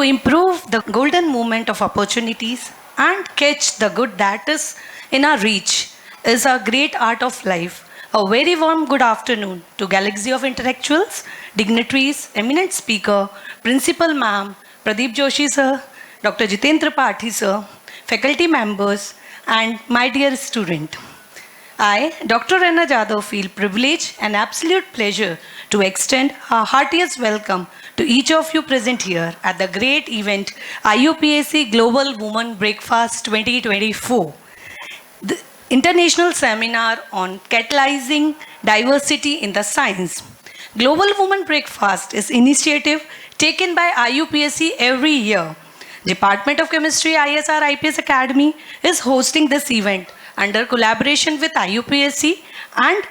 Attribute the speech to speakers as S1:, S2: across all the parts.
S1: to improve the golden moment of opportunities and catch the good that is in our reach is a great art of life. A very warm good afternoon to galaxy of intellectuals, dignitaries, eminent speaker, Principal Ma'am, Pradeep Joshi sir, Dr. Jitendra Pathi sir, faculty members, and my dear student. I, Dr. Rana Jadhav, feel privileged and absolute pleasure to extend a heartiest welcome to each of you present here at the great event IUPAC Global Women Breakfast 2024, the international seminar on catalyzing diversity in the science. Global Women Breakfast is initiative taken by IUPAC every year. Department of Chemistry ISR IPS Academy is hosting this event under collaboration with IUPAC and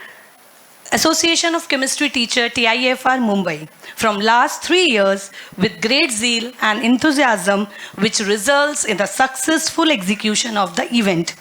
S1: Association of Chemistry Teacher TIFR Mumbai from last 3 years with great zeal and enthusiasm, which results in the successful execution of the event.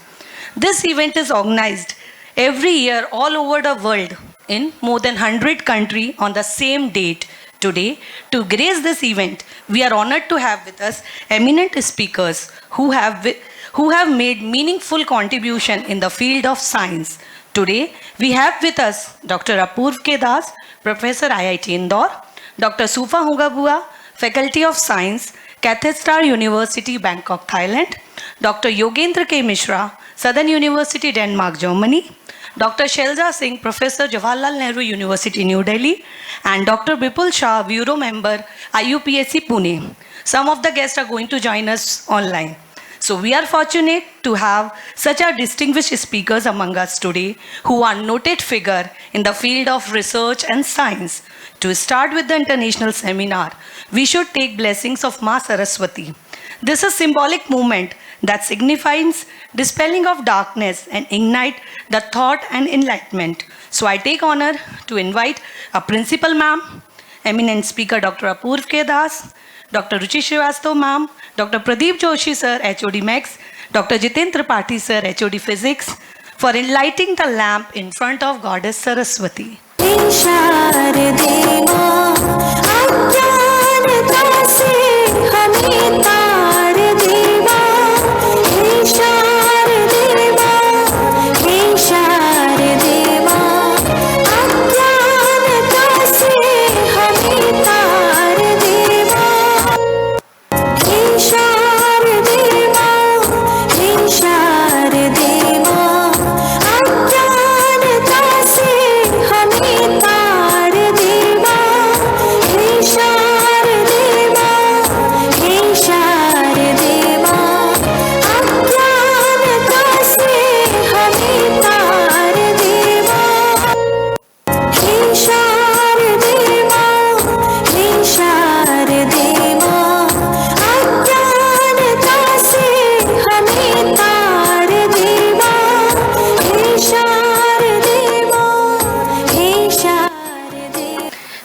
S1: This event is organized every year all over the world in more than 100 countries on the same date. Today, to grace this event, we are honored to have with us eminent speakers who have made meaningful contribution in the field of science. Today, we have with us Dr. Apurv K. Das, Professor IIT Indore, Dr. Sufa Hungabua, Faculty of Science, Cathedral University, Bangkok, Thailand, Dr. Yogendra K. Mishra, Southern University, Denmark, Germany, Dr. Shelja Singh, Professor Jawaharlal Nehru University, New Delhi, and Dr. Bipul Shah, Bureau Member, IUPAC, Pune. Some of the guests are going to join us online. So we are fortunate to have such a distinguished speakers among us today who are noted figure in the field of research and science. To start with the international seminar, we should take blessings of Ma Saraswati. This is a symbolic movement that signifies dispelling of darkness and ignite the thought and enlightenment. So I take honor to invite a Principal Ma'am, eminent speaker Dr. Apurv K. Das, Dr. Ruchi Srivastava Ma'am, Dr. Pradeep Joshi Sir, HOD Max, Dr. Jitendra Pathi Sir, HOD Physics, for enlightening the lamp in front of Goddess Saraswati.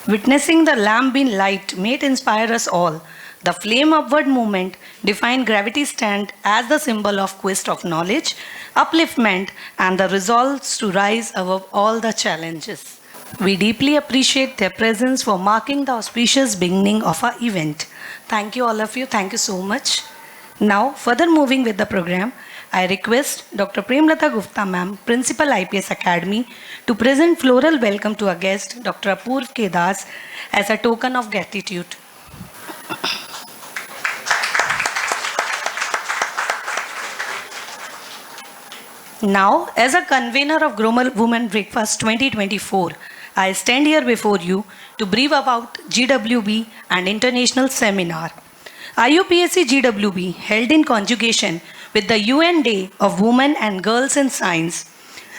S1: Witnessing the lamp being light may it inspire us all. The flame upward movement define gravity stand as the symbol of quest of knowledge, upliftment, and the resolves to rise above all the challenges. We deeply appreciate their presence for marking the auspicious beginning of our event. Thank you all of you. Thank you so much. Now, further moving with the program, I request Dr. Premlata Gupta Ma'am, Principal IPS Academy, to present floral welcome to our guest, Dr. Apurv K. Das, as a token of gratitude. Now, as a convener of Global Women Breakfast 2024, I stand here before you to brief about GWB and International Seminar. IUPAC GWB, held in conjugation with the UN Day of Women and Girls in Science.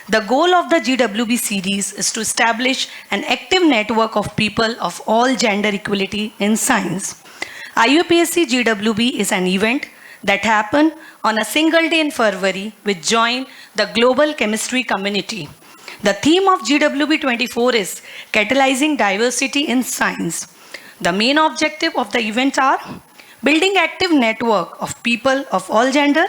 S1: The goal of the GWB series is to establish an active network of people of all gender equality in science. IUPAC GWB is an event that happened on a single day in February, which joined the global chemistry community. The theme of GWB 24 is Catalyzing Diversity in Science. The main objective of the event are building active network of people of all gender,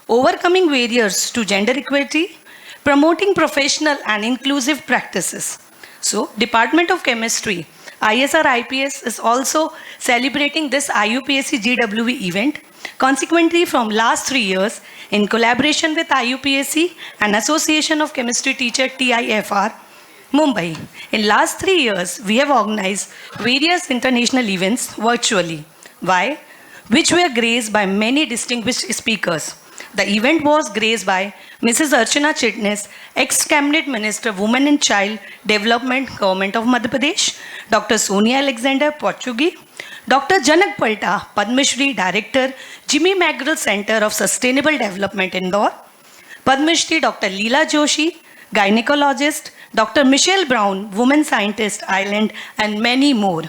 S1: overcoming barriers to gender equality, promoting professional and inclusive practices. So, Department of Chemistry ISR IPS is also celebrating this IUPAC GWE event. Consequently, from last 3 years, in collaboration with IUPAC and Association of Chemistry Teacher TIFR, Mumbai, in last 3 years, we have organized various international events virtually. Why? Which were graced by many distinguished speakers. The event was graced by Mrs. Archana Chitnis, ex-Cabinet Minister, Women and Child Development, Government of Madhya Pradesh, Dr. Sonia Alexander, Portuguese, Dr. Janak Palta, Padma Shri, Director, Jimmy McGraw Center of Sustainable Development, Indore, Padma Shri Dr. Leela Joshi, gynecologist, Dr. Michelle Brown, woman scientist, Ireland, and many more.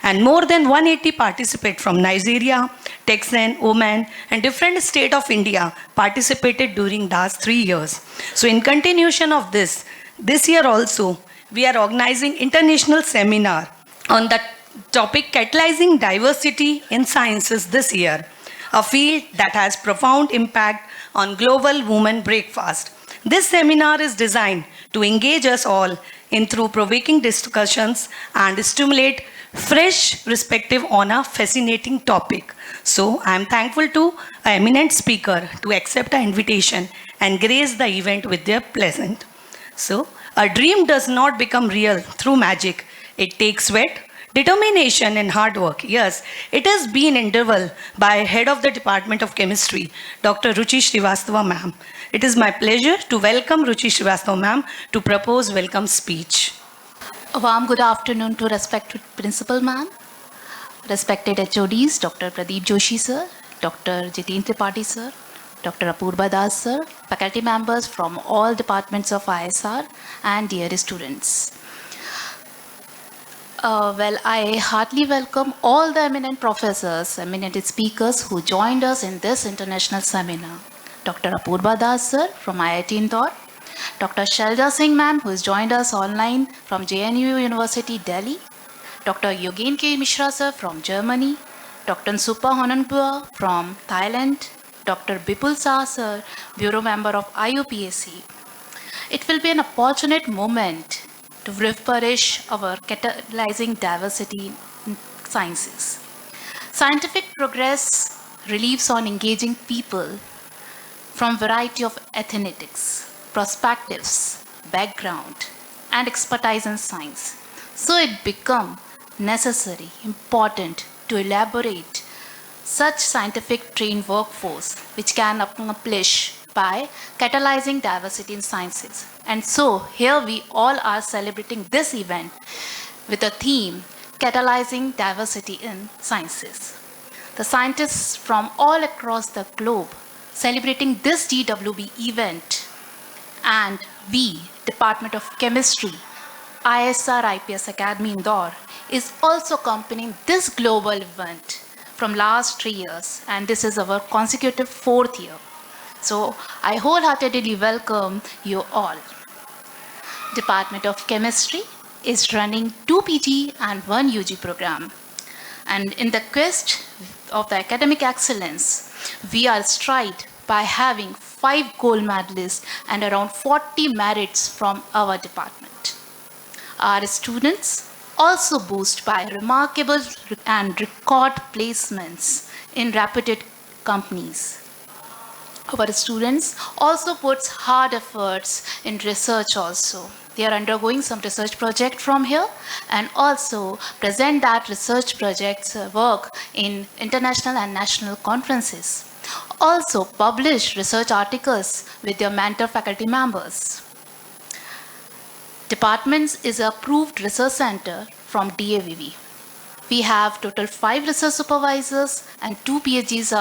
S1: And more than 180 participate from Nigeria, Texas, Oman, and different state of India participated during last 3 years. So in continuation of this year also, we are organizing international seminar on the topic Catalyzing Diversity in Sciences this year, a field that has profound impact on global women breakfast. This seminar is designed to engage us all in through-provoking discussions and stimulate fresh perspective on a fascinating topic. So I am thankful to an eminent speaker to accept our invitation and grace the event with their presence. So a dream does not become real through magic. It takes sweat, determination and hard work. Yes, it has been endeavored by Head of the Department of Chemistry, Dr. Ruchi Srivastava ma'am. It is my pleasure to welcome Ruchi Srivastava ma'am to propose welcome speech.
S2: A warm good afternoon to respected Principal Ma'am, respected HODs, Dr. Pradeep Joshi Sir, Dr. Jitin Tripathi Sir, Dr. Apurva Das Sir, faculty members from all departments of ISR, and dear students. I heartily welcome all the eminent professors, eminent speakers who joined us in this international seminar. Dr. Apurva Das Sir from IIT Indore, Dr. Shalja Singh ma'am, who has joined us online from JNU University, Delhi, Dr. Yogen K. Mishra sir from Germany, Dr. Supa Honanpua from Thailand, Dr. Bipul Shah sir, Bureau member of IUPAC. It will be an opportune moment to refresh our catalyzing diversity in sciences. Scientific progress relies on engaging people from variety of ethnicities, perspectives, background, and expertise in science. So it becomes necessary, important to elaborate such scientific trained workforce which can accomplish by catalyzing diversity in sciences. And so here we all are celebrating this event with a theme, Catalyzing Diversity in Sciences. The scientists from all across the globe celebrating this DWB event, and we, Department of Chemistry, ISR IPS Academy Indore, is also accompanying this global event from last 3 years, and this is our consecutive 4th year. So I wholeheartedly welcome you all. Department of Chemistry is running 2 PG and 1 UG program. And in the quest of the academic excellence, we are strived by having 5 gold medalists and around 40 merits from our department. Our students also boast by remarkable and record placements in reputed companies. Our students also put hard efforts in research also. They are undergoing some research project from here and also present that research projects work in international and national conferences. Also publish research articles with their mentor faculty members. Departments is a approved research center from DAVV. We have total 5 research supervisors and 2 PhDs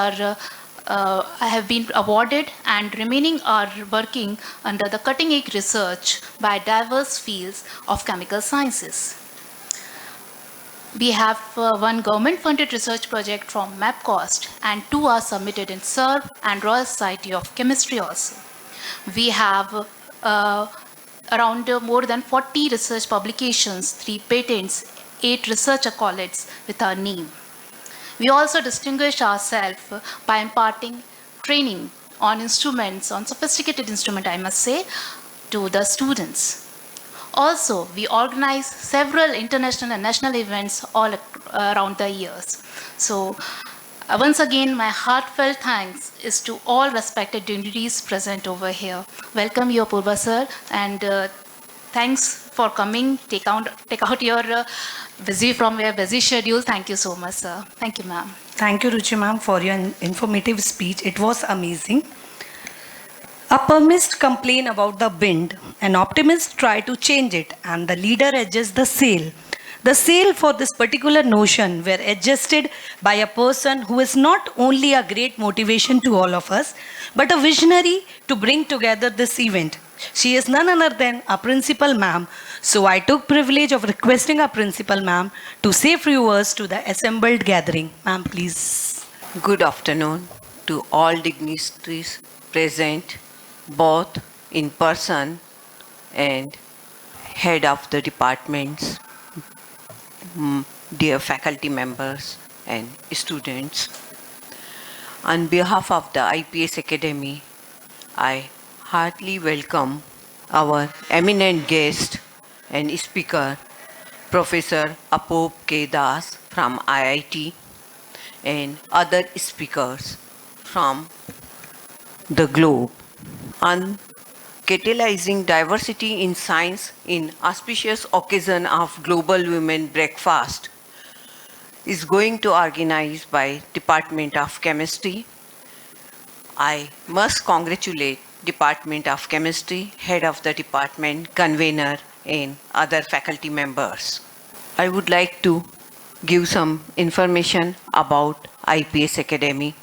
S2: have been awarded, and remaining are working under the cutting edge research by diverse fields of chemical sciences. We have 1 government funded research project from MapCost and 2 are submitted in SERB and Royal Society of Chemistry also. We have around more than 40 research publications, 3 patents, 8 research accolades with our name. We also distinguish ourselves by imparting training on instruments, on sophisticated instruments, I must say, to the students. Also, we organize several international and national events all around the years. So, once again, my heartfelt thanks is to all respected dignitaries present over here. Welcome you, Apurva sir, and thanks for coming. Take out your busy schedule. Thank you so much, sir. Thank you, ma'am.
S1: Thank you, Ruchi ma'am, for your informative speech. It was amazing. A pessimist complain about the wind, an optimist try to change it, and the leader adjusts the sail. The sail for this particular notion were adjusted by a person who is not only a great motivation to all of us, but a visionary to bring together this event. She is none other than a principal ma'am. So I took privilege of requesting our principal ma'am to say few words to the assembled gathering. Ma'am, please.
S3: Good afternoon to all dignitaries present, both in person and head of the departments, dear faculty members and students. On behalf of the IPS Academy, I heartily welcome our eminent guest and speaker, Professor Apop K. Das from IIT, and other speakers from the globe on catalyzing diversity in science in auspicious occasion of Global Women Breakfast is going to organize by Department of Chemistry. I must congratulate Department of Chemistry, head of the department, convener, and other faculty members. I would like to give some information about IPS Academy.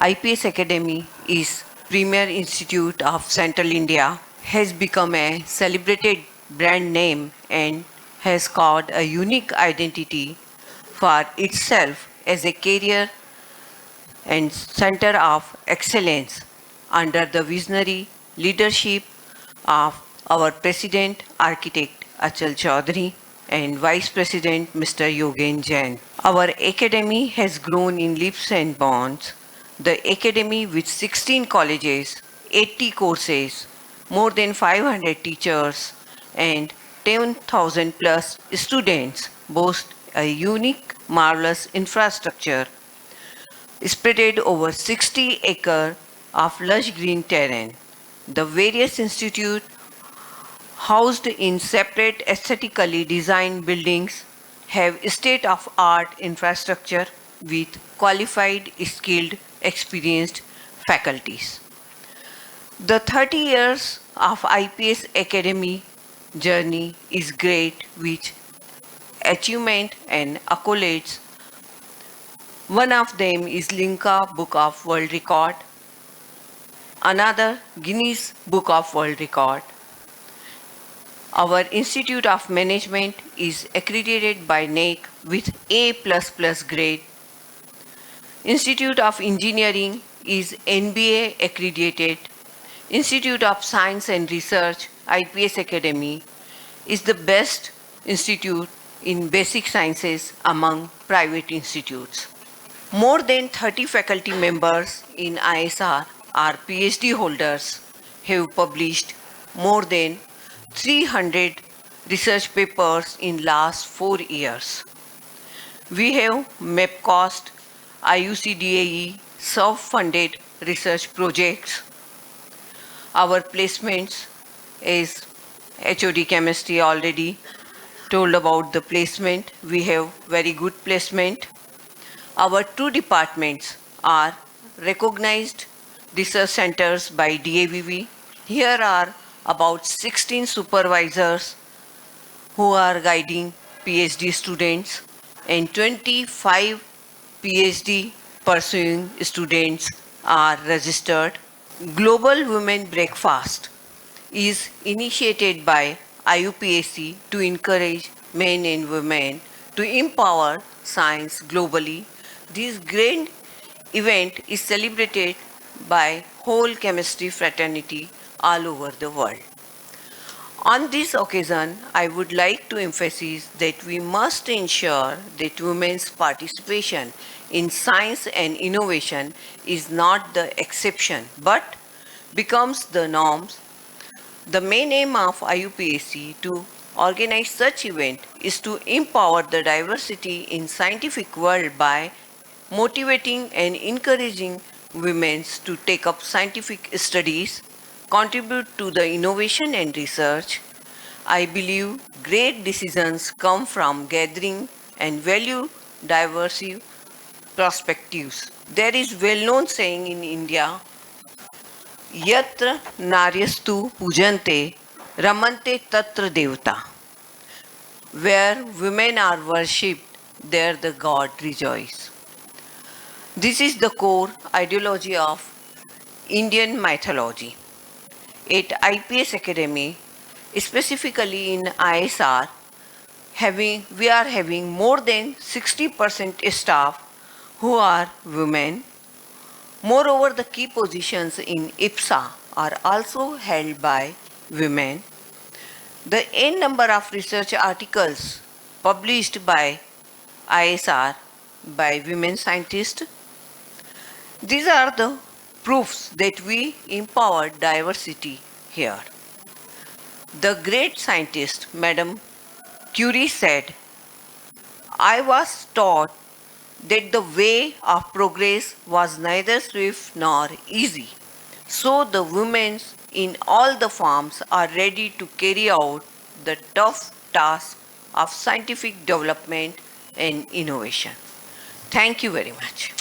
S3: IPS Academy is premier institute of Central India, has become a celebrated brand name and has carved a unique identity for itself as a career and center of excellence under the visionary leadership of our President Architect Achal Chaudhary and Vice President Mr. Yogen Jain. Our academy has grown in leaps and bounds. The academy with 16 colleges, 80 courses, more than 500 teachers and 10,000 plus students boasts a unique, marvelous infrastructure spread over 60 acres of lush green terrain. The various institutes housed in separate aesthetically designed buildings have state-of-art infrastructure with qualified, skilled, experienced faculties. The 30 years of IPS Academy journey is great with achievement and accolades. One of them is Linka Book of World Record, another Guinness Book of World Record. Our Institute of Management is accredited by NAC with A++ grade. Institute of Engineering is NBA accredited. Institute of Science and Research, IPS Academy, is the best institute in basic sciences among private institutes. More than 30 faculty members in ISR are PhD holders, have published more than 300 research papers in last 4 years. We have MEPCOST, IUCDAE, self-funded research projects. Our placements is HOD chemistry already told about the placement. We have very good placement. Our 2 departments are recognized research centers by DAVV. Here are about 16 supervisors who are guiding PhD students and 25 PhD pursuing students are registered. Global Women Breakfast is initiated by IUPAC to encourage men and women to empower science globally. This grand event is celebrated by whole chemistry fraternity all over the world. On this occasion, I would like to emphasize that we must ensure that women's participation in science and innovation is not the exception but becomes the norms. The main aim of IUPAC to organize such event is to empower the diversity in scientific world by motivating and encouraging women to take up scientific studies, contribute to the innovation and research. I believe great decisions come from gathering and value diverse perspectives. There is well-known saying in India, Yatra Naryastu Pujante Ramante Tatra Devata. Where women are worshipped, there the god rejoices. This is the core ideology of Indian mythology. At IPS Academy, specifically in ISR, we are having more than 60% staff who are women. Moreover, the key positions in IPSA are also held by women. The n number of research articles published by ISR by women scientists. These are the proofs that we empower diversity here. The great scientist, Madam Curie said, I was taught that the way of progress was neither swift nor easy. So the women in all the forms are ready to carry out the tough task of scientific development and innovation. Thank you very much.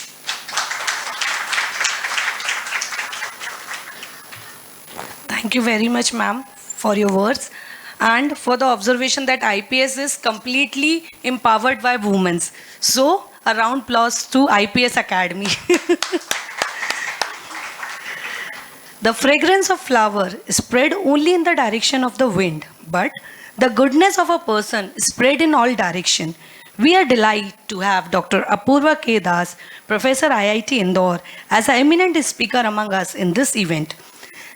S1: Thank you very much, ma'am, for your words and for the observation that IPS is completely empowered by women. So, a round applause to IPS Academy. The fragrance of flower is spread only in the direction of the wind, but the goodness of a person is spread in all direction. We are delighted to have Dr. Apurva K. Das, Professor IIT Indore, as an eminent speaker among us in this event.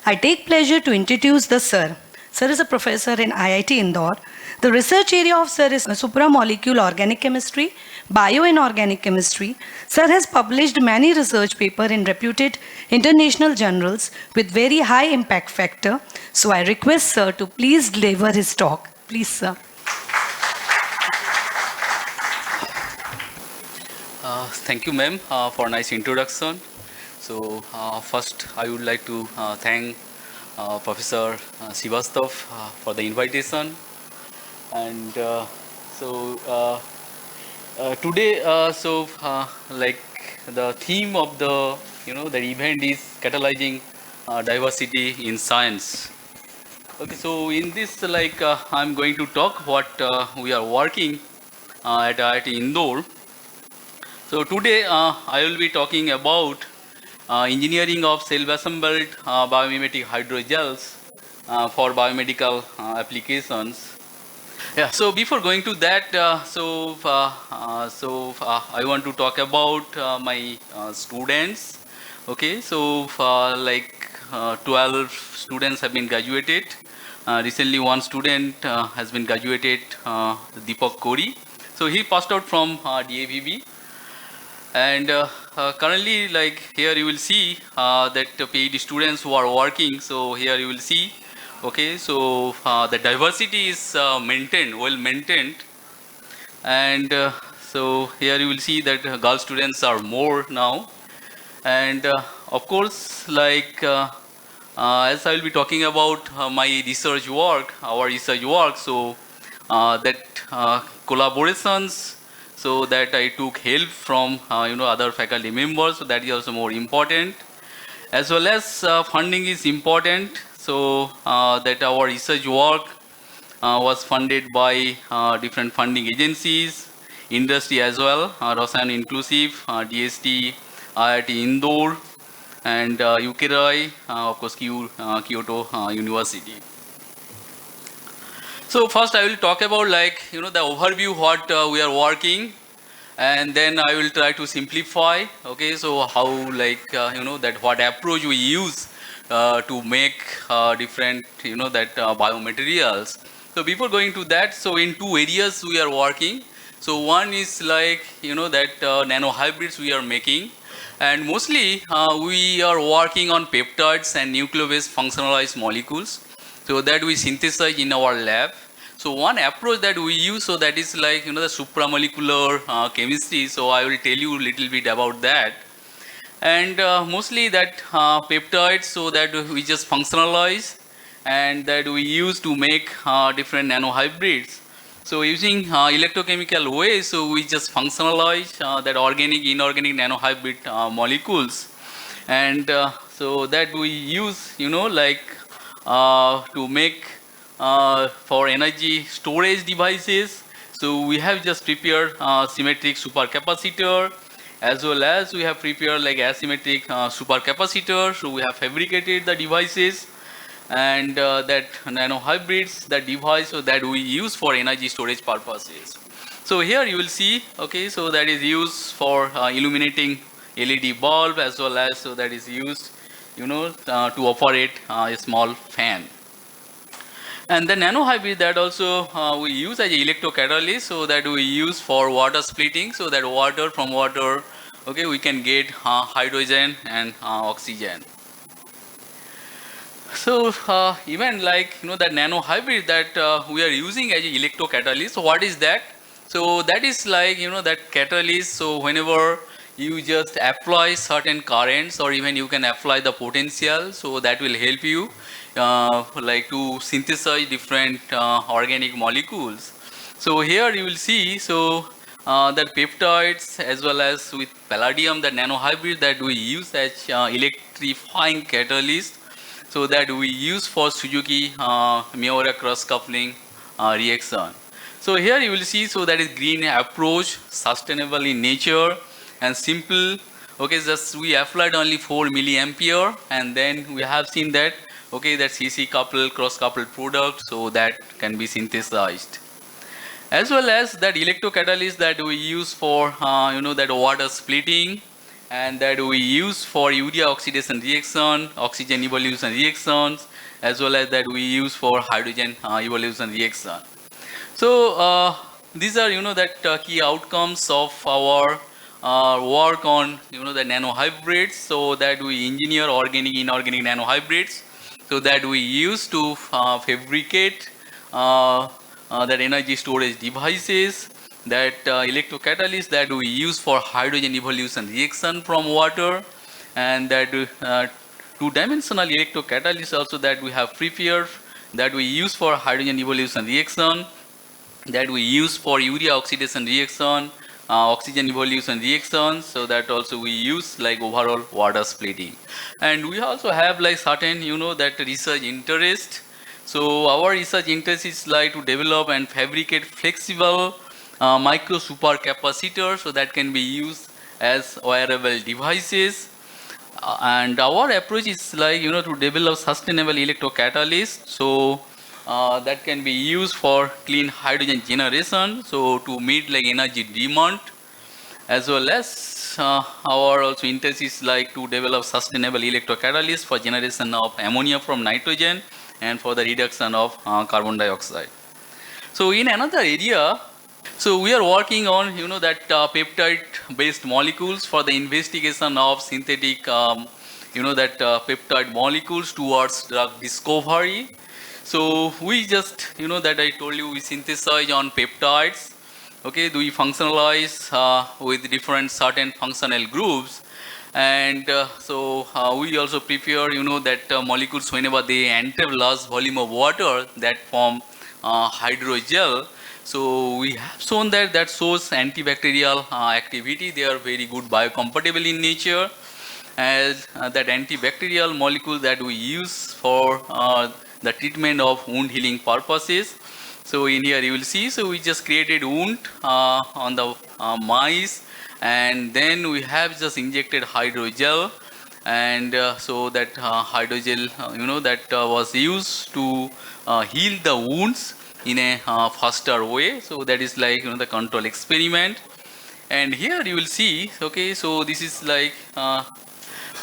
S1: I take pleasure to introduce the Sir. Sir is a professor in IIT Indore. The research area of Sir is supramolecule organic chemistry, bioinorganic chemistry. Sir has published many research papers in reputed international journals with very high impact factor. So I request Sir to please deliver his talk. Please, Sir.
S4: Thank you, ma'am, for a nice introduction. So first, I would like to thank Professor Srivastav for the invitation. And today, like the theme of the event is catalyzing diversity in science. Okay, so in this, I'm going to talk what we are working at IIT Indore. So today, I will be talking about engineering of self-assembled biomimetic hydrogels for biomedical applications. Yeah. So before going to that, I want to talk about my students. Okay. So 12 students have been graduated. Recently, one student has been graduated, Deepak Kori. So he passed out from DAVB. And currently, here you will see that PhD students who are working. So here you will see, okay, so the diversity is maintained, well maintained. And so here you will see that girl students are more now. And of course, as I will be talking about my research work, our research work, so that collaborations, so that I took help from other faculty members, so that is also more important. As well as funding is important, so that our research work was funded by different funding agencies, industry as well, Rasayan Inclusive, DST, IIT Indore, and UKRI, of course Kyoto University. So first I will talk about the overview what we are working, and then I will try to simplify. Okay, so how that what approach we use to make different biomaterials. So before going to that, so in two areas we are working. So one is nano hybrids we are making, and mostly we are working on peptides and nucleobase functionalized molecules. so that we synthesize in our lab. So one approach that we use, so that is like, the supramolecular chemistry. So I will tell you a little bit about that. And mostly that peptides, so that we just functionalize and that we use to make different nanohybrids. So using electrochemical ways, so we just functionalize that organic, inorganic nanohybrid molecules. And so that we use, to make for energy storage devices. So we have just prepared symmetric supercapacitor, as well as we have prepared like asymmetric supercapacitor. So we have fabricated the devices and that nanohybrids, that device, so that we use for energy storage purposes. So here you will see, okay, so that is used for illuminating LED bulb, as well as so that is used, to operate a small fan. And the nanohybrid, that also we use as an electrocatalyst, so that we use for water splitting, so that water from water, okay, we can get hydrogen and oxygen. So even like, that nanohybrid that we are using as an electrocatalyst, so what is that? So that is like, that catalyst. So whenever you just apply certain currents, or even you can apply the potential, so that will help you like to synthesize different organic molecules. So here you will see, so that peptides, as well as with palladium, the nanohybrid that we use as electrifying catalyst, so that we use for Suzuki Miura cross coupling reaction. So here you will see, so that is green approach, sustainable in nature and simple. Okay, just we applied only 4 milliampere, and then we have seen that, okay, that CC coupled, cross coupled product, so that can be synthesized. As well as that electrocatalyst that we use for that water splitting, and that we use for urea oxidation reaction, oxygen evolution reactions, as well as that we use for hydrogen evolution reaction. So these are that key outcomes of our work on the nanohybrids, so that we engineer organic, inorganic nanohybrids, so that we use to fabricate that energy storage devices, that electrocatalyst that we use for hydrogen evolution reaction from water, and that two-dimensional electrocatalyst also that we have prepared, that we use for hydrogen evolution reaction, that we use for urea oxidation reaction, oxygen evolution reactions, so that also we use like overall water splitting. And we also have like certain that research interest. So our research interest is like to develop and fabricate flexible micro supercapacitors, so that can be used as wearable devices. And our approach is like to develop sustainable electrocatalysts, so that can be used for clean hydrogen generation, so to meet like energy demand. As well as our also interest is like to develop sustainable electrocatalysts for generation of ammonia from nitrogen, and for the reduction of carbon dioxide. So in another area, so we are working on that peptide based molecules for the investigation of synthetic that peptide molecules towards drug discovery. So we just that I told you, we synthesize on peptides. Okay, we functionalize with different certain functional groups, and so we also prepare that molecules whenever they enter large volume of water that form hydrogel. So we have shown that that shows antibacterial activity. They are very good biocompatible in nature, as that antibacterial molecule that we use for the treatment of wound healing purposes. So in here you will see, so we just created wound on the mice, and then we have just injected hydrogel, and so that hydrogel that was used to heal the wounds in a faster way. So that is like the control experiment. And here you will see, okay, so this is like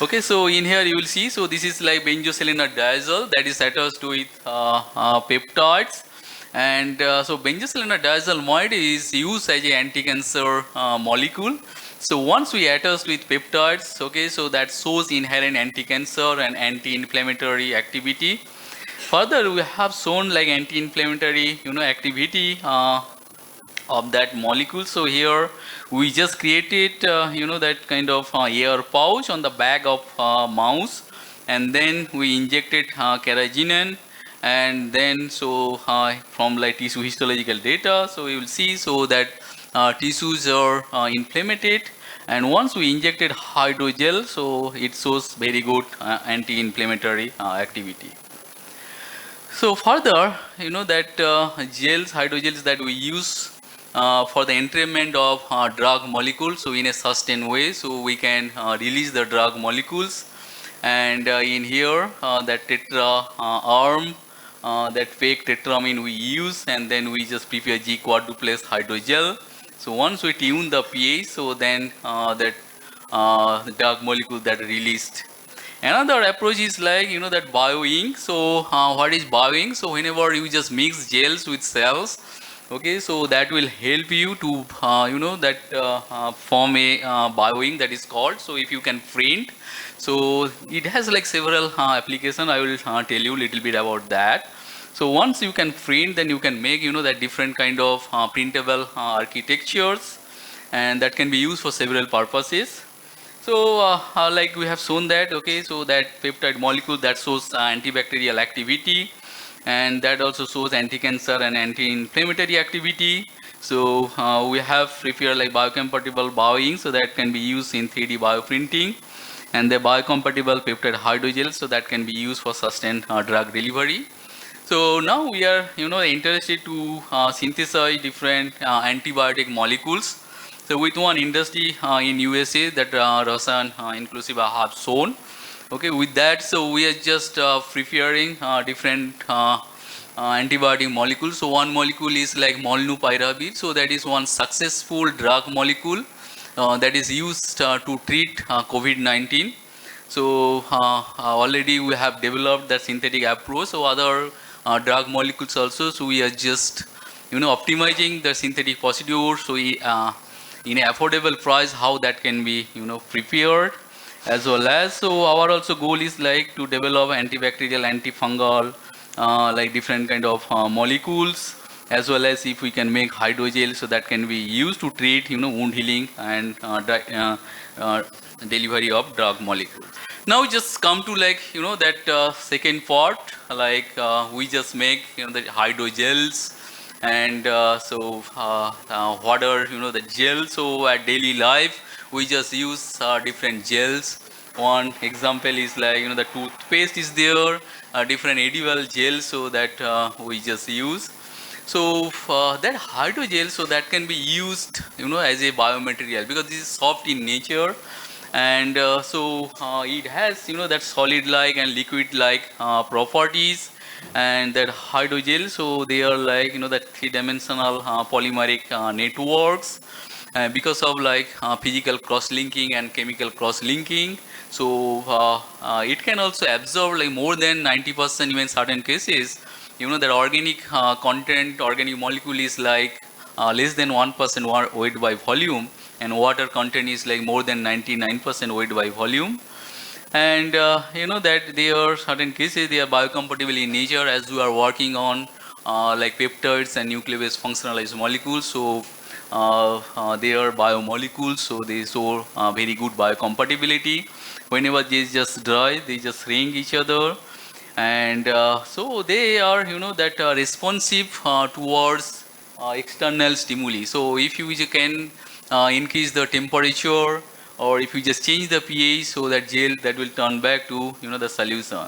S4: okay, so in here you will see, so this is like benzoselenar-diazole that is attached with peptides. And so benzoselenar-diazolamide is used as an anti-cancer molecule. So once we attach with peptides, okay, so that shows inherent anti-cancer and anti-inflammatory activity. Further, we have shown like anti-inflammatory, activity of that molecule. So here we just created, that kind of air pouch on the back of mouse, and then we injected carrageenan, and then from like tissue histological data, so you will see so that tissues are inflamed, and once we injected hydrogel, so it shows very good anti-inflammatory activity. So further, that gels, hydrogels that we use for the entrainment of drug molecules, so in a sustained way, so we can release the drug molecules. And in here, that tetra arm, that fake tetramine we use, and then we just prepare G quadruplex hydrogel. So once we tune the pH, so then that the drug molecule that released. Another approach is like, that bioink. So what is bioink? So whenever you just mix gels with cells, okay, so that will help you to, form a bioink that is called. So if you can print, so it has like several applications. I will tell you a little bit about that. So once you can print, then you can make, that different kind of printable architectures, and that can be used for several purposes. So, like we have shown that, okay, so that peptide molecule that shows antibacterial activity, and that also shows anti-cancer and anti-inflammatory activity. So, we have prepared like biocompatible bioink, so that can be used in 3D bioprinting, and the biocompatible peptide hydrogel, so that can be used for sustained drug delivery. So now we are, interested to synthesize different antibiotic molecules. So with one industry in USA that Rasan inclusive have shown. Okay, with that, so we are just preparing different antibiotic molecules. So one molecule is like molnupiravir. So that is one successful drug molecule that is used to treat COVID-19. So already we have developed that synthetic approach. So other drug molecules also. So we are just, optimizing the synthetic procedure. So we, in an affordable price, how that can be, prepared, as well as, so our also goal is like to develop antibacterial, antifungal, like different kind of molecules, as well as if we can make hydrogel, so that can be used to treat, wound healing and delivery of drug molecules. Now just come to like, that second part, like we just make, the hydrogels, and what are, the gels. So at daily life, we just use different gels. One example is like, the toothpaste is there, different edible gels, so that we just use. So that hydrogel, so that can be used, as a biomaterial, because this is soft in nature, and it has, that solid-like and liquid-like properties, and that hydrogel, so they are like, that three-dimensional polymeric networks, because of like physical cross-linking and chemical cross-linking. So it can also absorb like more than 90%, even certain cases, that organic content, organic molecule is like less than 1% weight by volume, and water content is like more than 99% weight by volume. And that there are certain cases they are biocompatible in nature, as we are working on like peptides and nuclear-based functionalized molecules. So they are biomolecules, so they show very good biocompatibility. Whenever they just dry, they just ring each other, and so they are, that responsive towards external stimuli. So if you can increase the temperature, or if you just change the pH, so that gel that will turn back to, the solution.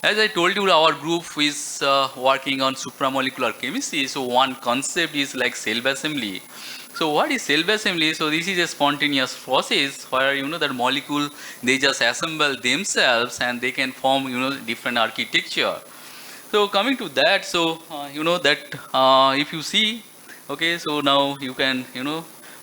S4: As I told you, our group is working on supramolecular chemistry. So one concept is like cell assembly. So what is cell assembly? So this is a spontaneous process where, that molecule, they just assemble themselves and they can form, different architecture. So coming to that, so that if you see, okay, so now you can,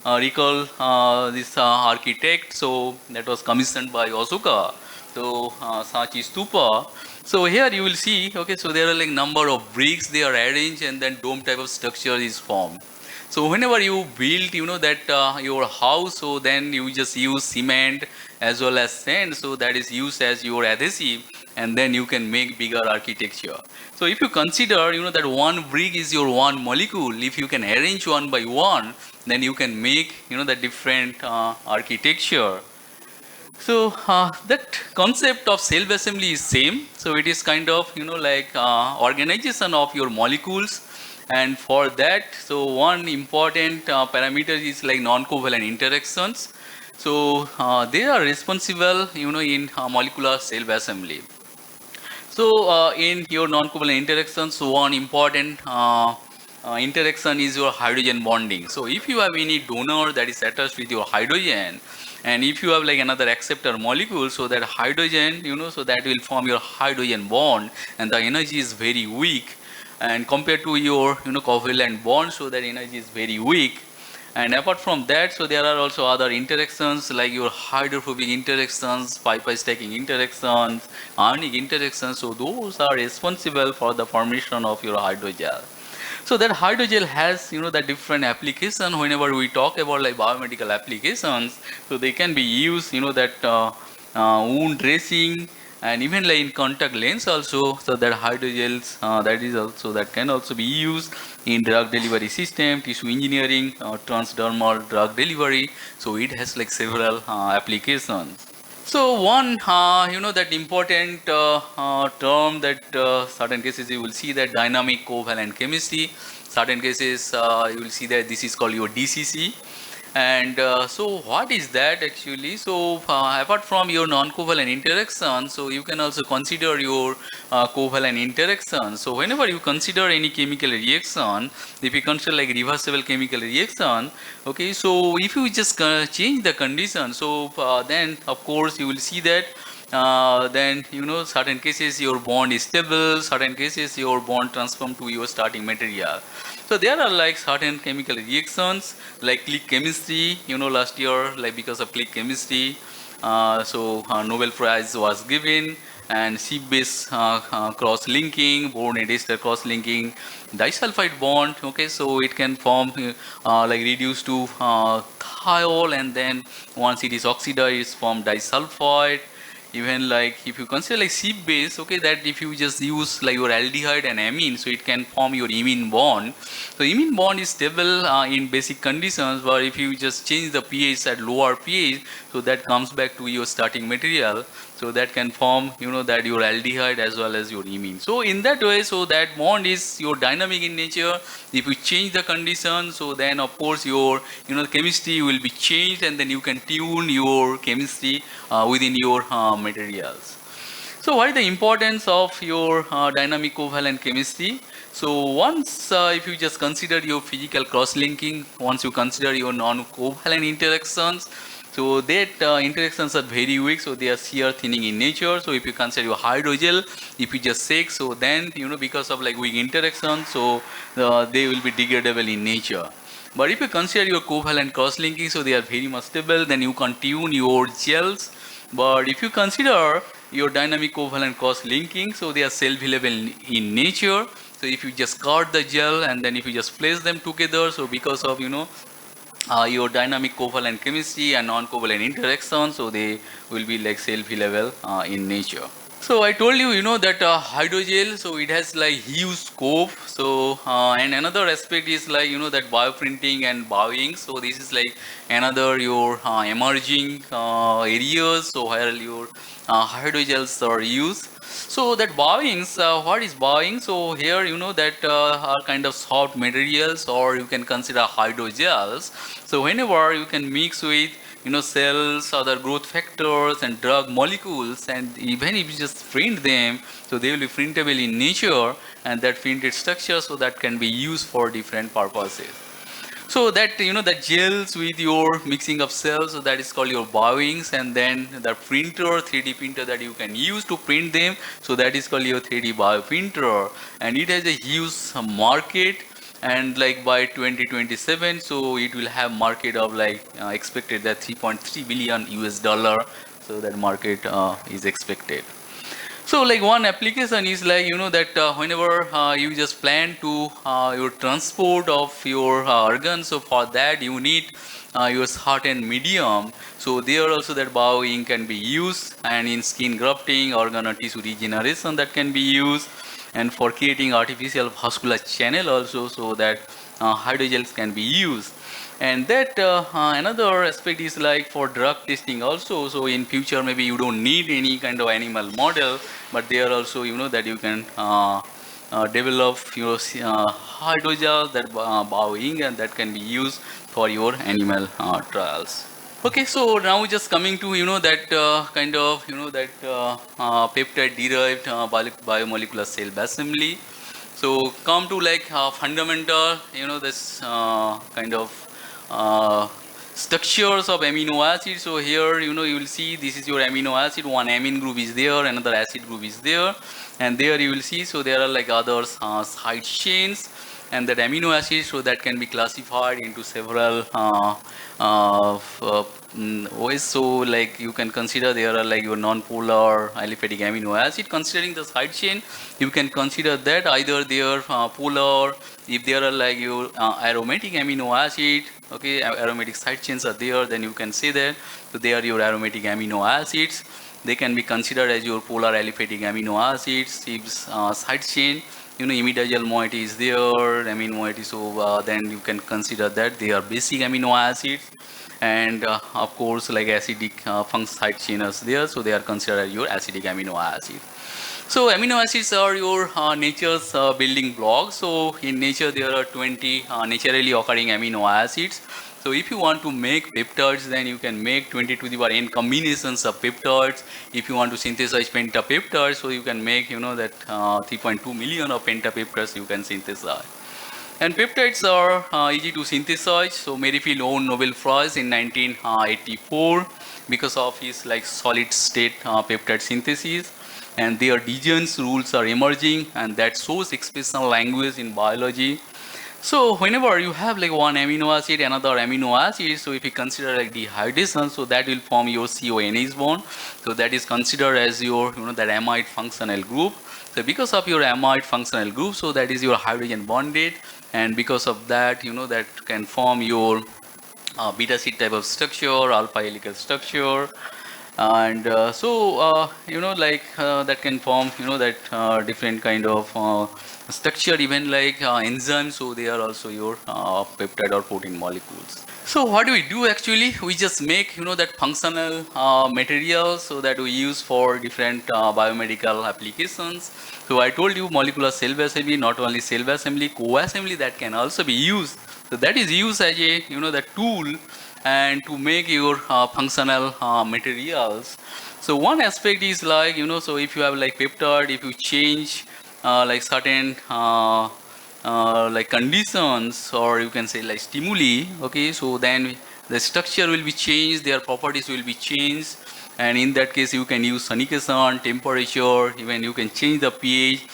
S4: recall this architect. So that was commissioned by Asuka. So Sachi Stupa. So here you will see, okay, so there are like number of bricks they are arranged, and then dome type of structure is formed. So whenever you build, that your house, so then you just use cement as well as sand. So that is used as your adhesive. and then you can make bigger architecture. So if you consider, that one brick is your one molecule, if you can arrange one by one, then you can make, the different architecture. So that concept of self-assembly is same. So it is kind of, like organization of your molecules. And for that, so one important parameter is like non-covalent interactions. So they are responsible, in molecular self-assembly. So in your non-covalent interactions, one important interaction is your hydrogen bonding. So if you have any donor that is attached with your hydrogen, and if you have like another acceptor molecule, so that hydrogen, so that will form your hydrogen bond, and the energy is very weak. And compared to your, covalent bond, so that energy is very weak. And apart from that, so there are also other interactions like your hydrophobic interactions, pi-pi stacking interactions, ionic interactions. So those are responsible for the formation of your hydrogel. So that hydrogel has, the different application. Whenever we talk about like biomedical applications, so they can be used, that wound dressing, and even like in contact lens also. So that hydrogels, that can also be used in drug delivery system, tissue engineering, transdermal drug delivery. So it has like several applications. So one, that important term that certain cases you will see that dynamic covalent chemistry. Certain cases you will see that this is called your DCC. And so what is that actually? So apart from your non-covalent interaction, so you can also consider your covalent interaction. So whenever you consider any chemical reaction, if you consider like reversible chemical reaction, okay, so if you just change the condition, so then of course you will see that then certain cases your bond is stable, certain cases your bond transform to your starting material. So there are like certain chemical reactions like click chemistry, last year like because of click chemistry, Nobel Prize was given, and sheep-base cross-linking, boron-ester cross-linking, disulfide bond, okay, so it can form like reduce to thiol, and then once it is oxidized form disulfide. Even like if you consider like sheep base, okay, that if you just use like your aldehyde and amine, so it can form your imine bond. So imine bond is stable in basic conditions, but if you just change the pH at lower pH, so that comes back to your starting material. So that can form, that your aldehyde as well as your imine. So in that way, so that bond is your dynamic in nature. If you change the condition, so then of course your, chemistry will be changed, and then you can tune your chemistry within your materials. So what is the importance of your dynamic covalent chemistry? So once if you just consider your physical cross-linking, once you consider your non-covalent interactions, so that interactions are very weak, so they are shear thinning in nature. So if you consider your hydrogel, if you just shake, so then because of like weak interaction, so they will be degradable in nature. But if you consider your covalent cross-linking, so they are very much stable, then you can tune your gels. But if you consider your dynamic covalent cross-linking, so they are self-healable in nature. So if you just cut the gel and then if you just place them together, so because of your dynamic covalent chemistry and non-covalent interaction, so they will be like self-healable in nature. So I told you, that hydrogel, so it has like huge scope. So and another aspect is like, that bioprinting and bowing. So this is like another your emerging areas. So where your hydrogels are used. So that bowings, what is bowing? So here, that are kind of soft materials, or you can consider hydrogels. So whenever you can mix with cells, other growth factors and drug molecules, and even if you just print them, so they will be printable in nature, and that printed structure, so that can be used for different purposes. So that that gels with your mixing of cells, so that is called your bowings, and then the printer, 3D printer that you can use to print them, so that is called your 3D bioprinter, and it has a huge market. And like by 2027, so it will have market of like expected that 3.3 billion US dollar. So that market is expected. So like one application is like, that whenever you just plan to your transport of your organs, so for that you need your certain medium. So there also that bowing can be used, and in skin grafting, organ or tissue regeneration that can be used, and for creating artificial vascular channel also, so that hydrogels can be used. And that another aspect is like for drug testing also. So in future maybe you don't need any kind of animal model, but there also that you can develop your hydrogel that bowing, and that can be used for your animal trials. Okay, so now just coming to that kind of that peptide derived biomolecular cell assembly. So come to like fundamental this kind of structures of amino acids. So here you will see this is your amino acid, one amine group is there, another acid group is there, and there you will see so there are like others side chains, and that amino acid, so that can be classified into several ways. So like you can consider there are like your non-polar aliphatic amino acid. Considering the side chain, you can consider that either they are polar, if there are like your aromatic amino acid, okay, aromatic side chains are there, then you can say that so they are your aromatic amino acids. They can be considered as your polar aliphatic amino acids. If side chain, imidazyl moiety is there, amine moiety, so then you can consider that they are basic amino acids. And of course like acidic function side chain is there, so they are considered as your acidic amino acid. So amino acids are your nature's building blocks. So in nature there are 20 naturally occurring amino acids. So if you want to make peptides, then you can make 20 to the power n combinations of peptides. If you want to synthesize pentapeptides, so you can make that 3.2 million of pentapeptides you can synthesize. And peptides are easy to synthesize. So Merrifield won Nobel Prize in 1984 because of his like solid state peptide synthesis. And their Dijon's rules are emerging, and that shows expression language in biology. So whenever you have like one amino acid, another amino acid, so if you consider like dehydration, so that will form your CONH bond. So that is considered as your that amide functional group. So because of your amide functional group, so that is your hydrogen bonded, and because of that that can form your beta sheet type of structure, alpha helical structure. And that can form that different kind of structure, even like enzymes, so they are also your peptide or protein molecules. So what do we do actually? We just make that functional materials, so that we use for different biomedical applications. So I told you molecular cell assembly, not only cell assembly, co-assembly that can also be used. So that is used as a the tool and to make your functional materials. So one aspect is like so if you have like peptide, if you change like certain like conditions, or you can say like stimuli, okay, so then the structure will be changed, their properties will be changed, and in that case you can use sonication, temperature, even you can change the pH,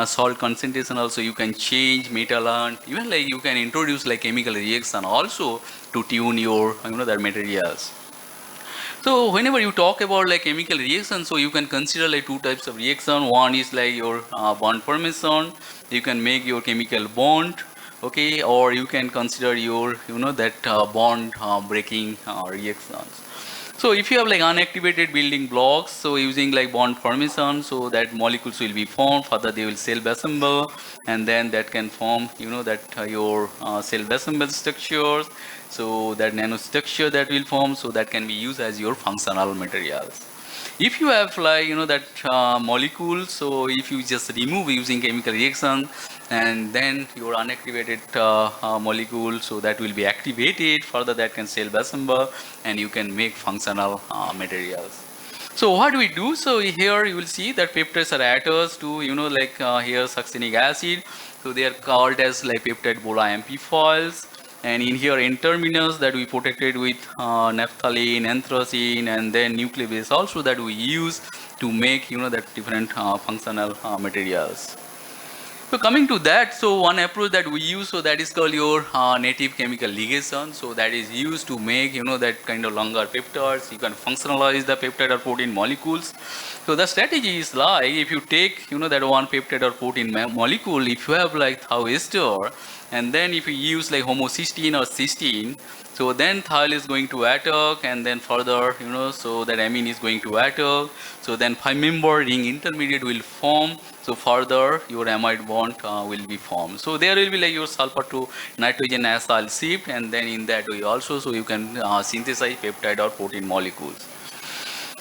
S4: salt concentration also you can change, metallant, even like you can introduce like chemical reaction also to tune your their materials. So whenever you talk about like chemical reaction, so you can consider like two types of reaction. One is like your bond formation, you can make your chemical bond, okay, or you can consider your that bond breaking reactions. So if you have like unactivated building blocks, so using like bond formation, so that molecules will be formed, further they will cell assemble, and then that can form that your cell assemble structures. So that nanostructure that will form, so that can be used as your functional materials. If you have like that molecule, so if you just remove using chemical reaction, and then your unactivated molecule, so that will be activated, further that can cell assemble, and you can make functional materials. So what do we do? So here you will see that peptides are attached to here succinic acid, so they are called as like peptide bola amphifoils. And in here N-terminus that we protected with naphthalene, anthracene, and then nucleobase also that we use to make that different functional materials. So coming to that, so one approach that we use, so that is called your native chemical ligation. So that is used to make, that kind of longer peptides. You can functionalize the peptide or protein molecules. So the strategy is like, if you take, that one peptide or protein molecule, if you have like thou ester, and then if you use like homocysteine or cysteine, so then thiol is going to attack, and then further, so that amine is going to attack. So then 5-member ring intermediate will form. So further, your amide bond will be formed. So there will be like your sulfur to nitrogen acyl shift, and then in that way also, so you can synthesize peptide or protein molecules.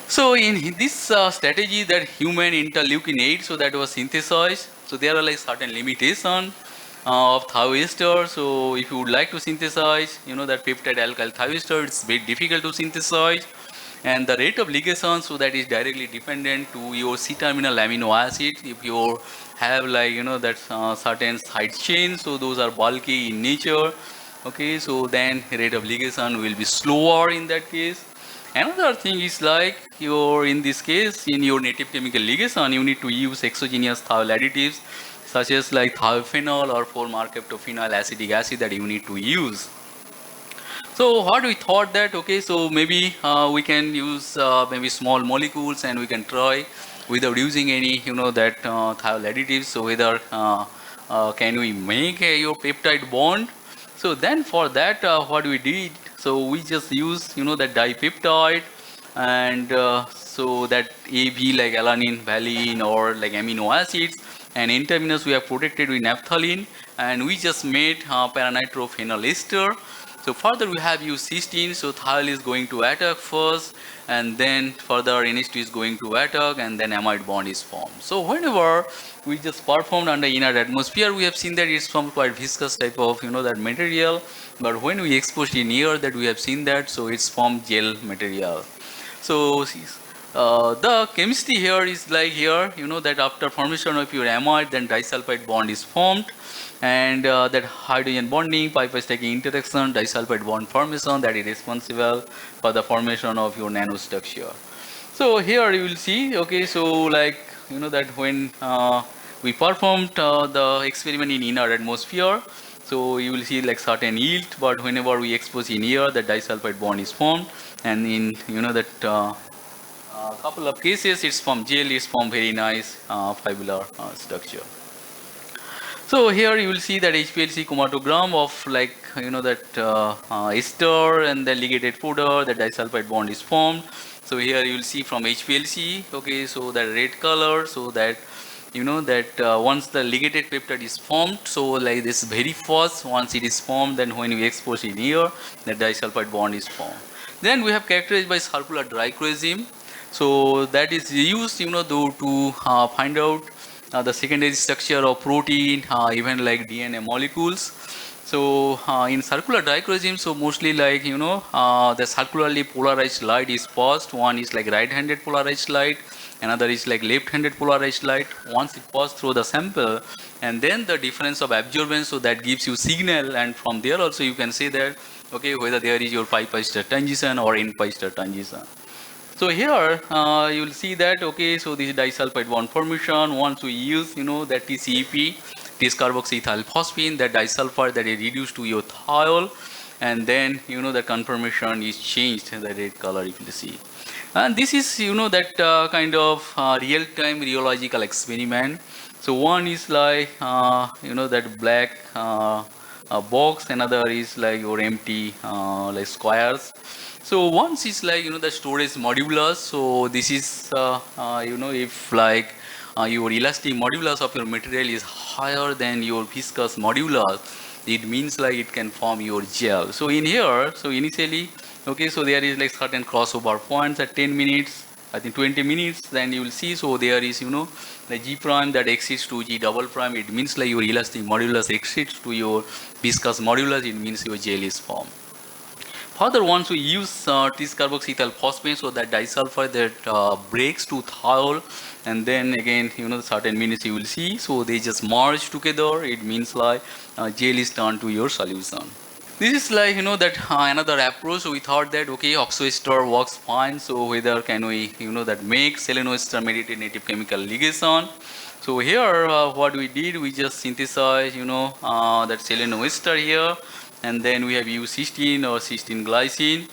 S4: So in this strategy that human interleukin 8, so that was synthesized. So there are like certain limitations of thou ester. So if you would like to synthesize, that peptide alkyl thou ester, it's very difficult to synthesize. And the rate of ligation, so that is directly dependent to your C-terminal amino acid. If you have like, that certain side chains, so those are bulky in nature. Okay, so then rate of ligation will be slower in that case. Another thing is like in this case, in your native chemical ligation, you need to use exogenous thiol additives such as like thiophenol or 4-markaptophenyl acetic acid that you need to use. So what we thought that, okay, so maybe we can use maybe small molecules, and we can try without using any, that thiol additives. So whether can we make your peptide bond? So then for that, what we did, so we just use, that dipeptide, and so that AB like alanine, valine, or like amino acids, and N-terminus we have protected with naphthalene, and we just made paranitrophenyl ester. So further we have used cysteine, so thiol is going to attack first, and then further NH2 is going to attack, and then amide bond is formed. So whenever we just performed under inner atmosphere, we have seen that it's from quite viscous type of, that material, but when we exposed in air, that we have seen that, so it's from gel material. So the chemistry here is like here, that after formation of your amide, then disulfide bond is formed, and that hydrogen bonding, pi-pi stacking interaction, disulfide bond formation, that is responsible for the formation of your nanostructure. So here you will see, okay, so like, that when we performed the experiment in inner atmosphere, so you will see like certain yield, but whenever we expose in air, the disulfide bond is formed, and in, that couple of cases, it's from gel, it's from very nice fibular structure. So here you will see that HPLC chromatogram of like, that ester and the ligated powder, the disulfide bond is formed. So here you will see from HPLC, okay, so that red color, so that, that once the ligated peptide is formed, so like this very fast, once it is formed, then when we expose in air, the disulfide bond is formed. Then we have characterized by circular dichroism. So that is used, to find out the secondary structure of protein, even like DNA molecules. So in circular dichroism, so mostly like, the circularly polarized light is passed. One is like right-handed polarized light, another is like left-handed polarized light. Once it passes through the sample, and then the difference of absorbance, so that gives you signal, and from there also you can say that, okay, whether there is your pi-pi star transition or n-pi star transition. So here you will see that, okay, so this is disulfide bond formation. Once we use, that TCEP, T-carboxyethyl phosphine, that disulfide that is reduced to your thiol, and then, the conformation is changed in the red color, if you see. And this is, that kind of real-time rheological experiment. So one is like, that black box, another is like your empty like squares. So once is like, the storage modulus. So this is, if like your elastic modulus of your material is higher than your viscous modulus, it means like it can form your gel. So in here, so initially, okay, so there is like certain crossover points at 10 minutes, I think 20 minutes, then you will see, so there is, the G prime that exceeds to G double prime, it means like your elastic modulus exceeds to your viscous modulus, it means your gel is formed. Further, once we use T-carboxyethyl phosphine, so that disulfide that breaks to thiol, and then again, certain minutes you will see, so they just merge together, it means like gel is turned to your solution. This is like, that another approach. So we thought that, okay, oxoester works fine. So whether can we, that make selenoester mediated native chemical ligation. So here, what we did, we just synthesized, that selenoester here, and then we have used cysteine or cysteine glycine.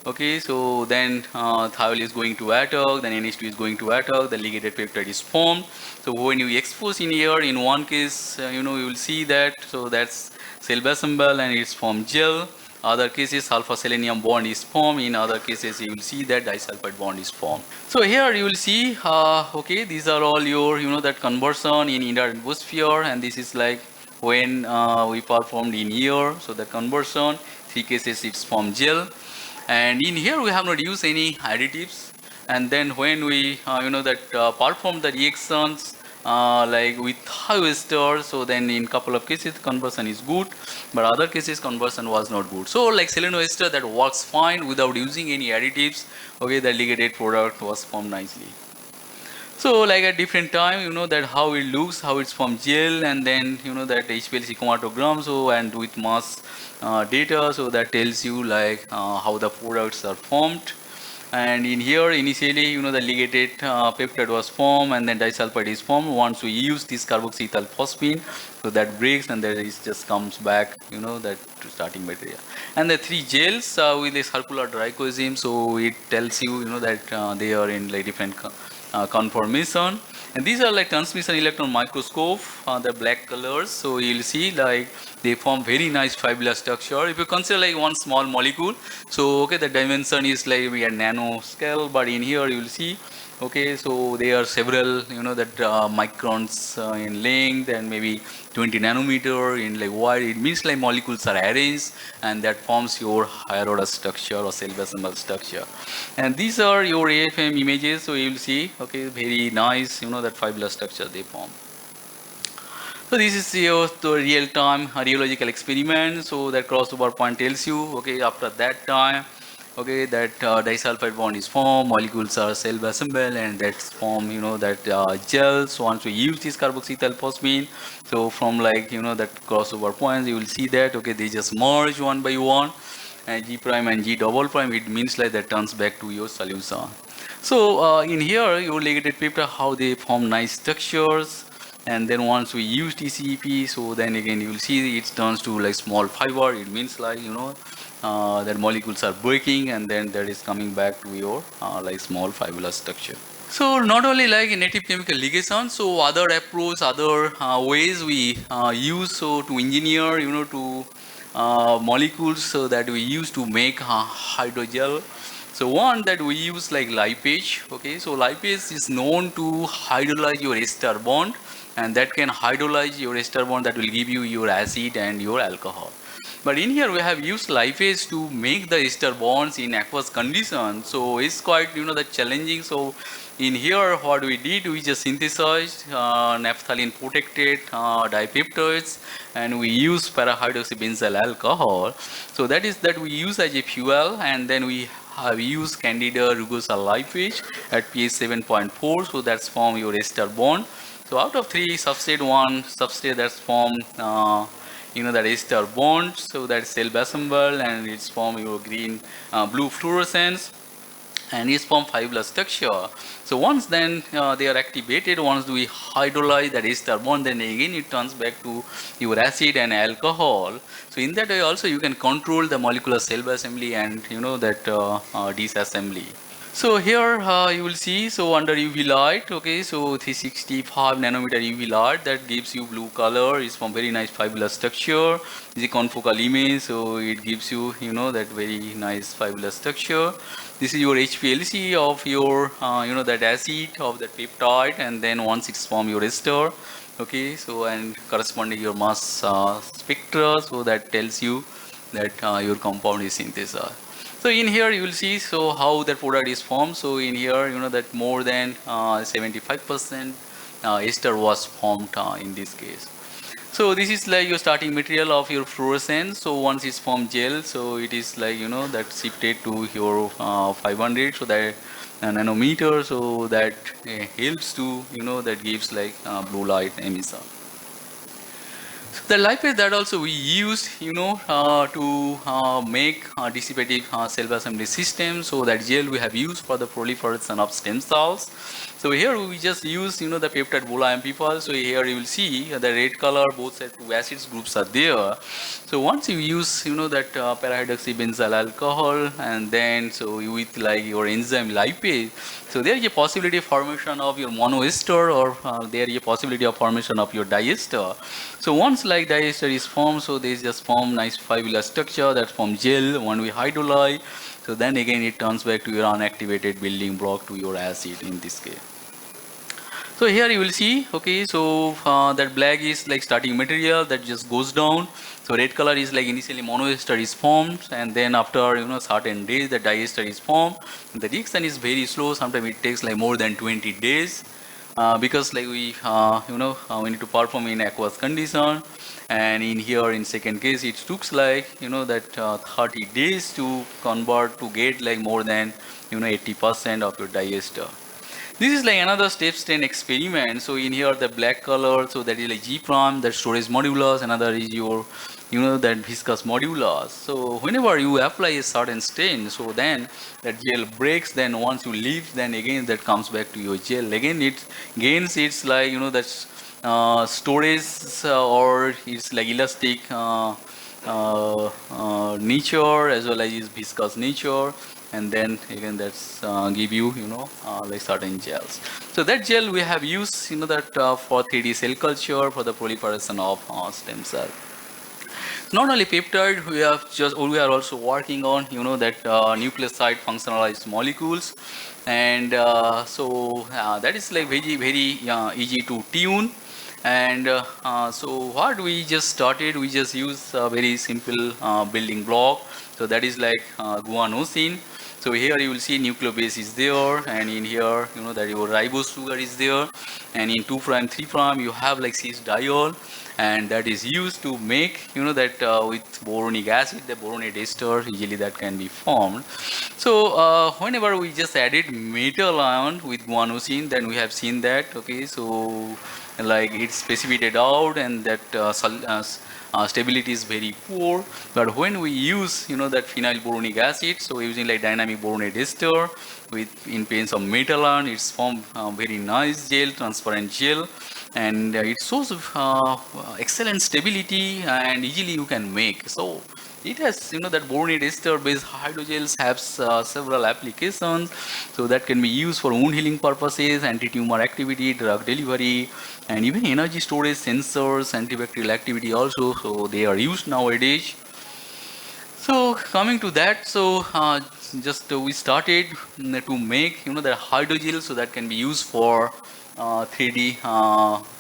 S4: Okay, so then thiol is going to attack, then NH2 is going to attack, the ligated peptide is formed. So when you expose in here, in one case, you will see that, so that's cell assemble and it's formed gel. Other cases, alpha selenium bond is formed. In other cases, you will see that disulfide bond is formed. So here you will see, okay, these are all your, that conversion in inner atmosphere, and this is like when we performed in here. So the conversion, 3 cases it's formed gel. And in here we have not used any additives, and then when we perform the reactions like with high ester, so then in couple of cases conversion is good, but other cases conversion was not good. So like selenoester, that works fine without using any additives. Okay, the ligated product was formed nicely. So like at different time, that how it looks, how it's from gel, and then that HPLC chromatogram, so and with mass data, so that tells you like how the products are formed. And in here initially, the ligated peptide was formed, and then disulfide is formed. Once we use this carboxyethyl phosphine, so that breaks and then it just comes back, that starting material. And the 3 gels with a circular dichosm, so it tells you, that they are in like different conformation. And these are like transmission electron microscope, the black colors. So you'll see like they form very nice fibular structure. If you consider like one small molecule, so okay, the dimension is like we are nano scale, but in here you will see, okay, so there are several, that microns in length and maybe 20 nanometer in like wide. It means like molecules are arranged, and that forms your higher order structure or cell assembled structure. And these are your AFM images, so you will see, okay, very nice, that fibular structure they form. So this is your real-time rheological experiment. So that crossover point tells you, okay, after that time, okay, that disulfide bond is formed, molecules are cell assembled, and that's form, that gels. Once we use this carboxyethyl phosphine, so from like, that crossover points, you will see that, okay, they just merge one by one, and G prime and G double prime, it means like that turns back to your solution. So in here, your ligated peptide, how they form nice structures. And then once we use TCEP, so then again you will see it turns to like small fiber. It means like, that molecules are breaking, and then that is coming back to your like small fibular structure. So not only like native chemical ligation, so other approach, other ways we use so to engineer, to molecules, so that we use to make hydrogel. So one that we use like lipase. Okay, so lipase is known to hydrolyze your ester bond, and that can hydrolyze your ester bond, that will give you your acid and your alcohol. But in here we have used lipase to make the ester bonds in aqueous condition. So it's quite, that challenging. So in here what we did, we just synthesized naphthalene protected dipeptides, and we use para-hydroxybenzyl alcohol. So that is that we use as a fuel, and then we have used candida rugosa lipase at pH 7.4. So that's form your ester bond. So out of 3 substrate, 1 substrate that's formed, that ester bond, so that's cell assembled, and it's form your green, blue fluorescence, and it's form fibular structure. So once then they are activated, once we hydrolyze that ester bond, then again it turns back to your acid and alcohol. So in that way also you can control the molecular cell assembly and that disassembly. So here you will see, so under UV light, okay, so 365 nanometer UV light, that gives you blue color. It's from very nice fibular structure. It's a confocal image, so it gives you, that very nice fibular structure. This is your HPLC of your, that acid of that peptide, and then once it's formed your ester, okay, so and corresponding your mass spectra, so that tells you that your compound is synthesized. So in here you will see, so how that product is formed. So in here, that more than 75% ester was formed in this case. So this is like your starting material of your fluorescence. So once it's formed gel, so it is like, that shifted to your 500, so that nanometer, so that helps to, that gives like blue light emission. The lipase that also we used, to make dissipative self-assembly system. So that gel we have used for the proliferation of stem cells. So here we just use, the peptide bola people. So here you will see the red color, both set two acids groups are there. So once you use, that para-hydroxybenzyl alcohol, and then so you with like your enzyme lipase, so there is a possibility of formation of your monoester, or there is a possibility of formation of your diester. So once like diester is formed, so they just form nice fibrillary structure that form gel. When we hydrolyze, so then again it turns back to your unactivated building block to your acid in this case. So here you will see, okay, so that black is like starting material that just goes down. So red color is like initially monoester is formed, and then after certain days the diester is formed. The reaction is very slow. Sometimes it takes like more than 20 days. Because like we need to perform in aqueous condition, and in here in second case it looks like that 30 days to convert to get like more than 80% of your diester. This is like another steps 10 experiment. So in here the black color, so that is like G prime, that storage modulus. Another is your that viscous modulus. So whenever you apply a certain stain, so then that gel breaks. Then once you leave, then again that comes back to your gel. Again it gains its like that storage or it's like elastic nature, as well as its viscous nature. And then again that's give you like certain gels. So that gel we have used that for 3D cell culture for the proliferation of stem cell. Not only peptide, we are also working on that nucleoside functionalized molecules, and that is like very easy to tune. And so what we just started, we just use a very simple building block. So that is like guanosine. So here you will see nucleobase is there, and in here that your ribose sugar is there, and in 2' 3' you have like cis diol, and that is used to make that with boronic acid, the boronate ester easily that can be formed. So whenever we just added metal ion with guanosine, then we have seen that, okay, so like it's precipitated out, and that stability is very poor. But when we use that phenyl boronic acid, so using like dynamic boronate ester with in presence of metal ion, it's formed very nice gel, transparent gel, and it shows excellent stability, and easily you can make. So it has that boronate ester based hydrogels have several applications. So that can be used for wound healing purposes, anti-tumor activity, drug delivery, and even energy storage sensors, antibacterial activity also. So they are used nowadays. So coming to that, so we started to make the hydrogel, so that can be used for 3D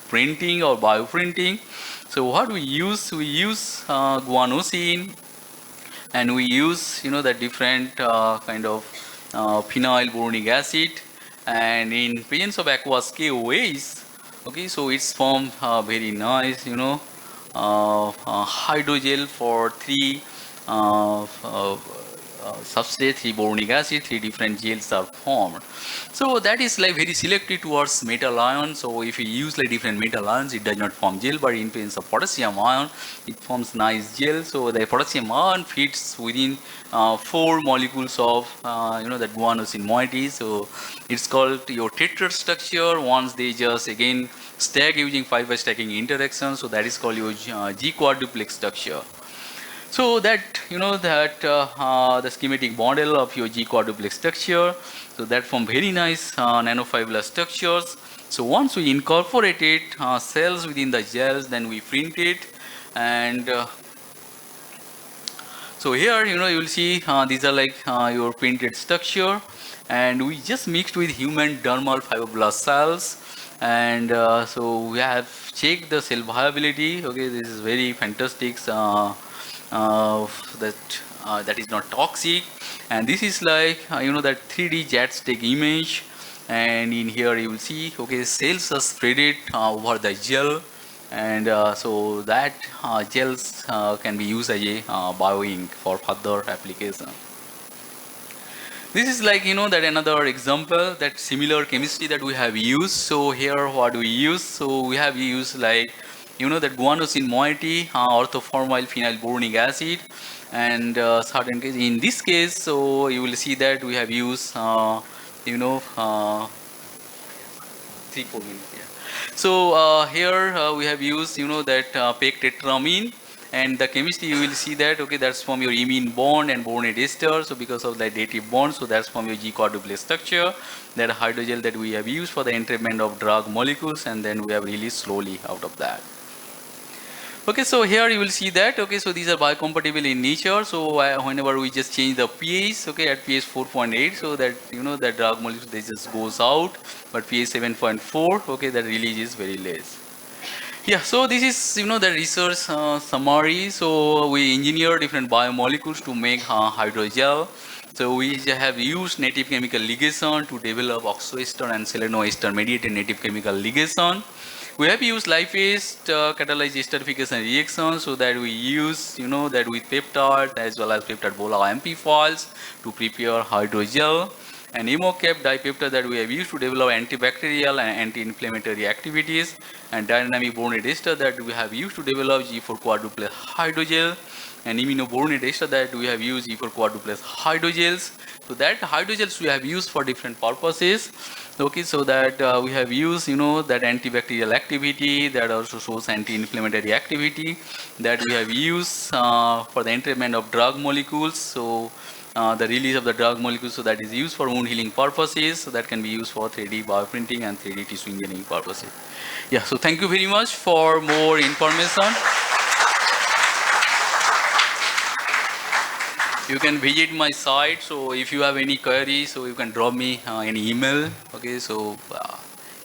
S4: printing or bioprinting. So what we use guanosine, and we use the different kind of phenyl boronic acid, and in presence of aqueous KOH, okay, so it's formed very nice hydrogel for 3 substrate, 3 boronic acid, 3 different gels are formed. So that is like very selective towards metal ion. So if you use like different metal ions, it does not form gel, but in presence of potassium ion, it forms nice gel. So the potassium ion fits within 4 molecules of that guanosine moiety. So it's called your tetrad structure. Once they just again stack using 5' stacking interaction, so that is called your G quadruplex structure. So that the schematic model of your G quadruplex structure, so that form very nice nanofibrillary structures. So once we incorporated cells within the gels, then we print it, and so here you will see these are like your printed structure, and we just mixed with human dermal fibroblast cells, and so we have checked the cell viability. Okay, this is very fantastic. That is not toxic, and this is like that 3D JATSTEC image, and in here you will see, okay, cells are spreaded over the gel, and so that gels can be used as a bioink for further application. This is like that another example, that similar chemistry that we have used. So here what we use, so we have used like you know that guanosine moiety, orthoformyl phenylboronic acid, and certain case. In this case, so you will see that we have used, you know, 3-4 minutes. Yeah. So here we have used, you know, that PEG tetramine, and the chemistry you will see that, okay, that's from your imine bond and boronate ester. So because of the dative bond, so that's from your G quadruplet structure, that hydrogel that we have used for the entrapment of drug molecules, and then we have released slowly out of that. Okay, so here you will see that, okay, so these are biocompatible in nature. So whenever we just change the pH, okay, at pH 4.8, so that, you know, that drug molecule, they just goes out, but pH 7.4, okay, that release is very less. Yeah, so this is, you know, the research summary. So we engineer different biomolecules to make hydrogel. So we have used native chemical ligation to develop oxoester and selenoester mediated native chemical ligation. We have used lipase catalyzed esterification reaction, so that we use, you know, that with peptide as well as peptide bola amphifoils to prepare hydrogel, and imocap dipeptide that we have used to develop antibacterial and anti-inflammatory activities, and dynamic boronate ester that we have used to develop G4 quadruplet hydrogel, and immunoboronate ester that we have used G4 quadruplet hydrogels. So that hydrogels we have used for different purposes. Okay, so that we have used, you know, that antibacterial activity, that also shows anti-inflammatory activity, that we have used for the entrapment of drug molecules. So the release of the drug molecules, so that is used for wound healing purposes, so that can be used for 3D bioprinting and 3D tissue engineering purposes. Yeah, so thank you very much. For more information, you can visit my site. So if you have any queries, so you can drop me an email. Okay, so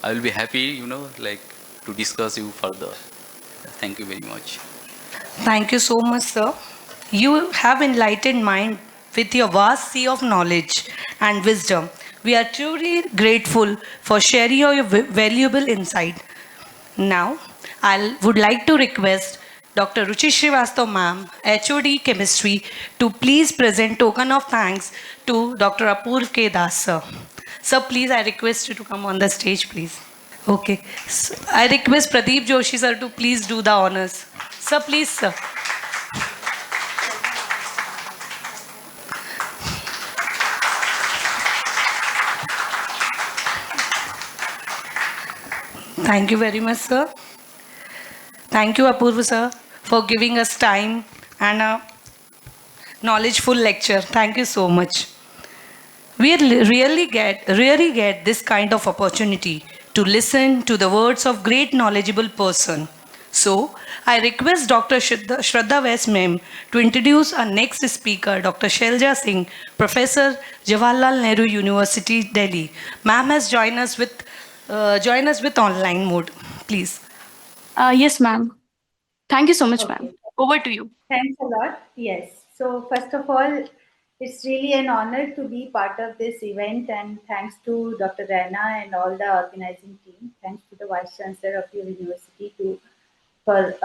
S4: I will be happy, you know, like to discuss you further. Thank you very much.
S1: Thank you so much, sir. You have enlightened mind with your vast sea of knowledge and wisdom. We are truly grateful for sharing your valuable insight. Now, I would like to request Dr. Ruchi Srivastav ma'am, HOD Chemistry, to please present token of thanks to Dr. Apurv K. Das, sir. Sir, please, I request you to come on the stage, please. Okay. I request Pradeep Joshi, sir, to please do the honors. Sir, please, sir. Thank you very much, sir. Thank you, Apurva, sir, for giving us time and a knowledgeful lecture. Thank you so much. We really get this kind of opportunity to listen to the words of great knowledgeable person. So, I request Dr. Shraddha West ma'am to introduce our next speaker, Dr. Shelja Singh, Professor, Jawaharlal Nehru University, Delhi. Ma'am has joined us with online mode. Please.
S5: Yes, ma'am. Thank you so much, ma'am. Over to you.
S6: Thanks a lot. Yes. So, first of all, it's really an honor to be part of this event, and thanks to Dr. Raina and all the organizing team. Thanks to the Vice Chancellor of your university for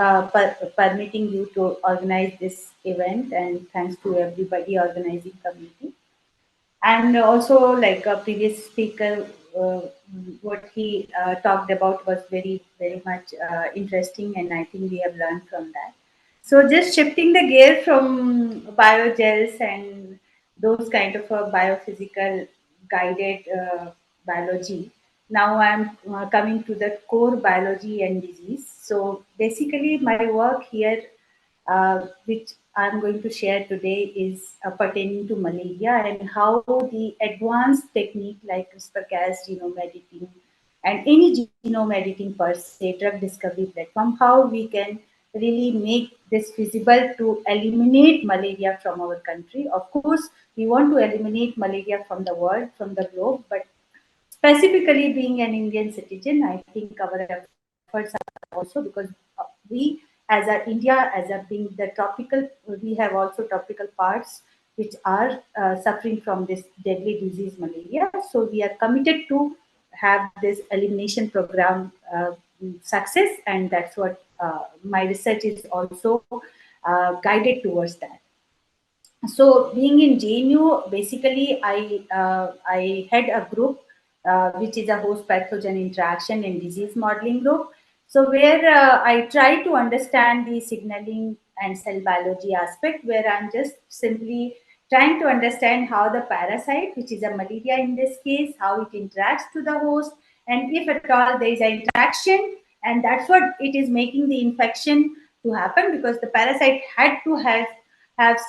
S6: permitting you to organize this event, and thanks to everybody organizing committee. And also, like a previous speaker, what he talked about was very, very much interesting, and I think we have learned from that. So, just shifting the gear from biogels and those kind of biophysical guided biology. Now I'm coming to the core biology and disease. So basically, my work here, which I'm going to share today, is pertaining to malaria and how the advanced technique like CRISPR-Cas genome editing and any genome editing per se, drug discovery platform, how we can really make this feasible to eliminate malaria from our country. Of course, we want to eliminate malaria from the world, from the globe, but specifically being an Indian citizen, I think our efforts are also because we, as a India, as a being the tropical, we have also tropical parts which are suffering from this deadly disease malaria. So we are committed to have this elimination program success, and that's what my research is also guided towards that. So being in JNU, basically I had a group which is a host pathogen interaction and disease modeling group. So where I try to understand the signaling and cell biology aspect, where I'm just simply trying to understand how the parasite, which is a malaria in this case, how it interacts to the host, and if at all there is an interaction, and that's what it is making the infection to happen, because the parasite had to have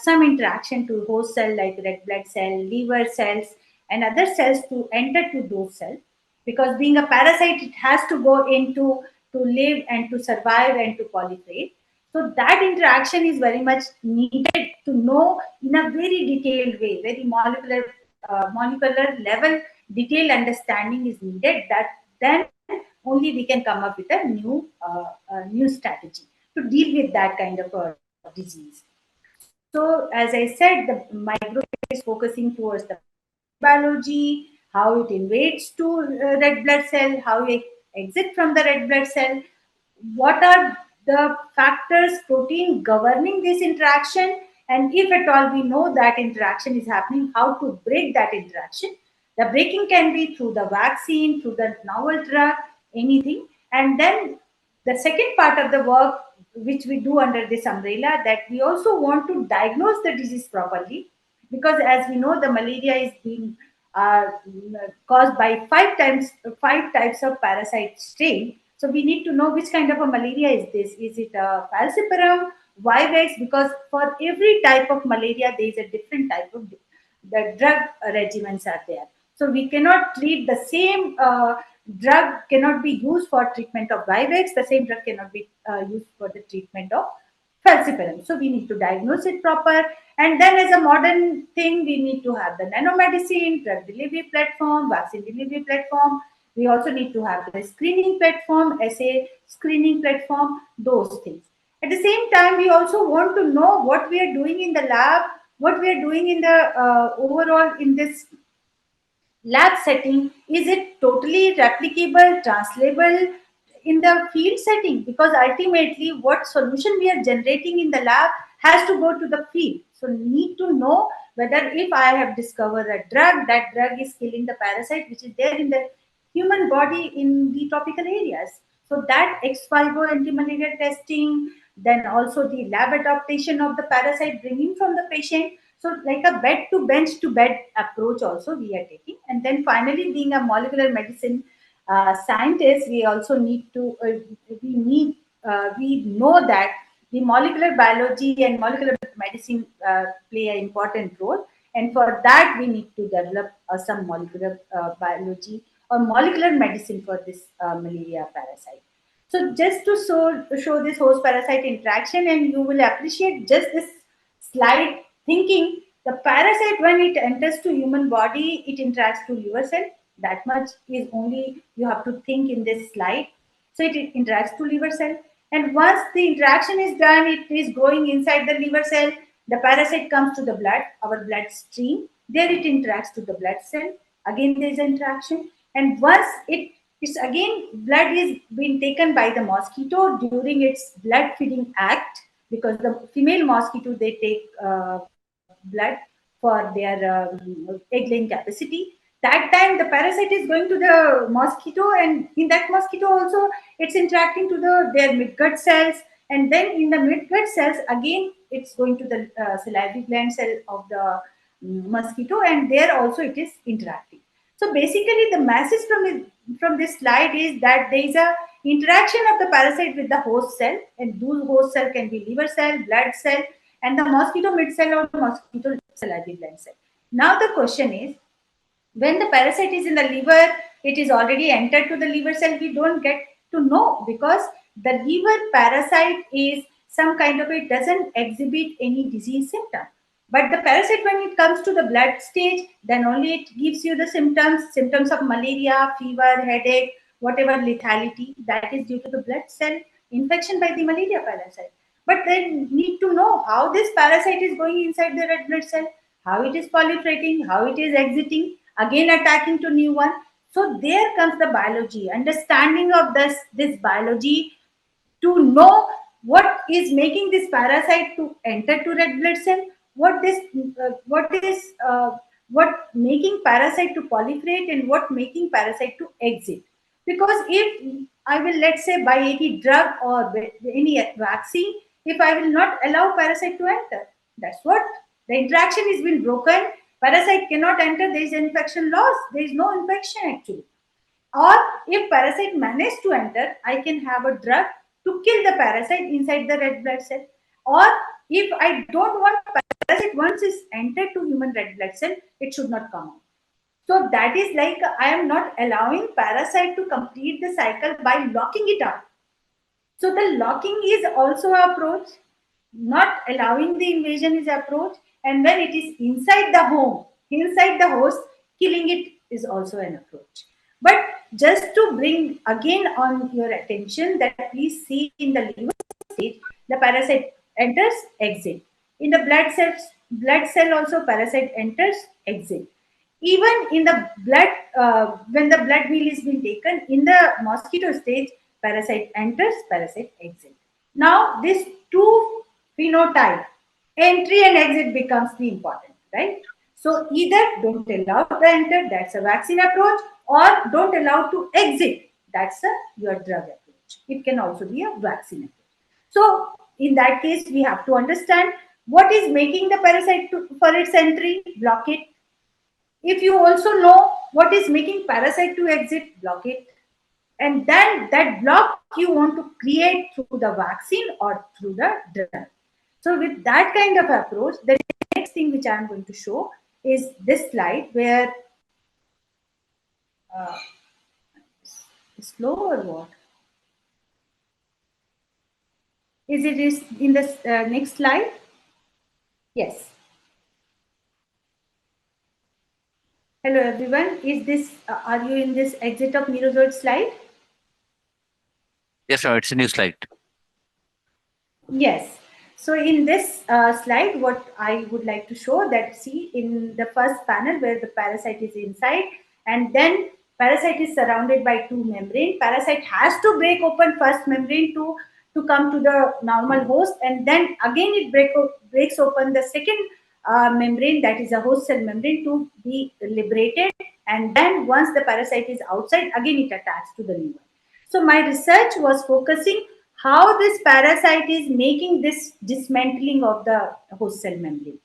S6: some interaction to host cell like red blood cell, liver cells, and other cells to enter to those cells, because being a parasite it has to go into to live and to survive and to proliferate. So that interaction is very much needed to know in a very detailed way, very molecular level detailed understanding is needed, that then only we can come up with a new strategy to deal with that kind of a disease. So as I said, my group is focusing towards the biology, how it invades to red blood cell, how it exit from the red blood cell, what are the factors, protein governing this interaction, and if at all we know that interaction is happening, how to break that interaction. The breaking can be through the vaccine, through the novel drug, anything. And then the second part of the work which we do under this umbrella, that we also want to diagnose the disease properly, because as we know the malaria is being caused by five types of parasite strain. So we need to know which kind of a malaria is this. Is it a falciparum, vivax? Because for every type of malaria there is a different type of the drug regimens are there. So we cannot treat the same drug cannot be used for treatment of vivax. The same drug cannot be used for the treatment of falciparum. So we need to diagnose it proper. And then as a modern thing, we need to have the nanomedicine, drug delivery platform, vaccine delivery platform. We also need to have the screening platform, assay screening platform, those things. At the same time, we also want to know what we are doing in the lab, what we are doing in the overall in this lab setting. Is it totally replicable, translatable in the field setting? Because ultimately what solution we are generating in the lab has to go to the field. So need to know whether if I have discovered a drug, that drug is killing the parasite which is there in the human body in the tropical areas. So that ex vivo anti-malaria testing, then also the lab adaptation of the parasite bringing from the patient. So like a bed to bench to bed approach also we are taking. And then finally, being a molecular medicine scientist, we also need to, we know that the molecular biology and molecular medicine play an important role. And for that, we need to develop some molecular biology or molecular medicine for this malaria parasite. So just to show this host parasite interaction, and you will appreciate just this slide thinking, the parasite when it enters to human body, it interacts to liver cell. That much is only you have to think in this slide. So it interacts to liver cell. And once the interaction is done, it is going inside the liver cell. The parasite comes to the blood, our blood stream. There it interacts to the blood cell. Again, there is an interaction. And once it's again, blood is being taken by the mosquito during its blood feeding act, because the female mosquito, they take blood for their egg laying capacity. That time the parasite is going to the mosquito, and in that mosquito also it's interacting to their midgut cells, and then in the midgut cells again it's going to the salivary gland cell of the mosquito, and there also it is interacting. So basically the message from this slide is that there is a interaction of the parasite with the host cell, and those host cell can be liver cell, blood cell, and the mosquito mid cell or mosquito salivary gland cell. Now the question is, when the parasite is in the liver, it is already entered to the liver cell, we don't get to know, because the liver parasite is some kind of, it doesn't exhibit any disease symptom. But the parasite, when it comes to the blood stage, then only it gives you the symptoms of malaria, fever, headache, whatever lethality, that is due to the blood cell infection by the malaria parasite. But they need to know how this parasite is going inside the red blood cell, how it is proliferating, how it is exiting, again attacking to new one. So there comes the biology, understanding of this biology, to know what is making this parasite to enter to red blood cell, what making parasite to proliferate, and what making parasite to exit. Because if I will, let's say, buy any drug or any vaccine if I will not allow parasite to enter? That's what the interaction is been broken. Parasite cannot enter. There is infection loss. There is no infection actually. Or if parasite manage to enter, I can have a drug to kill the parasite inside the red blood cell. Or if I don't want parasite, once it's entered to human red blood cell, it should not come out. So that is like I am not allowing parasite to complete the cycle by locking it up. So the locking is also an approach. Not allowing the invasion is approach. And when it is inside the home, inside the host, killing it is also an approach. But just to bring again on your attention that please see in the liver stage, the parasite enters, exit. In the blood cell also parasite enters, exit. Even in the blood, when the blood meal is being taken, in the mosquito stage, parasite enters, parasite exit. Now, this two phenotype, entry and exit becomes the important, right? So either don't allow to enter, that's a vaccine approach, or don't allow to exit, that's your drug approach. It can also be a vaccine approach. So in that case, we have to understand what is making the parasite for its entry, block it. If you also know what is making parasite to exit, block it. And then that block you want to create through the vaccine or through the drug. So with that kind of approach, the next thing which I am going to show is this slide where slow or what? Is it is in the next slide? Yes. Hello everyone. Is this are you in this exit of merozoid slide?
S7: Yes, sir. It's a new slide.
S6: Yes. So in this slide, what I would like to show that see in the first panel where the parasite is inside and then parasite is surrounded by two membrane. Parasite has to break open first membrane to come to the normal host and then again it breaks open the second membrane, that is a host cell membrane, to be liberated, and then once the parasite is outside again it attacks to the liver. So my research was focusing how this parasite is making this dismantling of the host cell membrane.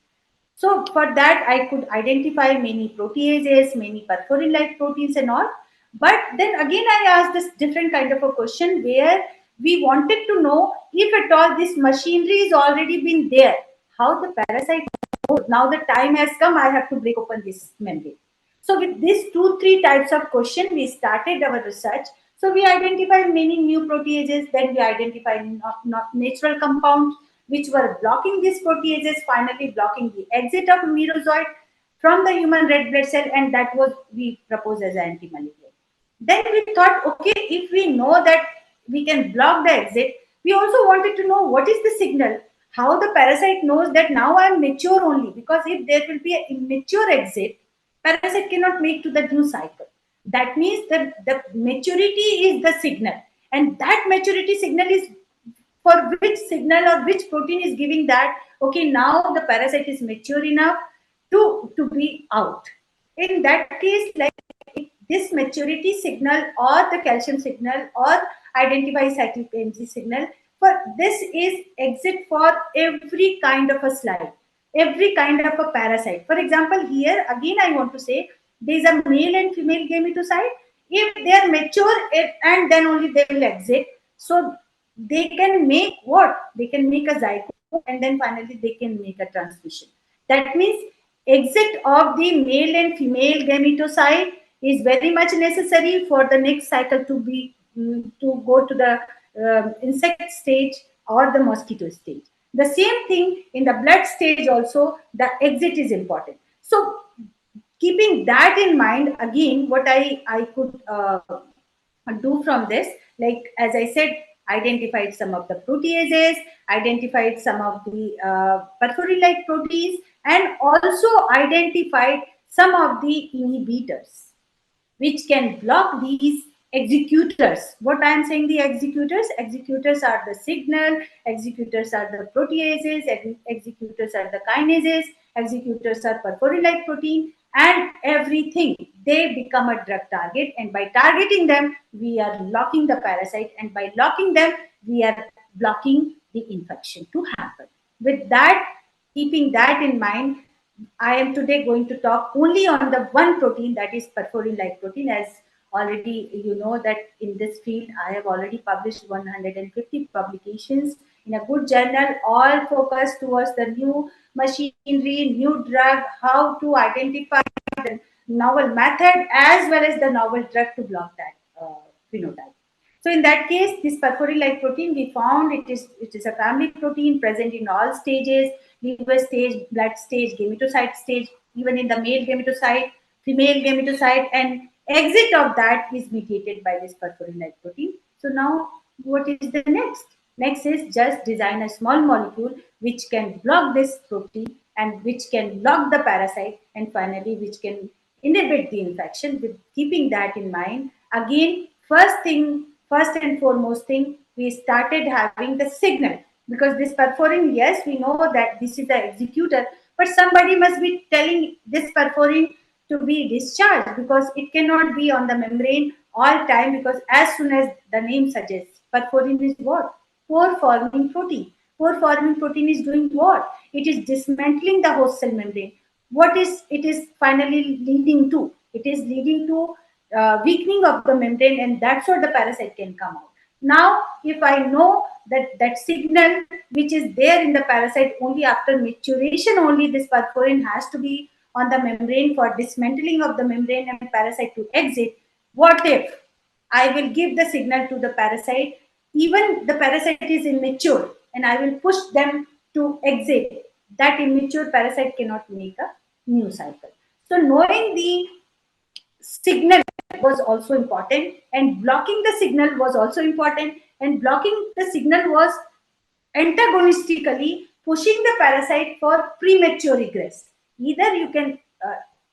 S6: So for that, I could identify many proteases, many perforin-like proteins and all. But then again, I asked this different kind of a question where we wanted to know if at all this machinery is already been there, how the parasite, now the time has come, I have to break open this membrane. So with these 2-3 types of question, we started our research. So we identified many new proteases, then we identified not natural compounds which were blocking these proteases, finally blocking the exit of merozoite from the human red blood cell, and that was we proposed as an anti-malarial. Then we thought, okay, if we know that we can block the exit, we also wanted to know what is the signal, how the parasite knows that now I am mature only, because if there will be an immature exit, parasite cannot make to the new cycle. That means that the maturity is the signal, and that maturity signal is for which signal or which protein is giving that, okay, now the parasite is mature enough to be out. In that case, like this maturity signal or the calcium signal or identify cyclic AMC signal, for this is exit for every kind of a slide, every kind of a parasite. For example, here again I want to say there is a male and female gametocyte. If they are mature and then only they will exit. So they can make what? They can make a zygote and then finally they can make a transmission. That means exit of the male and female gametocyte is very much necessary for the next cycle to be to go to the insect stage or the mosquito stage. The same thing in the blood stage also, the exit is important. So keeping that in mind, again, what I could do from this, like as I said, identified some of the proteases, identified some of the perforin-like proteins, and also identified some of the inhibitors which can block these executors. What I am saying, the executors are the signal, executors are the proteases, executors are the kinases, executors are perforin-like protein, and everything. they become a drug target, and by targeting them, we are locking the parasite, and by locking them, we are blocking the infection to happen. With that, keeping that in mind, I am today going to talk only on the one protein, that is perforin-like protein. As already you know that in this field, I have already published 150 publications in a good journal, all focused towards the new machinery, new drug, how to identify the novel method as well as the novel drug to block that phenotype. So in that case, this perforin-like protein, we found it is a family protein present in all stages: liver stage, blood stage, gametocyte stage, even in the male gametocyte, female gametocyte, and exit of that is mediated by this perforin-like protein. So now, what is the next? Next is just design a small molecule which can block this protein and which can block the parasite, and finally which can inhibit the infection. With keeping that in mind, again, first and foremost thing, we started having the signal, because this perforin, yes, we know that this is the executor, but somebody must be telling this perforin to be discharged, because it cannot be on the membrane all time, because as soon as the name suggests, perforin is what? Pore forming protein. Pore forming protein is doing what? It is dismantling the host cell membrane. What is it is finally leading to? It is leading to weakening of the membrane, and that's what the parasite can come out. Now, if I know that that signal which is there in the parasite, only after maturation only this perforin has to be on the membrane for dismantling of the membrane and parasite to exit. What if I will give the signal to the parasite, even the parasite is immature, and I will push them to exit? That immature parasite cannot make a new cycle. So knowing the signal was also important, and blocking the signal was also important, and blocking the signal was antagonistically pushing the parasite for premature egress. Either you can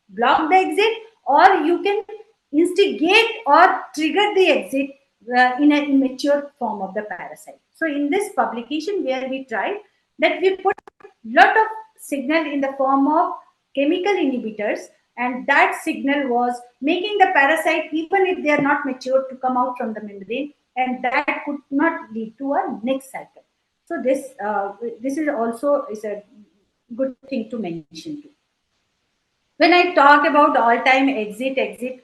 S6: block the exit, or you can instigate or trigger the exit in an immature form of the parasite. So in this publication where we tried that, we put lot of signal in the form of chemical inhibitors, and that signal was making the parasite, even if they are not mature, to come out from the membrane, and that could not lead to a next cycle. So this is also is a good thing to mention too. When I talk about all-time exit,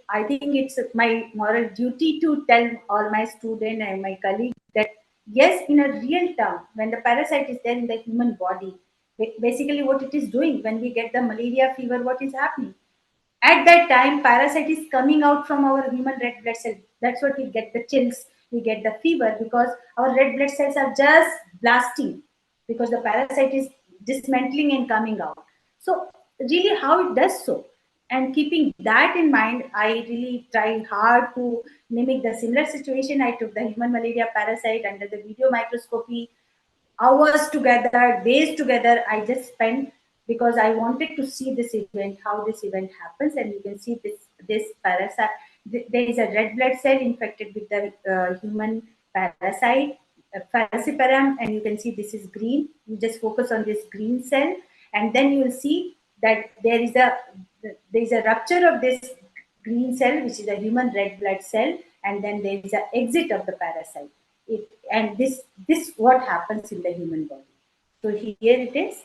S6: I think it's my moral duty to tell all my students and my colleagues that yes, in a real term, when the parasite is there in the human body, basically what it is doing, when we get the malaria fever, what is happening? At that time, parasite is coming out from our human red blood cell. That's what we get the chills, we get the fever, because our red blood cells are just blasting, because the parasite is dismantling and coming out. So really how it does so, and keeping that in mind, I really try hard to mimic the similar situation. I took the human malaria parasite under the video microscopy, hours together, days together, I just spent, because I wanted to see this event, how this event happens. And you can see this parasite. There is a red blood cell infected with the human parasite, falciparum, and you can see this is green. You just focus on this green cell, and then you will see that there is a rupture of this green cell, which is a human red blood cell, and then there is an exit of the parasite. And this what happens in the human body. So here it is.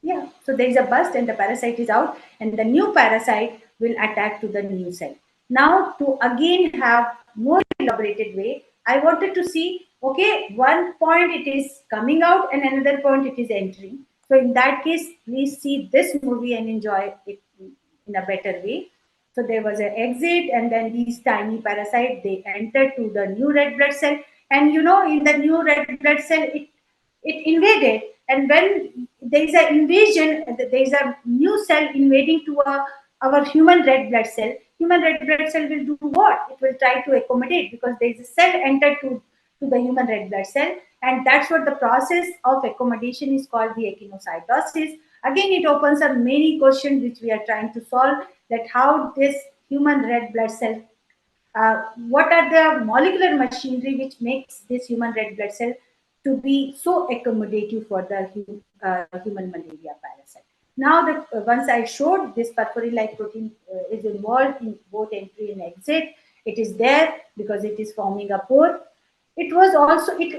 S6: Yeah, so there is a burst and the parasite is out, and the new parasite will attack to the new cell. Now, to again have more elaborated way, I wanted to see, okay, one point it is coming out and another point it is entering. So in that case, please see this movie and enjoy it in a better way. So there was an exit, and then these tiny parasites, they entered to the new red blood cell, and in the new red blood cell, it invaded. And when there is an invasion, there is a new cell invading to our human red blood cell. Human red blood cell will do what? It will try to accommodate, because there is a cell entered to the human red blood cell, and that's what the process of accommodation is called, the echinocytosis. Again, it opens up many questions which we are trying to solve, that how this human red blood cell, what are the molecular machinery which makes this human red blood cell to be so accommodative for the human malaria parasite. Now that once I showed this perforin-like protein is involved in both entry and exit, it is there because it is forming a pore. It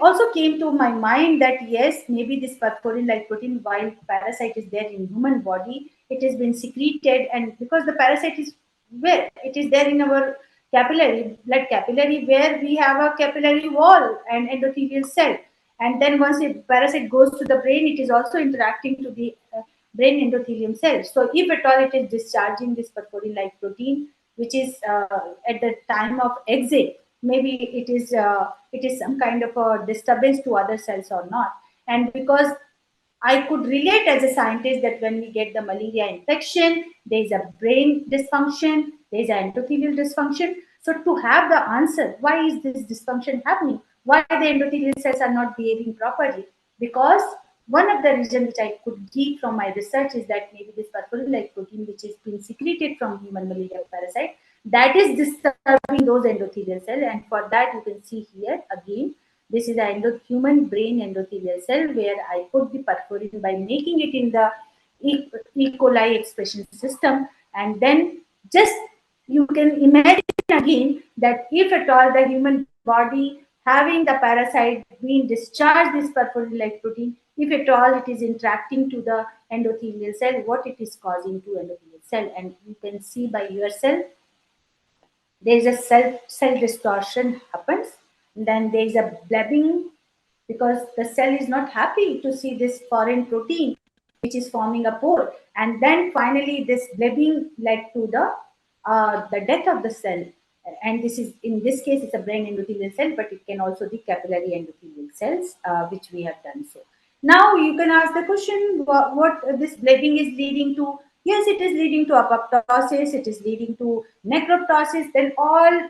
S6: also came to my mind that yes, maybe this perforin-like protein, while parasite is there in human body, it has been secreted, and because the parasite is where it is there in our capillary blood capillary, where we have a capillary wall and endothelial cell, and then once a parasite goes to the brain, it is also interacting to the brain endothelium cells. So if at all it is discharging this perforin-like protein, which is at the time of exit, maybe it is some kind of a disturbance to other cells or not. And because I could relate as a scientist that when we get the malaria infection, there is a brain dysfunction, there is an endothelial dysfunction. So to have the answer, why is this dysfunction happening? Why the endothelial cells are not behaving properly? Because one of the reasons which I could give from my research is that maybe this perforin-like protein, which is being secreted from human malaria parasite, that is disturbing those endothelial cells. And for that, you can see here again, this is a human brain endothelial cell where I put the perforin by making it in the E. coli expression system. And then just you can imagine again that if at all the human body having the parasite being discharged this perforin-like protein, if at all it is interacting to the endothelial cell, what it is causing to endothelial cell. And you can see by yourself there is a cell distortion happens, and then there is a blabbing because the cell is not happy to see this foreign protein which is forming a pore, and then finally this blabbing led to the death of the cell. And this is, in this case, it's a brain endothelial cell, but it can also be capillary endothelial cells, which we have done so. Now you can ask the question, what this blabbing is leading to. Yes, it is leading to apoptosis, it is leading to necroptosis. Then all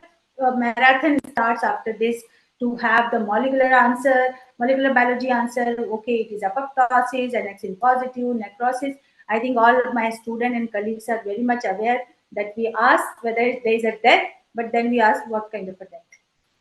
S6: marathon starts after this to have the molecular answer, molecular biology answer. Okay, it is apoptosis, annexin positive, necrosis. I think all of my students and colleagues are very much aware that we ask whether there is a death, but then we ask what kind of a death.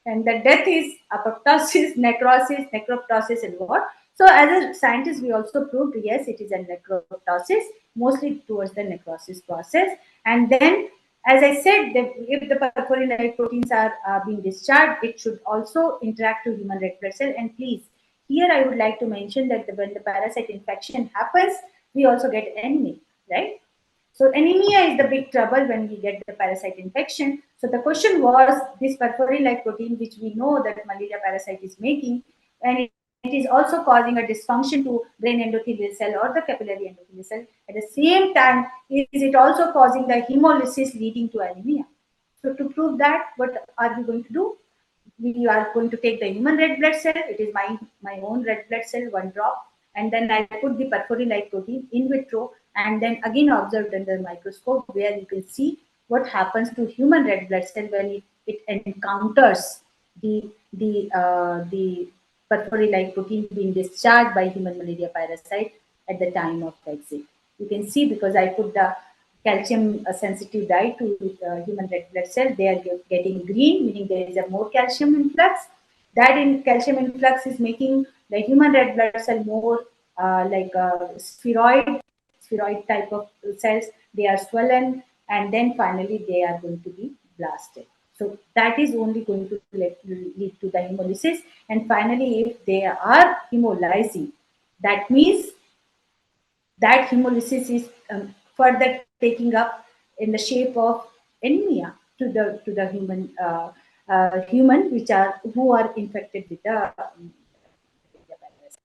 S6: And the death is apoptosis, necrosis, necroptosis, and what? So, as a scientist, we also proved yes, it is a necroptosis, mostly towards the necrosis process. And then, as I said, if the perforin-like proteins are being discharged, it should also interact to human red blood cell. And please, here I would like to mention that when the parasite infection happens, we also get anemia, right? So anemia is the big trouble when we get the parasite infection. So the question was this perforin-like protein, which we know that malaria parasite is making, and it is also causing a dysfunction to brain endothelial cell or the capillary endothelial cell. At the same time, is it also causing the hemolysis leading to anemia? So to prove that, what are we going to do? We are going to take the human red blood cell. It is my own red blood cell, one drop, and then I put the perforin-like protein in vitro, and then again observed under the microscope, where you can see what happens to human red blood cell when it encounters the perforin-like protein being discharged by human malaria parasite at the time of exit. You can see because I put the calcium sensitive dye to human red blood cell, they are getting green, meaning there is a more calcium influx. That in calcium influx is making the human red blood cell more like a spheroid type of cells. They are swollen, and then finally they are going to be blasted. So that is only going to lead to the hemolysis. And finally, if they are hemolyzing, that means that hemolysis is further taking up in the shape of anemia to the human who are infected with the virus.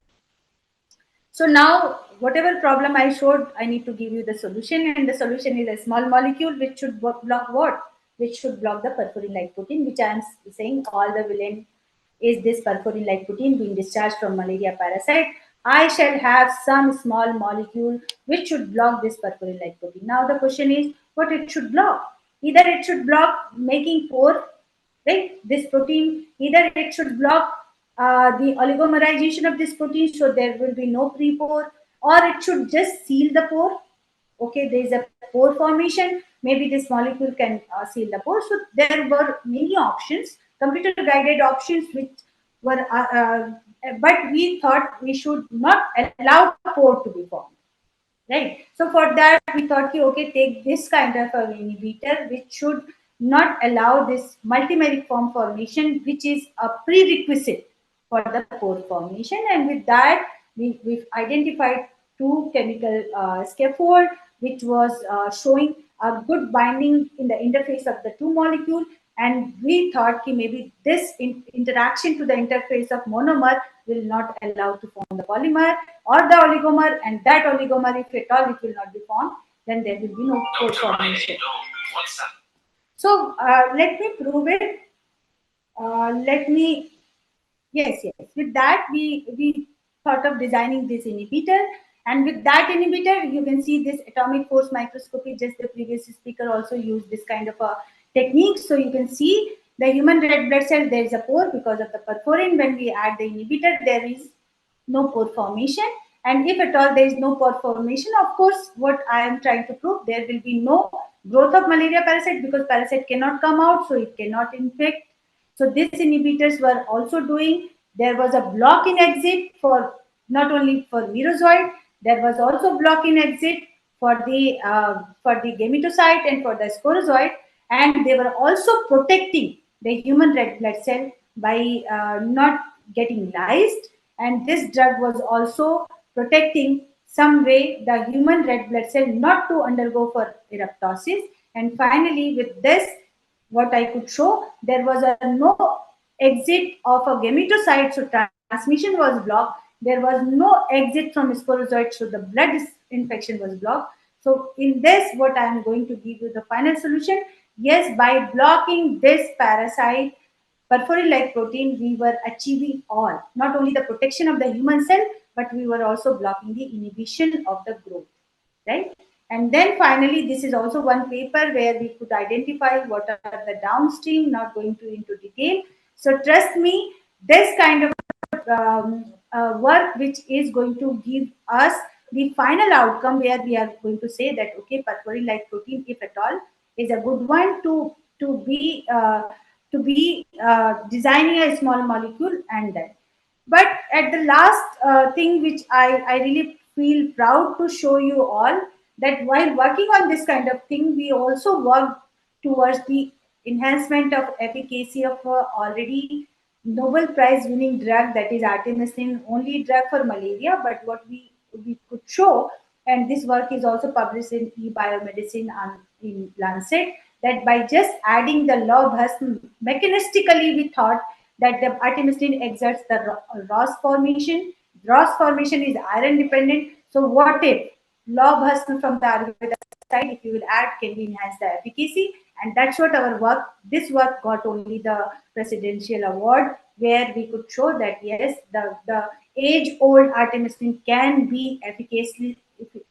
S6: So now whatever problem I showed, I need to give you the solution, and the solution is a small molecule which should block what? Which should block the perforin-like protein, which I am saying all the villain is this perforin-like protein being discharged from malaria parasite. I shall have some small molecule which should block this perforin-like protein. Now the question is what it should block. Either it should block making pore, right? This protein, either it should block the oligomerization of this protein, so there will be no pre-pore, or it should just seal the pore. Okay, there is a pore formation. Maybe this molecule can seal the pore. So there were many options, computer-guided options, which were, but we thought we should not allow pore to be formed. right? So for that, we thought, okay, take this kind of a inhibitor, which should not allow this multimeric form formation, which is a prerequisite for the pore formation. And with that, we've identified two chemical scaffold, which was showing a good binding in the interface of the two molecule. And we thought that maybe this interaction to the interface of monomer will not allow to form the polymer or the oligomer, and that oligomer, if at all it will not be formed, then there will be no pore formation. So let me prove it. Let me Yes, yes. With that, we thought of designing this inhibitor, and with that inhibitor, you can see this atomic force microscopy. Just the previous speaker also used this kind of a technique. So you can see the human red blood cell. There is a pore because of the perforin. When we add the inhibitor, there is no pore formation. And if at all there is no pore formation, of course, what I am trying to prove, there will be no growth of malaria parasite, because parasite cannot come out, so it cannot infect. So these inhibitors were also doing, there was a block in exit for not only for merozoite, there was also block in exit for the gametocyte and for the sporozoite, and they were also protecting the human red blood cell by not getting lysed, and this drug was also protecting some way the human red blood cell not to undergo for eruptosis. And finally, with this, what I could show, there was a no exit of a gametocyte, so transmission was blocked. There was no exit from sporozoite, so the blood infection was blocked. So in this, what I am going to give you the final solution. Yes, by blocking this parasite, perforin-like protein, we were achieving all, not only the protection of the human cell, but we were also blocking the inhibition of the growth, right? And then finally, this is also one paper where we could identify what are the downstream, not going to into detail. So trust me, this kind of work which is going to give us the final outcome, where we are going to say that, okay, perforin-like protein, if at all, is a good one to be designing a small molecule. And then, but at the last thing which I really feel proud to show you all, that while working on this kind of thing, we also work towards the enhancement of efficacy of already Nobel Prize winning drug, that is artemisinin, only drug for malaria. But what we could show, and this work is also published in eBiomedicine in Lancet, that by just adding the lobhasm, mechanistically we thought that the artemisinin exerts the ROS formation. ROS formation is iron dependent. So what if lobhasm from the Ayurveda side, if you will add, can we enhance the efficacy? And that's what our work, this work got only the presidential award, where we could show that yes, the age-old artemisinin can be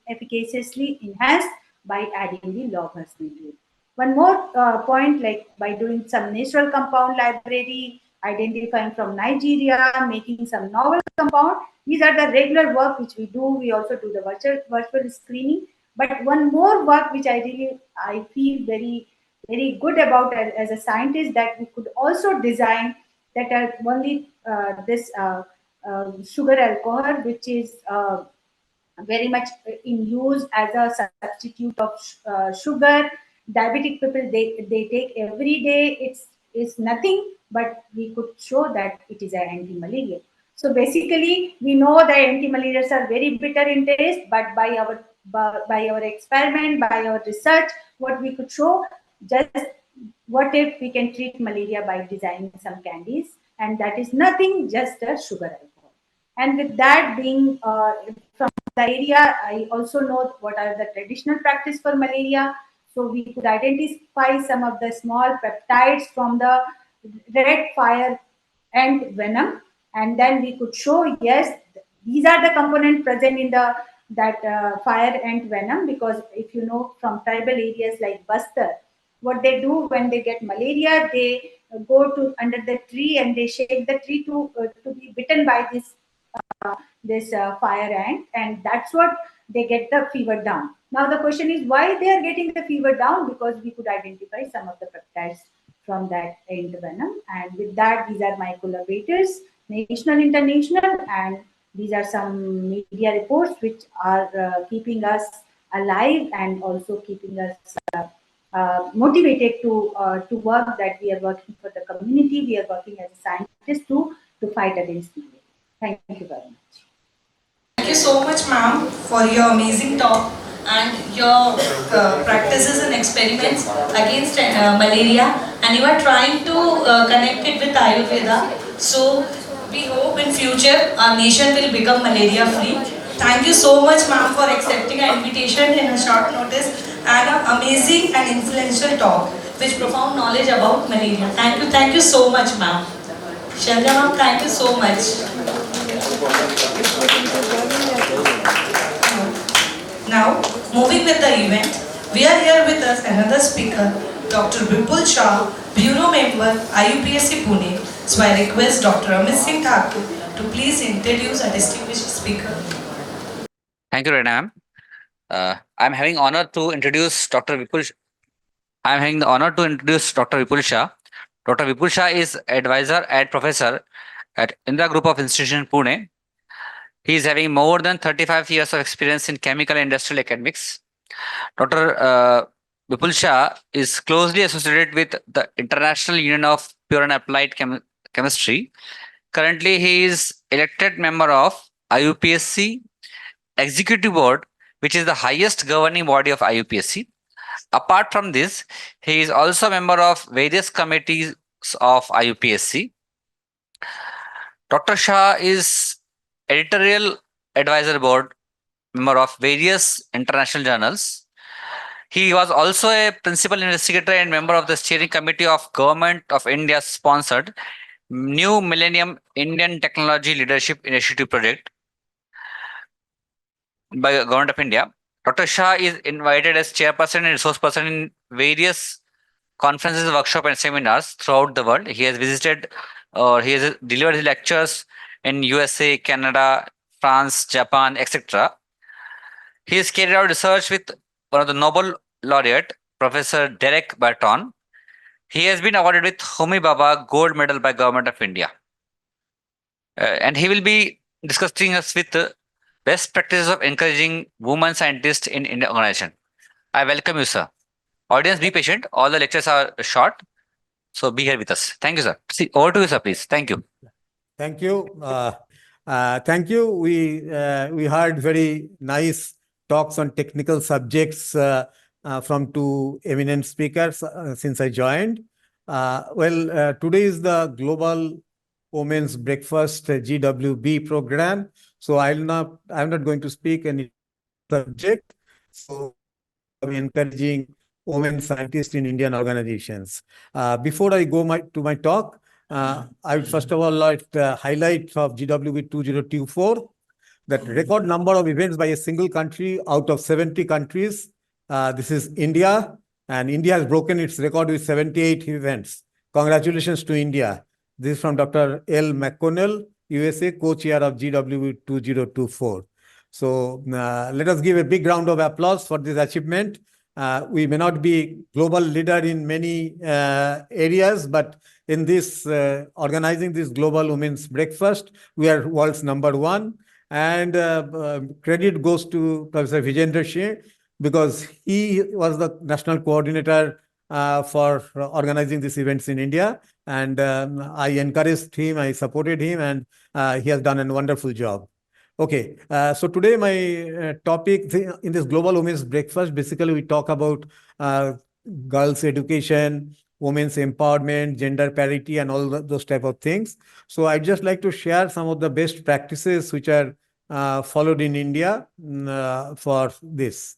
S6: efficaciously enhanced by adding the lobhasm to it. One more point, like by doing some natural compound library, identifying from Nigeria, making some novel compound. These are the regular work which we do. We also do the virtual screening. But one more work which I feel very good about as a scientist, that we could also design that are only this sugar alcohol, which is very much in use as a substitute of sugar. Diabetic people, they take every day. It's nothing, but we could show that it is an anti-malarial. So basically, we know that anti-malarials are very bitter in taste, but by our experiment, by our research, what we could show, just what if we can treat malaria by designing some candies, and that is nothing, just a sugar alcohol. And with that being from the area, I also know what are the traditional practice for malaria. So we could identify some of the small peptides from the red fire ant venom, and then we could show, yes, these are the components present in the that fire ant venom. Because if you know from tribal areas like Bastar, what they do when they get malaria, they go to under the tree and they shake the tree to be bitten by this fire ant, and that's what they get the fever down. Now the question is why they are getting the fever down, because we could identify some of the peptides from that ant venom. And with that, these are my collaborators, national, international, and these are some media reports which are keeping us alive and also keeping us motivated to work, that we are working for the community, we are working as a scientist to fight against malaria. Thank you very much.
S1: Thank you so much, ma'am, for your amazing talk and your practices and experiments against malaria. And you are trying to connect it with Ayurveda. So we hope in future our nation will become malaria free. Thank you so much, ma'am, for accepting our invitation in a short notice and an amazing and influential talk with profound knowledge about malaria. Thank you so much, ma'am. Shalja ma'am, thank you so much. Now, moving with the event, we are here with us another speaker, Dr. Vipul Shah, Bureau Member, IUPAC Pune. So I request Dr. Amit Singh Thakur to please introduce our distinguished speaker.
S7: Thank you, Rena ma'am. I'm having honor to introduce Dr. Vipul. I'm having the honor to introduce Dr. Vipul Shah. Dr. Vipul Shah is advisor and professor at Indore Group of Institutions, Pune. He is having more than 35 years of experience in chemical and industrial academics. Dr. Vipul Shah is closely associated with the International Union of Pure and Applied Chemistry. Currently, he is elected member of IUPSC Executive Board, which is the highest governing body of IUPSC. Apart from this, he is also a member of various committees of IUPSC. Dr. Shah is editorial advisor board member of various international journals. He was also a principal investigator and member of the steering committee of Government of India sponsored New Millennium Indian Technology Leadership Initiative project by the Government of India. Dr. Shah is invited as chairperson and resource person in various conferences, workshops, and seminars throughout the world. He has visited or he has delivered his lectures in USA, Canada, France, Japan, etc. He has carried out research with one of the Nobel laureate, Professor Derek Barton. He has been awarded with Homi Bhabha Gold Medal by Government of India. And he will be discussing us with best practices of encouraging women scientists in Indian organization. I welcome you, sir. Audience, be patient. All the lectures are short. So be here with us. Thank you, sir. See, over to you, sir, please. Thank you.
S8: Thank you. Thank you. We heard very nice talks on technical subjects from two eminent speakers since I joined. Today is the Global Women's Breakfast GWB program. So I'm not going to speak any subject. So I'm encouraging women scientists in Indian organizations. Before I go to my talk, I would first of all like to highlight of GWB 2024 that record number of events by a single country out of 70 countries. This is India, and India has broken its record with 78 events. Congratulations to India. This is from Dr. L. McConnell, USA, co-chair of GWB 2024. So let us give a big round of applause for this achievement. We may not be global leader in many areas, but in this organizing this Global Women's Breakfast, we are world's #1. And credit goes to Professor Vijendra Singh, because he was the national coordinator for organizing these events in India. And I encouraged him, I supported him, and he has done a wonderful job. Okay, so today my topic in this Global Women's Breakfast, basically we talk about girls' education, women's empowerment, gender parity, and all those type of things. So I'd just like to share some of the best practices which are followed in India for this.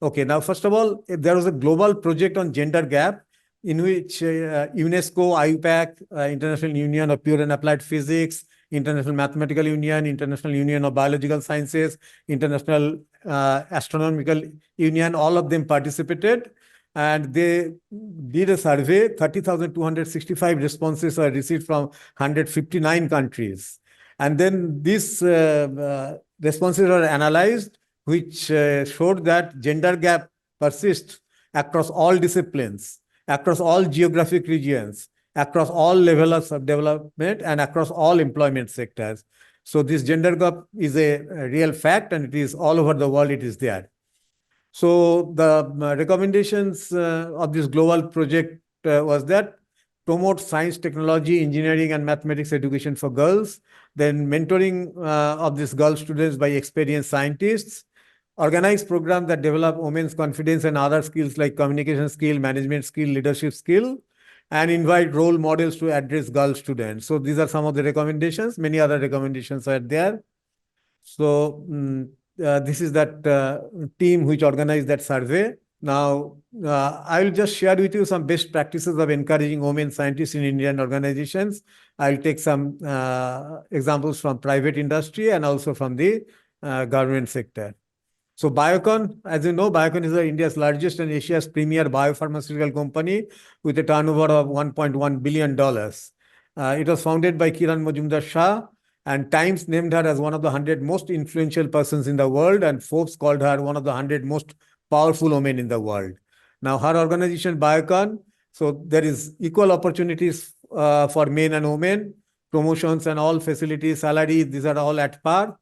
S8: Okay, now first of all, there was a global project on gender gap in which UNESCO, IUPAC, International Union of Pure and Applied Physics, International Mathematical Union, International Union of Biological Sciences, International Astronomical Union, all of them participated. And they did a survey. 30,265 responses were received from 159 countries. And then these responses were analyzed, which showed that gender gap persists across all disciplines, across all geographic regions, across all levels of development, and across all employment sectors. So this gender gap is a real fact, and it is all over the world, it is there. So the recommendations of this global project was that promote science, technology, engineering, and mathematics education for girls, then mentoring of these girl students by experienced scientists, organize programs that develop women's confidence and other skills like communication skill, management skill, leadership skill, and invite role models to address girl students. So these are some of the recommendations. Many other recommendations are there. So this is that team which organized that survey. Now, I will just share with you some best practices of encouraging women scientists in Indian organizations. I'll take some examples from private industry and also from the government sector. So Biocon, as you know, Biocon is India's largest and Asia's premier biopharmaceutical company with a turnover of $1.1 billion. It was founded by Kiran Majumdar Shah, and Times named her as one of the 100 most influential persons in the world, and Forbes called her one of the 100 most powerful women in the world. Now, her organization, Biocon, so there is equal opportunities for men and women, promotions and all facilities, salaries, these are all at par.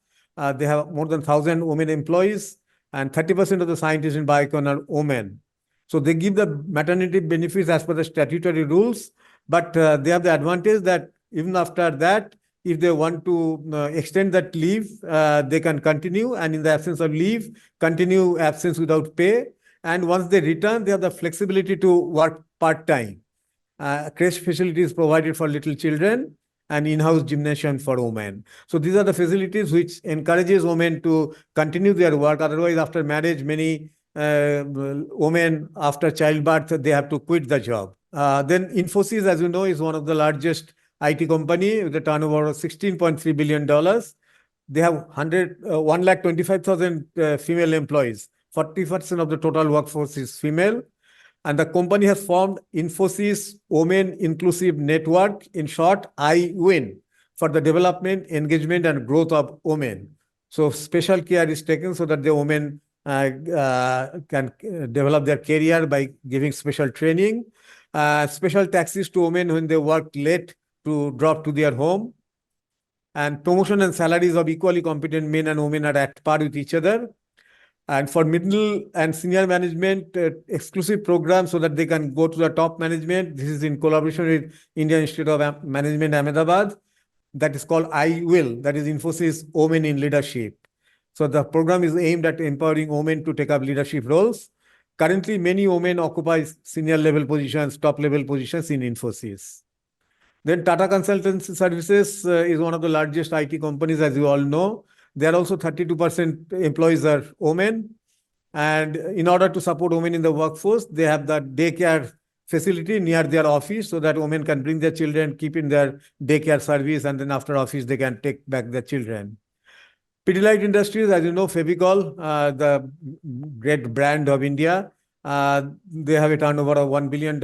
S8: They have more than 1,000 women employees, and 30% of the scientists in Biocon are women. So they give the maternity benefits as per the statutory rules, but they have the advantage that even after that, if they want to extend that leave, they can continue, and in the absence of leave, continue absence without pay. And once they return, they have the flexibility to work part-time. Creche facilities provided for little children, and in-house gymnasium for women. So these are the facilities which encourages women to continue their work. Otherwise, after marriage, many women after childbirth, they have to quit the job. Then Infosys, as you know, is one of the largest IT company with a turnover of $16.3 billion. They have 125,000 female employees. 40% of the total workforce is female. And the company has formed Infosys Women Inclusive Network, in short, IWIN, for the development, engagement, and growth of women. So special care is taken so that the women can develop their career by giving special training. Special taxes to women when they work late to drop to their home. And promotion and salaries of equally competent men and women are at par with each other. And for middle and senior management, exclusive programs so that they can go to the top management. This is in collaboration with Indian Institute of Management, Ahmedabad. That is called IWIL, that is Infosys Women in Leadership. So the program is aimed at empowering women to take up leadership roles. Currently, many women occupy senior level positions, top level positions in Infosys. Then Tata Consultancy Services is one of the largest IT companies, as you all know. There are also 32% employees are women. And in order to support women in the workforce, they have the daycare facility near their office so that women can bring their children, keep in their daycare service, and then after office, they can take back their children. Pidilite Industries, as you know, Fevicol, the great brand of India, they have a turnover of $1 billion.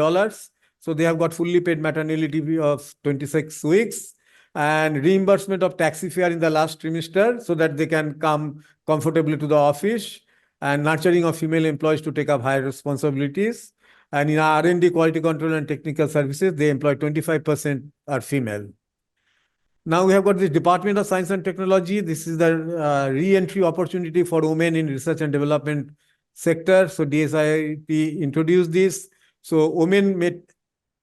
S8: So they have got fully paid maternity leave of 26 weeks and reimbursement of taxi fare in the last trimester so that they can come comfortably to the office, and nurturing of female employees to take up higher responsibilities. And in R&D, quality control and technical services, they employ 25% are female. Now we have got the Department of Science and Technology. This is the re-entry opportunity for women in research and development sector. So DSIP introduced this. So women may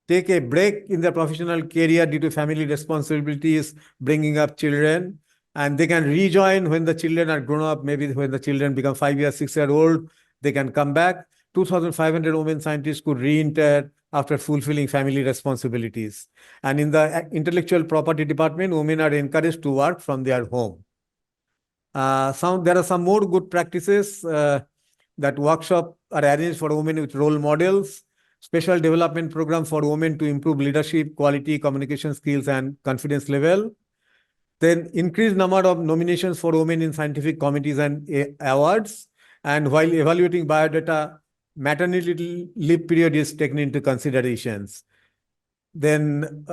S8: take a break in their professional career due to family responsibilities, bringing up children, and they can rejoin when the children are grown up. Maybe when the children become 5 years, 6 years old, they can come back. 2,500 women scientists could re-enter after fulfilling family responsibilities. And in the intellectual property department, women are encouraged to work from their home. There are some more good practices that workshops are arranged for women with role models, special development program for women to improve leadership, quality, communication skills, and confidence level. Then increased number of nominations for women in scientific committees and awards. And while evaluating biodata, maternity leave period is taken into considerations. Then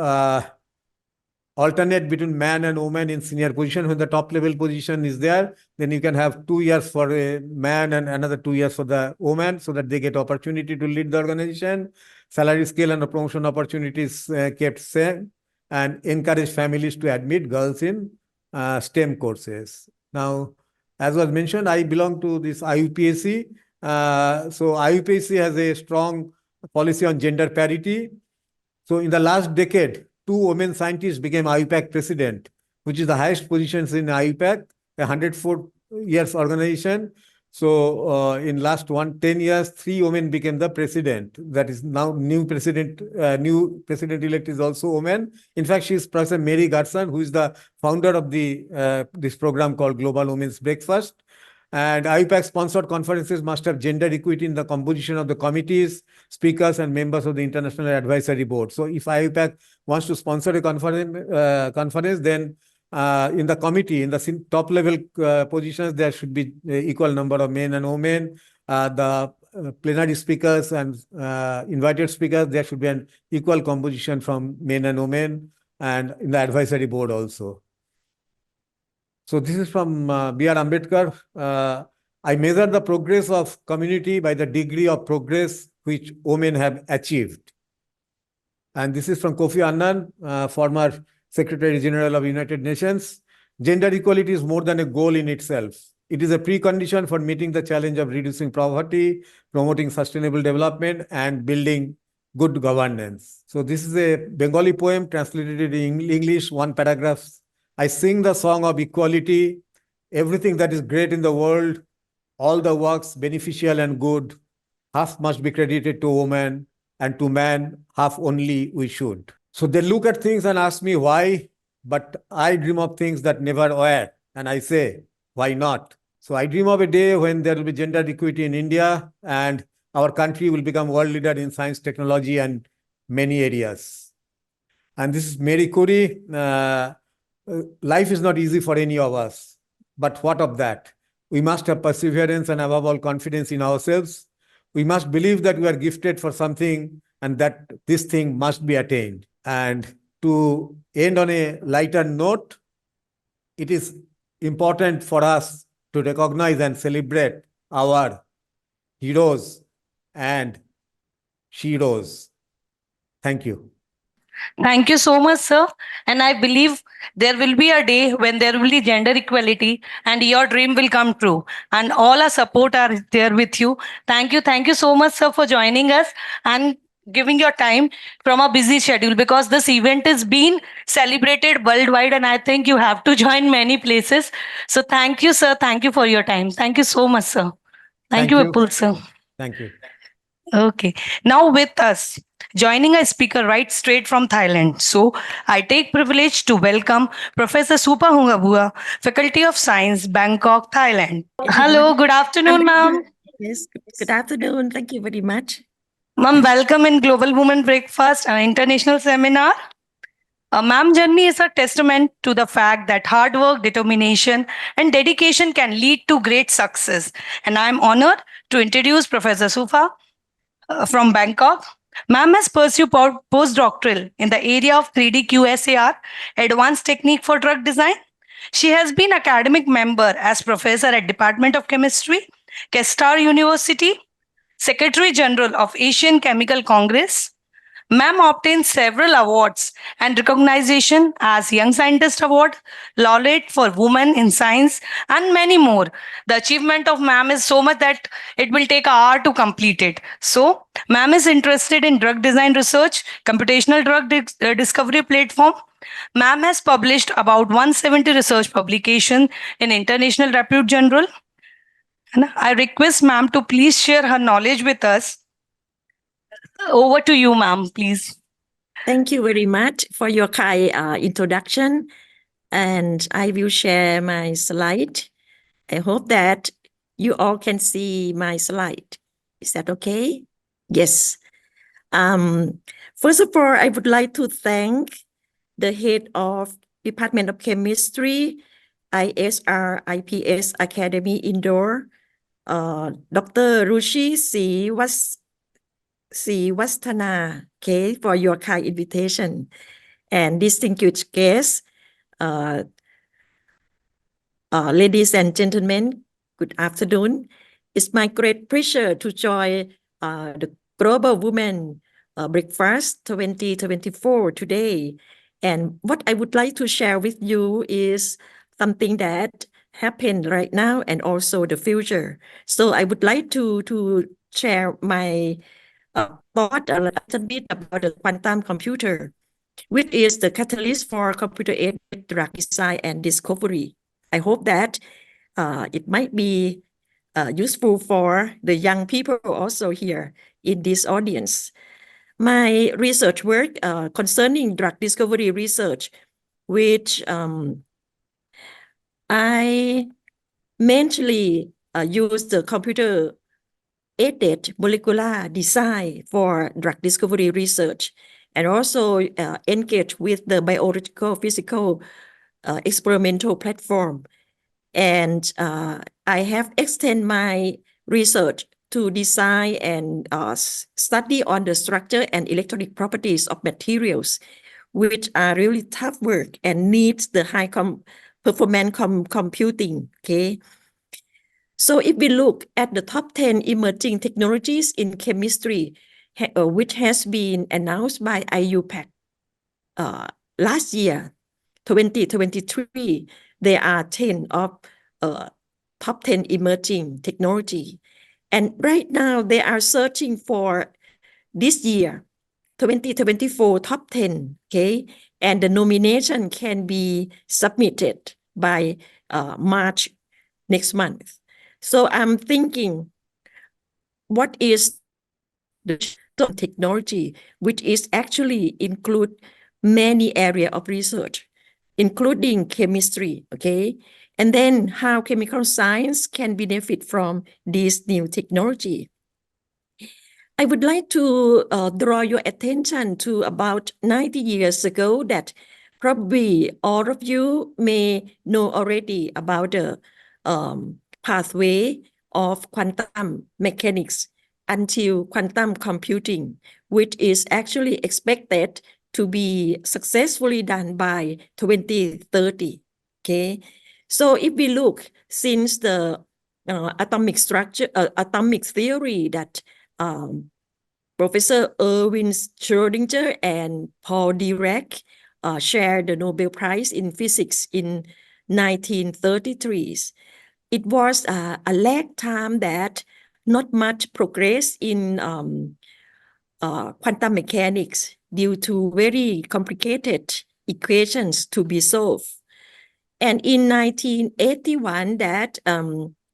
S8: alternate between man and woman in senior position. When the top level position is there, then you can have 2 years for a man and another 2 years for the woman so that they get opportunity to lead the organization. Salary scale and promotion opportunities kept same, and encourage families to admit girls in STEM courses. Now, as was mentioned, I belong to this IUPAC. So IUPAC has a strong policy on gender parity. So in the last decade, 2 women scientists became IUPAC president, which is the highest positions in IUPAC, a 104 years organization. So in last 10 years, 3 women became the president. That is now new president-elect is also a woman. In fact, she is Professor Mary Garson, who is the founder of this program called Global Women's Breakfast. And IUPAC sponsored conferences must have gender equity in the composition of the committees, speakers, and members of the International Advisory Board. So if IUPAC wants to sponsor a conference, then in the committee, in the top level positions, there should be equal number of men and women. The plenary speakers and invited speakers, there should be an equal composition from men and women, and in the advisory board also. So this is from B.R. Ambedkar. I measure the progress of community by the degree of progress which women have achieved. And this is from Kofi Annan, former Secretary General of United Nations. Gender equality is more than a goal in itself. It is a precondition for meeting the challenge of reducing poverty, promoting sustainable development, and building good governance. So this is a Bengali poem translated in English, one paragraph. I sing the song of equality, everything that is great in the world, all the works beneficial and good, half must be credited to woman, and to man, half only we should. So they look at things and ask me why, but I dream of things that never were. And I say, why not? So I dream of a day when there will be gender equity in India and our country will become world leader in science, technology, and many areas. And this is Mary Curie. Life is not easy for any of us, but what of that? We must have perseverance and above all confidence in ourselves. We must believe that we are gifted for something and that this thing must be attained. And to end on a lighter note, it is important for us to recognize and celebrate our heroes and sheroes. Thank you.
S1: Thank you so much, sir. And I believe there will be a day when there will be gender equality and your dream will come true. And all our support are there with you. Thank you. Thank you so much, sir, for joining us and giving your time from a busy schedule, because this event is being celebrated worldwide and I think you have to join many places. So thank you, sir. Thank you for your time. Thank you so much, sir. Thank you, Vipul, sir.
S8: Thank you.
S1: Okay. Now with us, joining a speaker right straight from Thailand. So I take privilege to welcome Professor Supa Hungabua, Faculty of Science, Bangkok, Thailand. Hello, good afternoon, ma'am.
S9: Yes, good afternoon. Thank you very much.
S1: Ma'am, welcome in Global Women Breakfast, an international seminar. Ma'am journey is a testament to the fact that hard work, determination, and dedication can lead to great success. And I'm honored to introduce Professor Supa from Bangkok. Ma'am has pursued postdoctoral in the area of 3D QSAR, advanced technique for drug design. She has been academic member as professor at Department of Chemistry, Kestar University, Secretary General of Asian Chemical Congress. Ma'am obtained several awards and recognition as Young Scientist Award, Laureate for Women in Science, and many more. The achievement of ma'am is so much that it will take an hour to complete it. So, ma'am is interested in drug design research, computational drug discovery platform. Ma'am has published about 170 research publications in international repute journal. And I request ma'am to please share her knowledge with us. Over to you, ma'am, please.
S9: Thank you very much for your kind introduction. And I will share my slide. I hope that you all can see my slide. Is that okay? Yes. First of all, I would like to thank the head of Department of Chemistry, ISR IPS Academy Indore, Dr. Ruchi Sriwastana, okay, for your kind invitation. And distinguished guests, ladies and gentlemen, good afternoon. It's my great pleasure to join the Global Women Breakfast 2024 today. And what I would like to share with you is something that happened right now and also the future. So I would like to share my thought a little bit about the quantum computer, which is the catalyst for computer-aided drug design and discovery. I hope that it might be useful for the young people also here in this audience. My research work concerning drug discovery research, which I mainly use the computer-aided molecular design for drug discovery research, and also engage with the biological physical experimental platform. And I have extended my research to design and study on the structure and electronic properties of materials, which are really tough work and needs the high performance computing. Okay. So if we look at the top 10 emerging technologies in chemistry, which has been announced by IUPAC last year, 2023, there are 10 of top 10 emerging technology. And right now they are searching for this year, 2024 top 10, okay? And the nomination can be submitted by March next month. So I'm thinking, what is the technology, which is actually include many areas of research, including chemistry, okay? And then how chemical science can benefit from this new technology. I would like to draw your attention to about 90 years ago that probably all of you may know already about the pathway of quantum mechanics until quantum computing, which is actually expected to be successfully done by 2030. Okay, so if we look since the atomic structure, atomic theory that Professor Erwin Schrödinger and Paul Dirac shared the Nobel Prize in Physics in 1933. It was a lag time that not much progress in quantum mechanics due to very complicated equations to be solved. And in 1981, that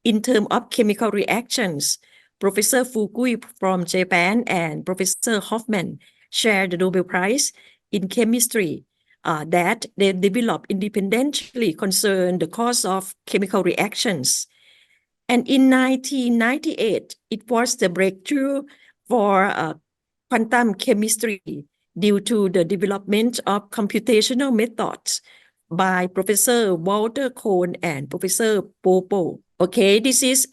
S9: in terms of chemical reactions, Professor Fukui from Japan and Professor Hoffman shared the Nobel Prize in chemistry that they developed independently concern the cause of chemical reactions. And in 1998, it was the breakthrough for quantum chemistry due to the development of computational methods by Professor Walter Kohn and Professor Popo. Okay, this is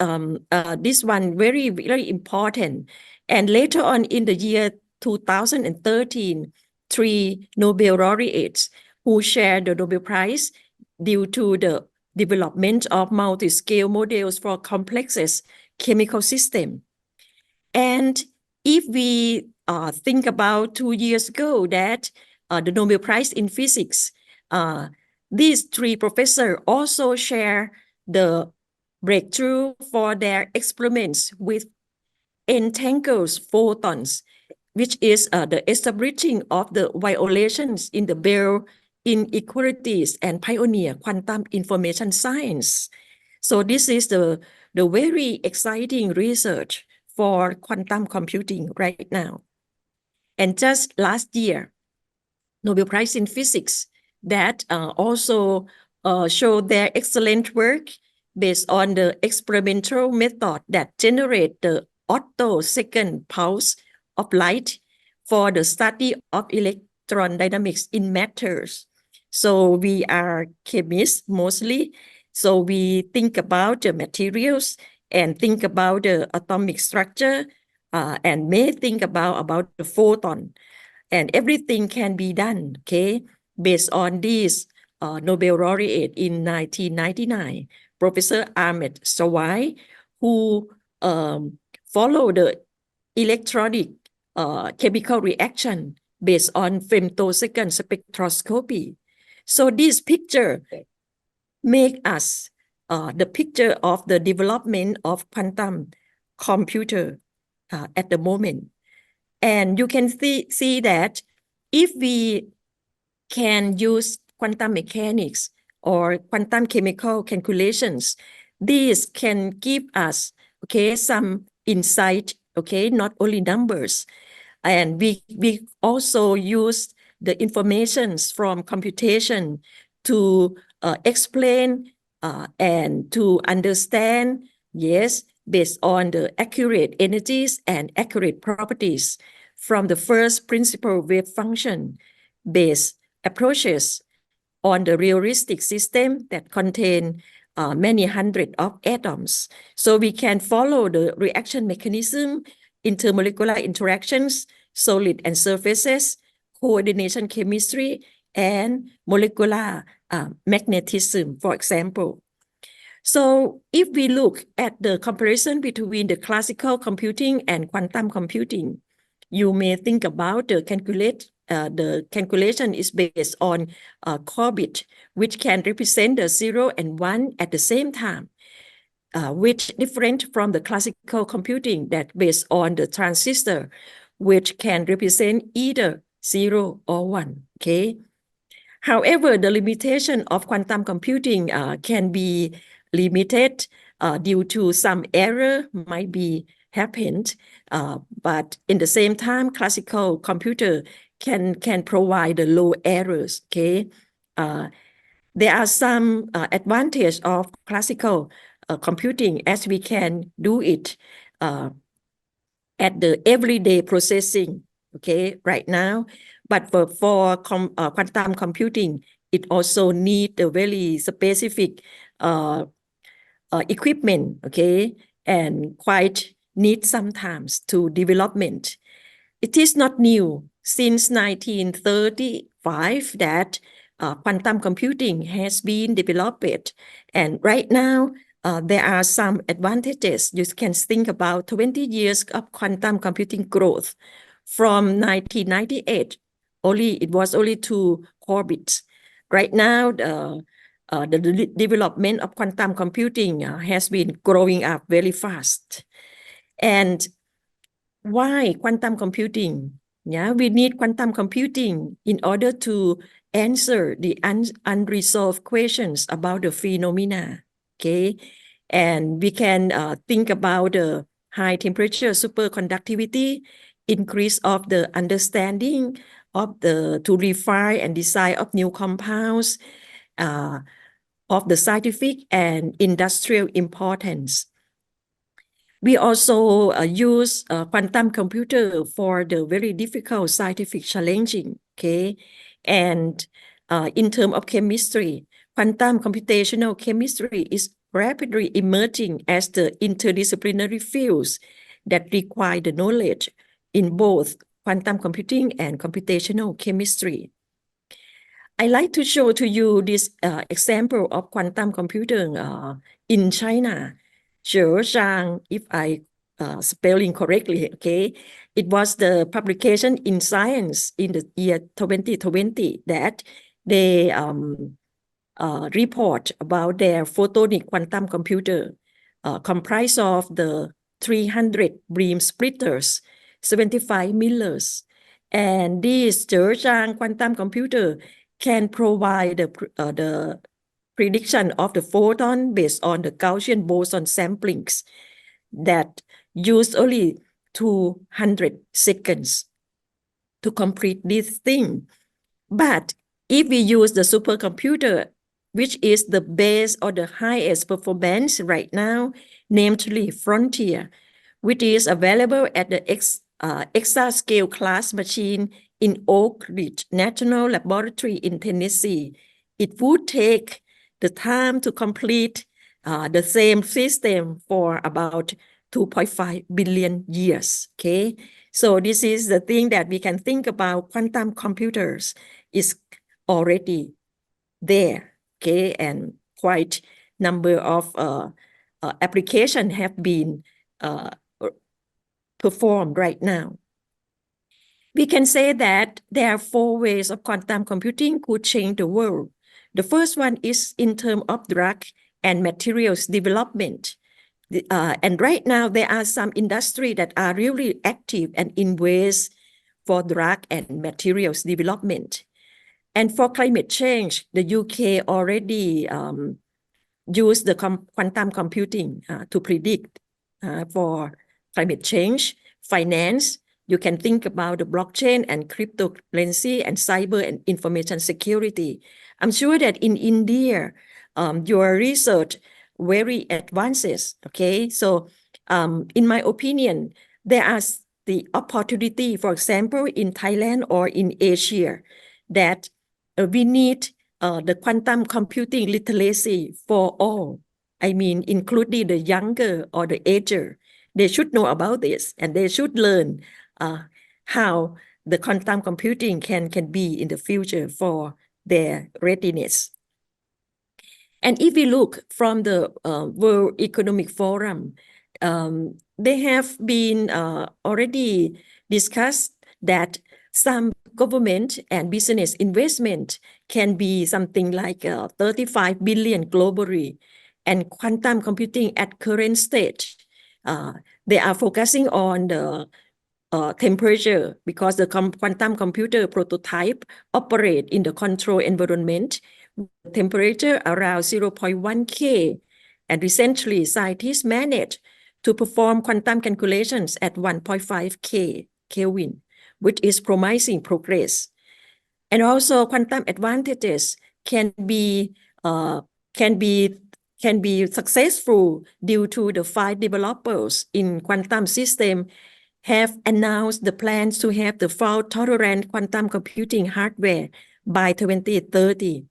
S9: this one very, very important. And later on in the year 2013, 3 Nobel laureates who shared the Nobel Prize due to the development of multi-scale models for complexes chemical system. And if we think about 2 years ago that the Nobel Prize in Physics, these 3 professors also share the breakthrough for their experiments with entangled photons, which is the establishing of the violations in the Bell inequalities and pioneer quantum information science. So this is the very exciting research for quantum computing right now. And just last year, Nobel Prize in Physics that also showed their excellent work based on the experimental method that generate the second pulse of light for the study of electron dynamics in matters. So we are chemists mostly. So we think about the materials and think about the atomic structure and may think about the photon. And everything can be done, okay, based on this Nobel laureate in 1999, Professor Ahmed Sawai, who followed the electronic chemical reaction based on femtosecond spectroscopy. So this picture make us the picture of the development of quantum computer at the moment. And you can see that if we can use quantum mechanics or quantum chemical calculations, these can give us, okay, some insight, okay, not only numbers. And we also use the informations from computation to explain and to understand, yes, based on the accurate energies and accurate properties from the first principle wave function based approaches on the realistic system that contain many hundred of atoms. So we can follow the reaction mechanism, intermolecular interactions, solid and surfaces, coordination chemistry, and molecular magnetism, for example. So if we look at the comparison between the classical computing and quantum computing, you may think about the calculation is based on qubit, which can represent the 0 and 1 at the same time, which different from the classical computing that based on the transistor, which can represent either 0 or 1, okay? However, the limitation of quantum computing can be limited due to some error might be happened, but in the same time, classical computer can provide the low errors, okay? There are some advantage of classical computing as we can do it at the everyday processing, okay, right now. But for quantum computing, it also need a very specific equipment, okay, and quite need sometimes to development. It is not new. Since 1935 that quantum computing has been developed. And right now, there are some advantages. You can think about 20 years of quantum computing growth. From 1998, it was only 2 qubits. Right now, the development of quantum computing has been growing up very fast. And why quantum computing? Yeah, we need quantum computing in order to answer the unresolved questions about the phenomena, okay? And we can think about the high temperature superconductivity, increase of the understanding of to refine and design of new compounds of the scientific and industrial importance. We also use quantum computer for the very difficult scientific challenging, okay? And in terms of chemistry, quantum computational chemistry is rapidly emerging as the interdisciplinary fields that require the knowledge in both quantum computing and computational chemistry. I like to show to you this example of quantum computing in China. Zhejiang, if I spelling correctly, okay. It was the publication in Science in the year 2020 that they report about their photonic quantum computer comprised of the 300 beam splitters, 75 millers. And this Zhejiang quantum computer can provide the prediction of the photon based on the Gaussian boson samplings that use only 200 seconds to complete this thing. But if we use the supercomputer, which is the base or the highest performance right now, namely Frontier, which is available at the exascale class machine in Oak Ridge National Laboratory in Tennessee, it would take the time to complete the same system for about 2.5 billion years, okay? So this is the thing that we can think about. Quantum computers is already there, okay? And quite number of applications have been performed right now. We can say that there are 4 ways of quantum computing could change the world. The first one is in terms of drug and materials development. And right now, there are some industry that are really active and invest for drug and materials development. And for climate change, the UK already use the quantum computing to predict for climate change. Finance, you can think about the blockchain and cryptocurrency and cyber and information security. I'm sure that in India, your research very advances, okay? So in my opinion, there are the opportunity, for example, in Thailand or in Asia, that we need the quantum computing literacy for all. I mean, including the younger or the ager. They should know about this and they should learn how the quantum computing can be in the future for their readiness. And if we look from the World Economic Forum, they have been already discussed that some government and business investment can be something like 35 billion globally. And quantum computing at current stage, they are focusing on the temperature because the quantum computer prototype operate in the control environment, temperature around 0.1 K. And recently, scientists managed to perform quantum calculations at 1.5 K Kelvin, which is promising progress. And also, quantum advantages can be successful due to the 5 developers in quantum system have announced the plans to have the fault-tolerant quantum computing hardware by 2030.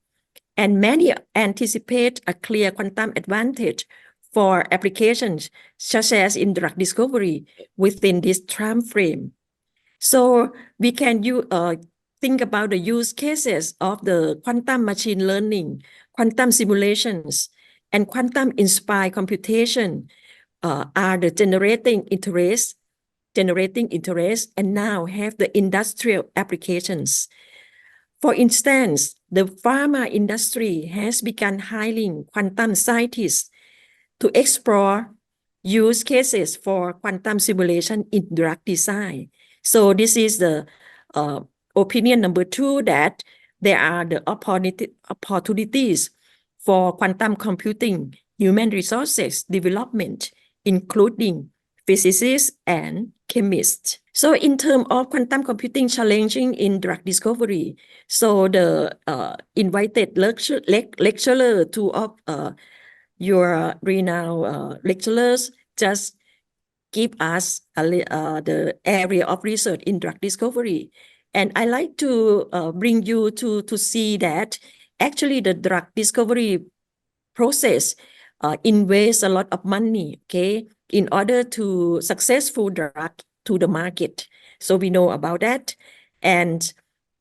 S9: And many anticipate a clear quantum advantage for applications such as in drug discovery within this time frame. So we can think about the use cases of the quantum machine learning, quantum simulations, and quantum-inspired computation are the generating interest and now have the industrial applications. For instance, the pharma industry has begun hiring quantum scientists to explore use cases for quantum simulation in drug design. So this is the opinion number 2, that there are the opportunities for quantum computing, human resources development, including physicists and chemists. So in terms of quantum computing challenging in drug discovery, so the invited lecturer, two of your renowned lecturers just give us the area of research in drug discovery. And I like to bring you to see that actually the drug discovery process invests a lot of money, okay, in order to successful drug to the market. So we know about that. And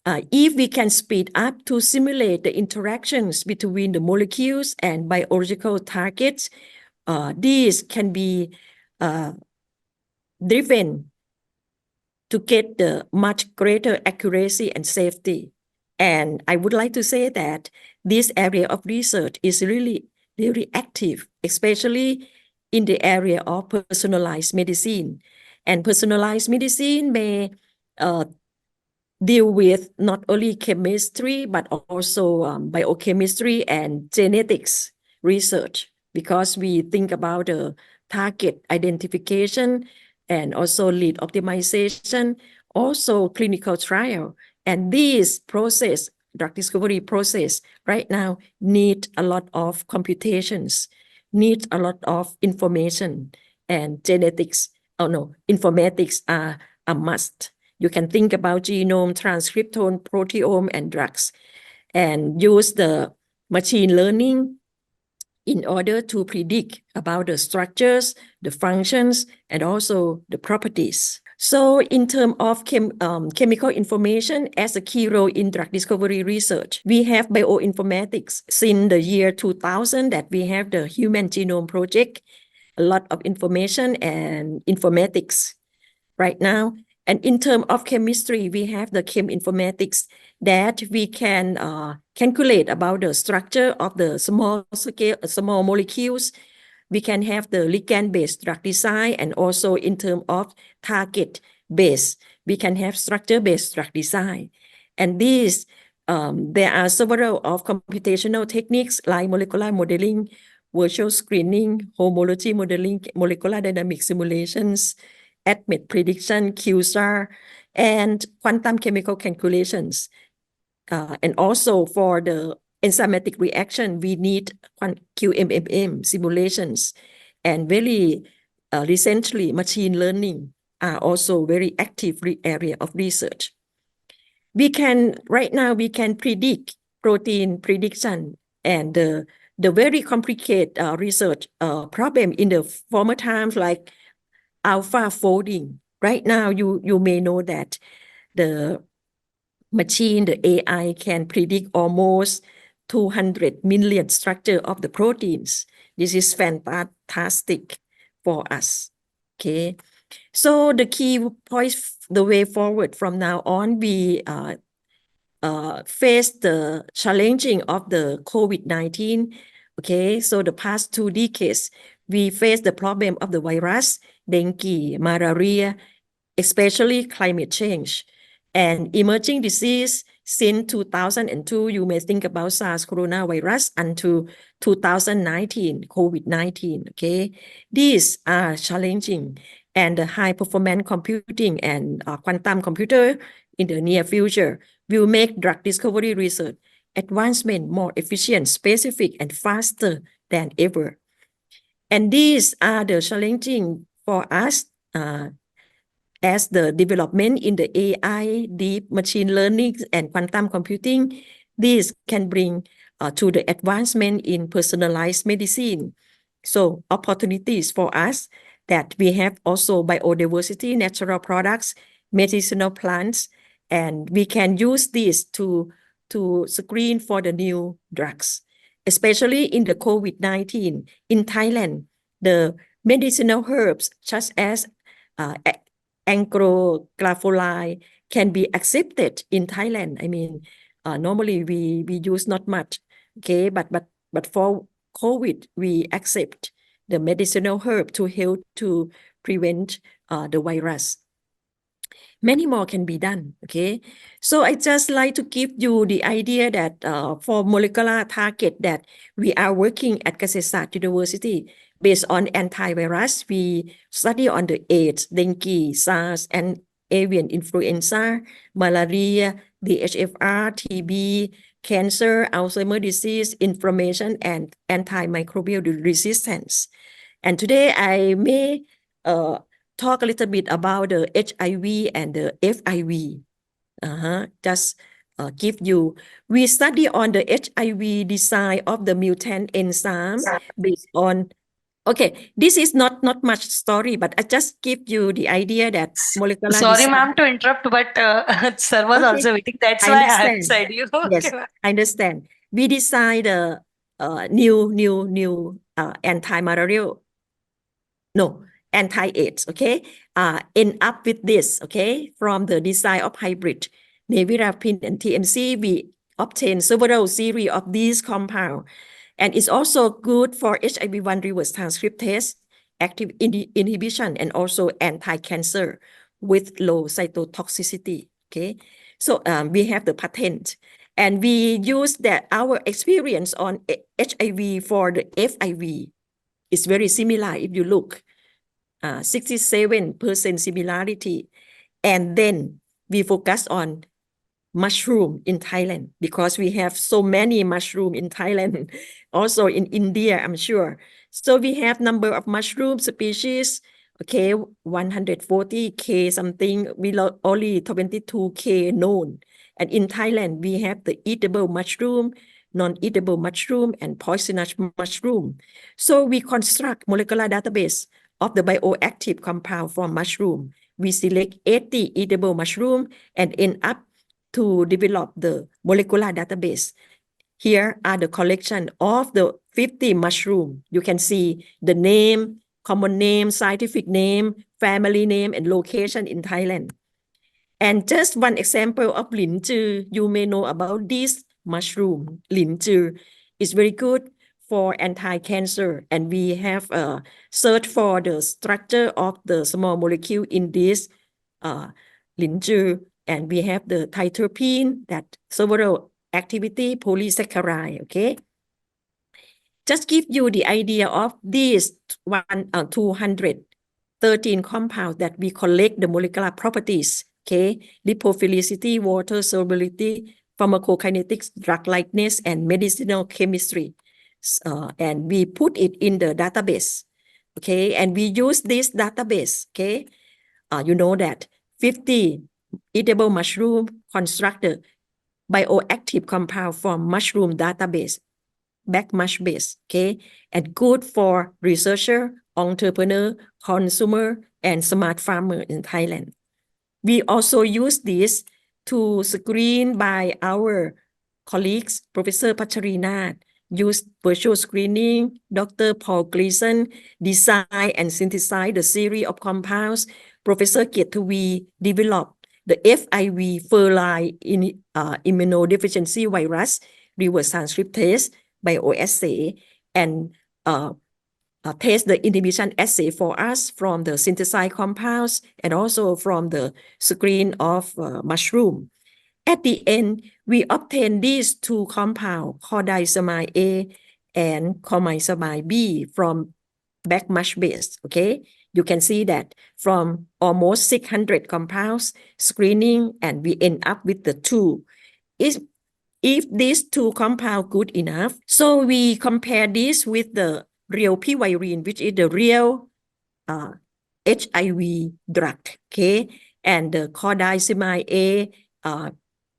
S9: if we can speed up to simulate the interactions between the molecules and biological targets, these can be driven to get the much greater accuracy and safety. And I would like to say that this area of research is really active, especially in the area of personalized medicine. And personalized medicine may deal with not only chemistry, but also biochemistry and genetics research, because we think about the target identification and also lead optimization, also clinical trial. And this process, drug discovery process, right now need a lot of computations, need a lot of information, and genetics, informatics are a must. You can think about genome, transcriptome, proteome, and drugs, and use the machine learning in order to predict about the structures, the functions, and also the properties. So in terms of chemical information as a key role in drug discovery research, we have bioinformatics since the year 2000 that we have the Human Genome Project, a lot of information and informatics right now. And in terms of chemistry, we have the chem informatics that we can calculate about the structure of the small molecules. We can have the ligand-based drug design, and also in terms of target-based, we can have structure-based drug design. And these, there are several of computational techniques like molecular modeling, virtual screening, homology modeling, molecular dynamic simulations, ADMET prediction, QSAR, and quantum chemical calculations. And also for the enzymatic reaction, we need QMMM simulations. And very recently, machine learning are also very active area of research. Right now we can predict protein prediction, and the very complicated research problem in the former times, like alpha folding. Right now, you may know that the machine, the AI, can predict almost 200 million structure of the proteins. This is fantastic for us. Okay, so the key points, the way forward from now on, we face the challenging of the COVID-19. Okay, so the past 2 decades, we face the problem of the virus, dengue, malaria, especially climate change, and emerging disease. Since 2002, you may think about SARS coronavirus, until 2019, COVID-19, okay? These are challenging, and the high performance computing and quantum computer in the near future will make drug discovery research advancement more efficient, specific, and faster than ever. And these are the challenging for us as the development in the AI, deep machine learning, and quantum computing. These can bring to the advancement in personalized medicine. So opportunities for us that we have also biodiversity, natural products, medicinal plants, and we can use this to screen for the new drugs, especially in the COVID-19. In Thailand, the medicinal herbs such as angloglypholide can be accepted in Thailand. I mean, normally we use not much, okay, but for COVID, we accept the medicinal herb to help to prevent the virus. Many more can be done, okay? So I just like to give you the idea that for molecular target that we are working at Kasetsart University based on antivirus, we study on the AIDS, dengue, SARS, and avian influenza, malaria, DHFR, TB, cancer, Alzheimer's disease, inflammation, and antimicrobial resistance. And today I may talk a little bit about the HIV and the FIV. Just give you, we study on the HIV design of the mutant enzyme based on, okay, this is not much story, but I just give you the idea that molecular
S1: Sorry,
S9: design.
S1: ma'am, to interrupt, but sir was
S9: Okay,
S1: also waiting. That's
S9: I
S1: why I have
S9: understand.
S1: said you.
S9: Yes,
S1: Okay, ma'am.
S9: I understand. We design the new anti-malarial, no, anti-AIDS, okay? End up with this, okay? From the design of hybrid nevirapine and TMC, we obtain several series of these compounds. And it's also good for HIV-1 reverse transcriptase, active inhibition, and also anti-cancer with low cytotoxicity, okay? So we have the patent. And we use that our experience on HIV for the FIV is very similar if you look. 67% similarity. And then we focus on mushroom in Thailand because we have so many mushroom in Thailand, also in India, I'm sure. So we have number of mushroom species, okay, 140K something, we only 22K known. And in Thailand, we have the eatable mushroom, non-eatable mushroom, and poisonous mushroom. So we construct molecular database of the bioactive compound from mushroom. We select 80 eatable mushroom and end up to develop the molecular database. Here are the collection of the 50 mushroom. You can see the name, common name, scientific name, family name, and location in Thailand. And just one example of linzhi, you may know about this mushroom. Linzhi is very good for anti-cancer, and we have searched for the structure of the small molecule in this linzhi, and we have the triterpene, that several activity polysaccharide. Okay, just give you the idea of these 213 compounds that we collect the molecular properties. Okay, lipophilicity, water solubility, pharmacokinetics, drug likeness, and medicinal chemistry. And we put it in the database. Okay, and we use this database. Okay, you know that 50 edible mushroom constructed bioactive compound from mushroom database, backmash base, okay, and good for researcher, entrepreneur, consumer, and smart farmer in Thailand. We also use this to screen by our colleagues, Professor Pacharinath, use virtual screening, Dr. Paul Gleason design and synthesize the series of compounds. Professor Kiethavi developed the FIV feline immunodeficiency virus reverse transcriptase bioassay and test the inhibition assay for us from the synthesized compounds and also from the screen of mushroom. At the end, we obtain these two compounds, cordizamide A and cordizamide B from backmash base. Okay, you can see that from almost 600 compounds screening, and we end up with the two. If these two compounds good enough, so we compare this with the real pivirine, which is the real HIV drug, okay, and the cordizamide A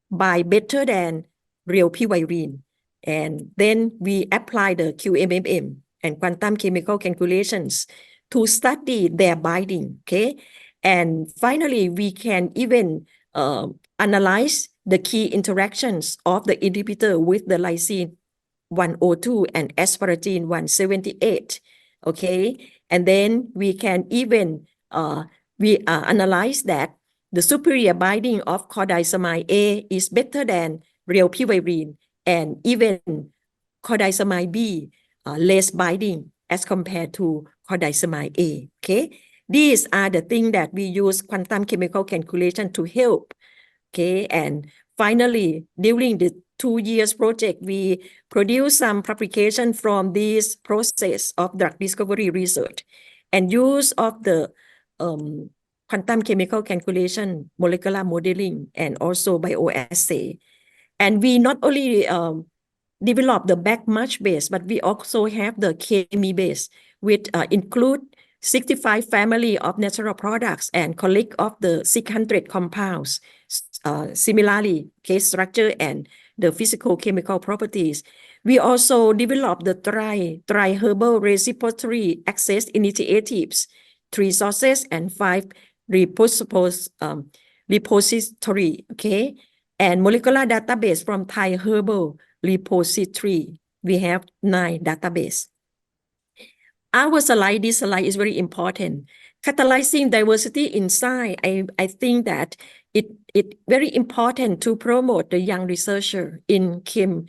S9: by better than real pivirine. And then we apply the QMMM and quantum chemical calculations to study their binding, okay? And finally, we can even analyze the key interactions of the inhibitor with the lysine 102 and asparagine 178, okay? And then we can even analyze that the superior binding of cordizamide A is better than real pivirine, and even cordizamide B less binding as compared to cordizamide A, okay? These are the things that we use quantum chemical calculation to help, okay? And finally, during the 2 years project, we produce some publication from this process of drug discovery research and use of the quantum chemical calculation, molecular modeling, and also bioassay. And we not only develop the backmatch base, but we also have the chemi base, which include 65 family of natural products and collect of the 600 compounds. Similarly, case structure and the physical chemical properties. We also develop the tri-herbal reciprocity access initiatives, 3 sources and 5 repository, okay? And molecular database from Thai herbal repository. We have 9 database. Our slide, this slide is very important. Catalyzing diversity in science, I think that it's very important to promote the young researcher in chem,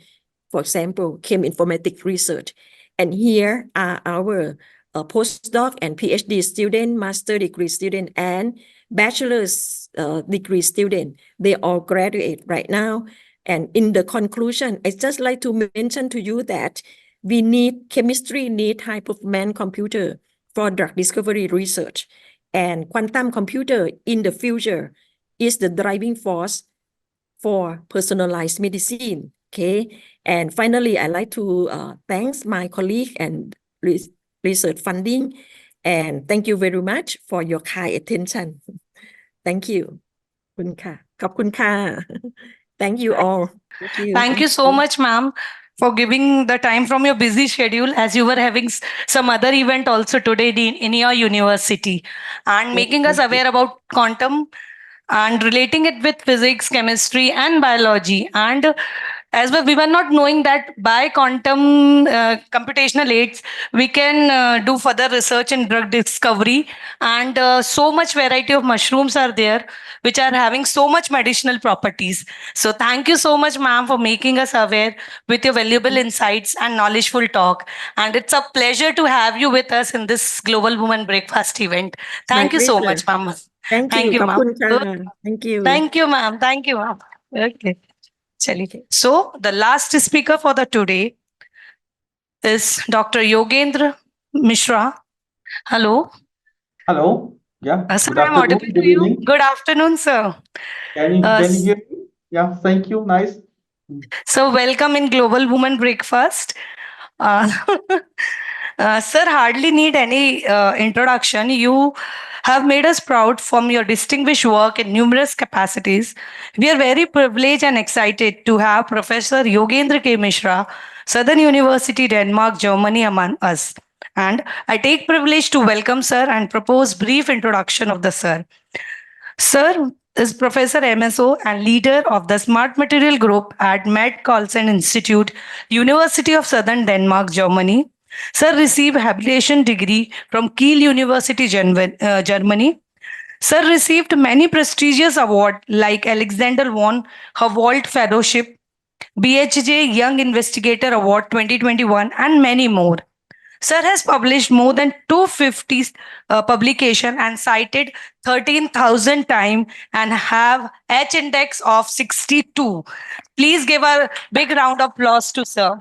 S9: for example, chem informatics research. And here are our postdoc and PhD student, master degree student, and bachelor's degree student. They all graduate right now. And in the conclusion, I just like to mention to you that we need chemistry, need high performance computer for drug discovery research. And quantum computer in the future is the driving force for personalized medicine, okay? And finally, I'd like to thank my colleague and research funding. And thank you very much for your kind attention. Thank you. ขอบคุณค่ะ ขอบคุณค่ะ Thank you all.
S1: Thank you so much, ma'am, for giving the time from your busy schedule, as you were having some other event also today in your university, and making us aware about quantum and relating it with physics, chemistry, and biology, and as well, we were not knowing that by quantum computational aids we can do further research in drug discovery, and so much variety of mushrooms are there which are having so much medicinal properties. So thank you so much, ma'am, for making us aware with your valuable insights and knowledgeful talk, and it's a pleasure to have you with us in this Global Women Breakfast event.
S9: My
S1: Thank you so
S9: pleasure.
S1: much, ma'am.
S9: Thank
S1: Thank
S9: you.
S1: you, ma'am.
S9: ขอบคุณค่ะ Thank you.
S1: Thank you, ma'am. Thank you, ma'am. Okay. चलिए. So the last speaker for the today is Dr. Yogendra Mishra. Hello.
S10: Hello. Yeah.
S1: Sir,
S10: Good
S1: I'm
S10: afternoon.
S1: audible to
S10: Good
S1: you.
S10: evening.
S1: Good afternoon, sir. Uh,
S10: Can you hear me? Yeah. Thank you. Nice.
S1: so welcome in Global Women Breakfast. Uh, sir, hardly need any introduction. You have made us proud from your distinguished work in numerous capacities. We are very privileged and excited to have Professor Yogendra K. Mishra, Southern University, Denmark, Germany among us. And I take privilege to welcome sir and propose brief introduction of the sir. Sir is Professor MSO and leader of the Smart Material Group at Med Carlsen Institute, University of Southern Denmark, Germany. Sir received habilitation degree from Kiel University, Germany. Sir received many prestigious awards like Alexander von Humboldt Fellowship, BHJ Young Investigator Award 2021, and many more. Sir has published more than 250 publication and cited 13,000 times and have H index of 62. Please give a big round of applause to sir.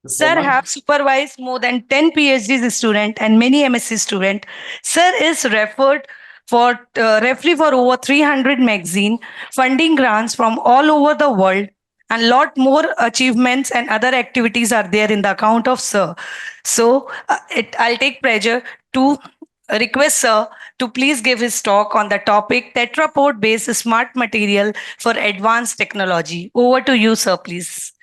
S10: So
S1: Sir
S10: much.
S1: have supervised more than 10 PhD student and many MSc student. Sir is referee for over 300 magazine, funding grants from all over the world, and lot more achievements and other activities are there in the account of sir. So I'll take pleasure to request sir to please give his talk on the topic tetrapod based smart material for advanced technology. Over to you, sir, please.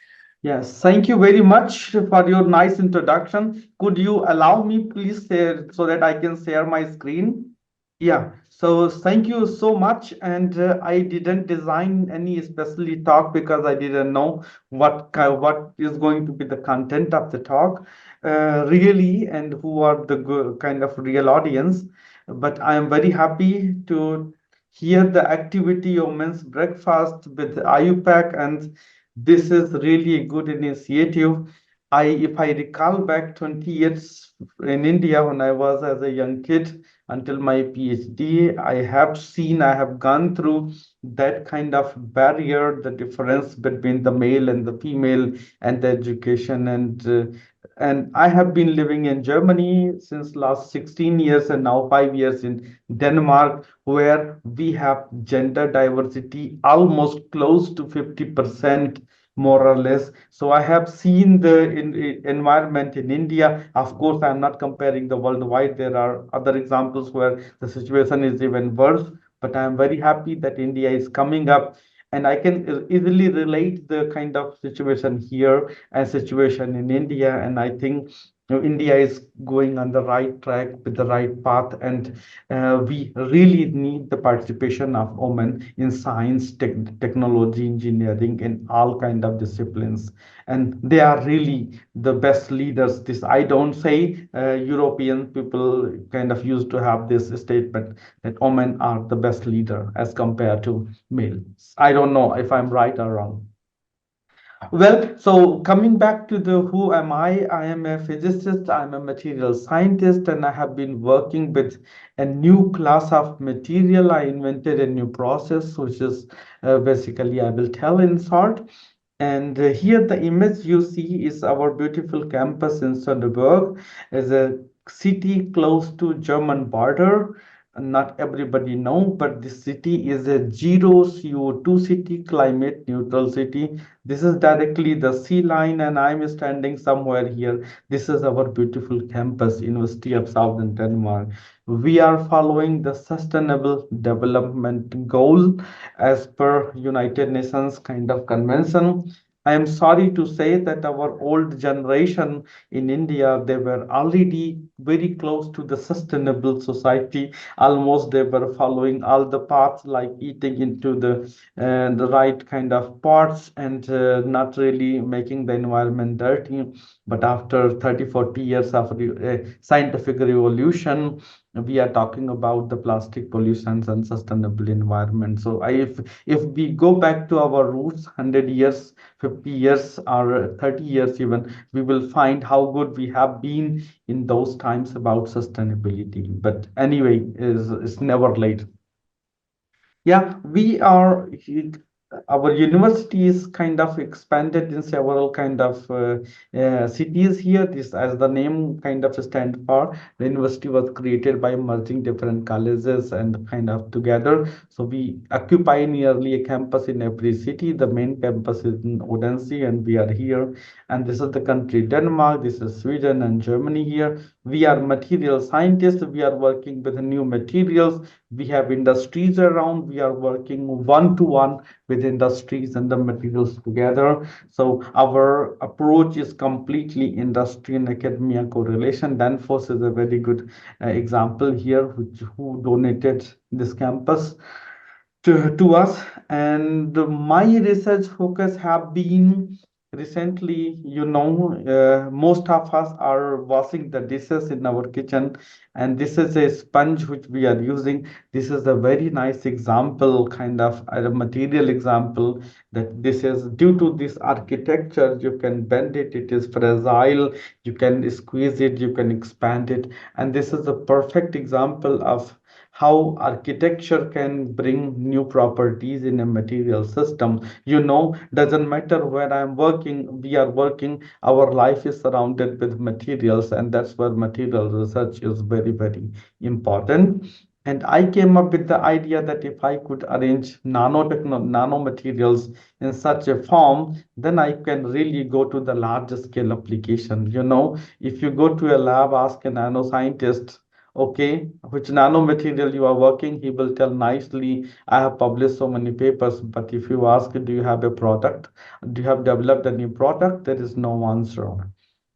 S10: Yes. Thank you very much for your nice introduction. Could you allow me, please, share so that I can share my screen? Yeah, so thank you so much. And I didn't design any especially talk because I didn't know what is going to be the content of the talk really, and who are the kind of real audience. But I am very happy to hear the activity of men's breakfast with IUPAC, and this is really a good initiative. If I recall back 20 years in India when I was as a young kid, until my PhD, I have gone through that kind of barrier, the difference between the male and the female and the education. And I have been living in Germany since last 16 years and now 5 years in Denmark, where we have gender diversity almost close to 50%, more or less. So I have seen the environment in India. Of course, I'm not comparing the worldwide. There are other examples where the situation is even worse. But I'm very happy that India is coming up, and I can easily relate the kind of situation here and situation in India. And I think India is going on the right track with the right path, and we really need the participation of women in science, technology, engineering, and all kind of disciplines. And they are really the best leaders. This I don't say. European people kind of used to have this statement that women are the best leader as compared to males. I don't know if I'm right or wrong. Well, so coming back to the who am I am a physicist, I'm a material scientist, and I have been working with a new class of material. I invented a new process, which is basically I will tell in short. And here the image you see is our beautiful campus in Sonderburg, as a city close to German border. Not everybody know, but this city is a zero CO2 city, climate neutral city. This is directly the sea line, and I'm standing somewhere here. This is our beautiful campus, University of Southern Denmark. We are following the sustainable development goal as per United Nations kind of convention. I am sorry to say that our old generation in India, they were already very close to the sustainable society. Almost they were following all the paths like eating into the right kind of pots and not really making the environment dirty. But after 30, 40 years of scientific revolution, we are talking about the plastic pollutions and sustainable environment. So if we go back to our roots 100 years, 50 years, or 30 years even, we will find how good we have been in those times about sustainability. But anyway, is never late. Yeah, we are, our university is kind of expanded in several kind of cities here. This, as the name kind of stand for, the university was created by merging different colleges and kind of together. So we occupy nearly a campus in every city. The main campus is in Odense, and we are here. And this is the country Denmark, this is Sweden and Germany here. We are material scientists. We are working with new materials. We have industries around. We are working one to one with industries and the materials together. So our approach is completely industry and academia correlation. Danfoss is a very good example here, who donated this campus to us. And my research focus have been recently, most of us are washing the dishes in our kitchen, and this is a sponge which we are using. This is a very nice example, kind of a material example, that this is due to this architecture. You can bend it, it is fragile, you can squeeze it, you can expand it. And this is a perfect example of how architecture can bring new properties in a material system. Doesn't matter where I'm working, we are working, our life is surrounded with materials, and that's where material research is very, very important. And I came up with the idea that if I could arrange nanomaterials in such a form, then I can really go to the large scale application. If you go to a lab, ask a nanoscientist, okay, which nanomaterial you are working, he will tell nicely, I have published so many papers. But if you ask, do you have a product? Do you have developed a new product? There is no answer.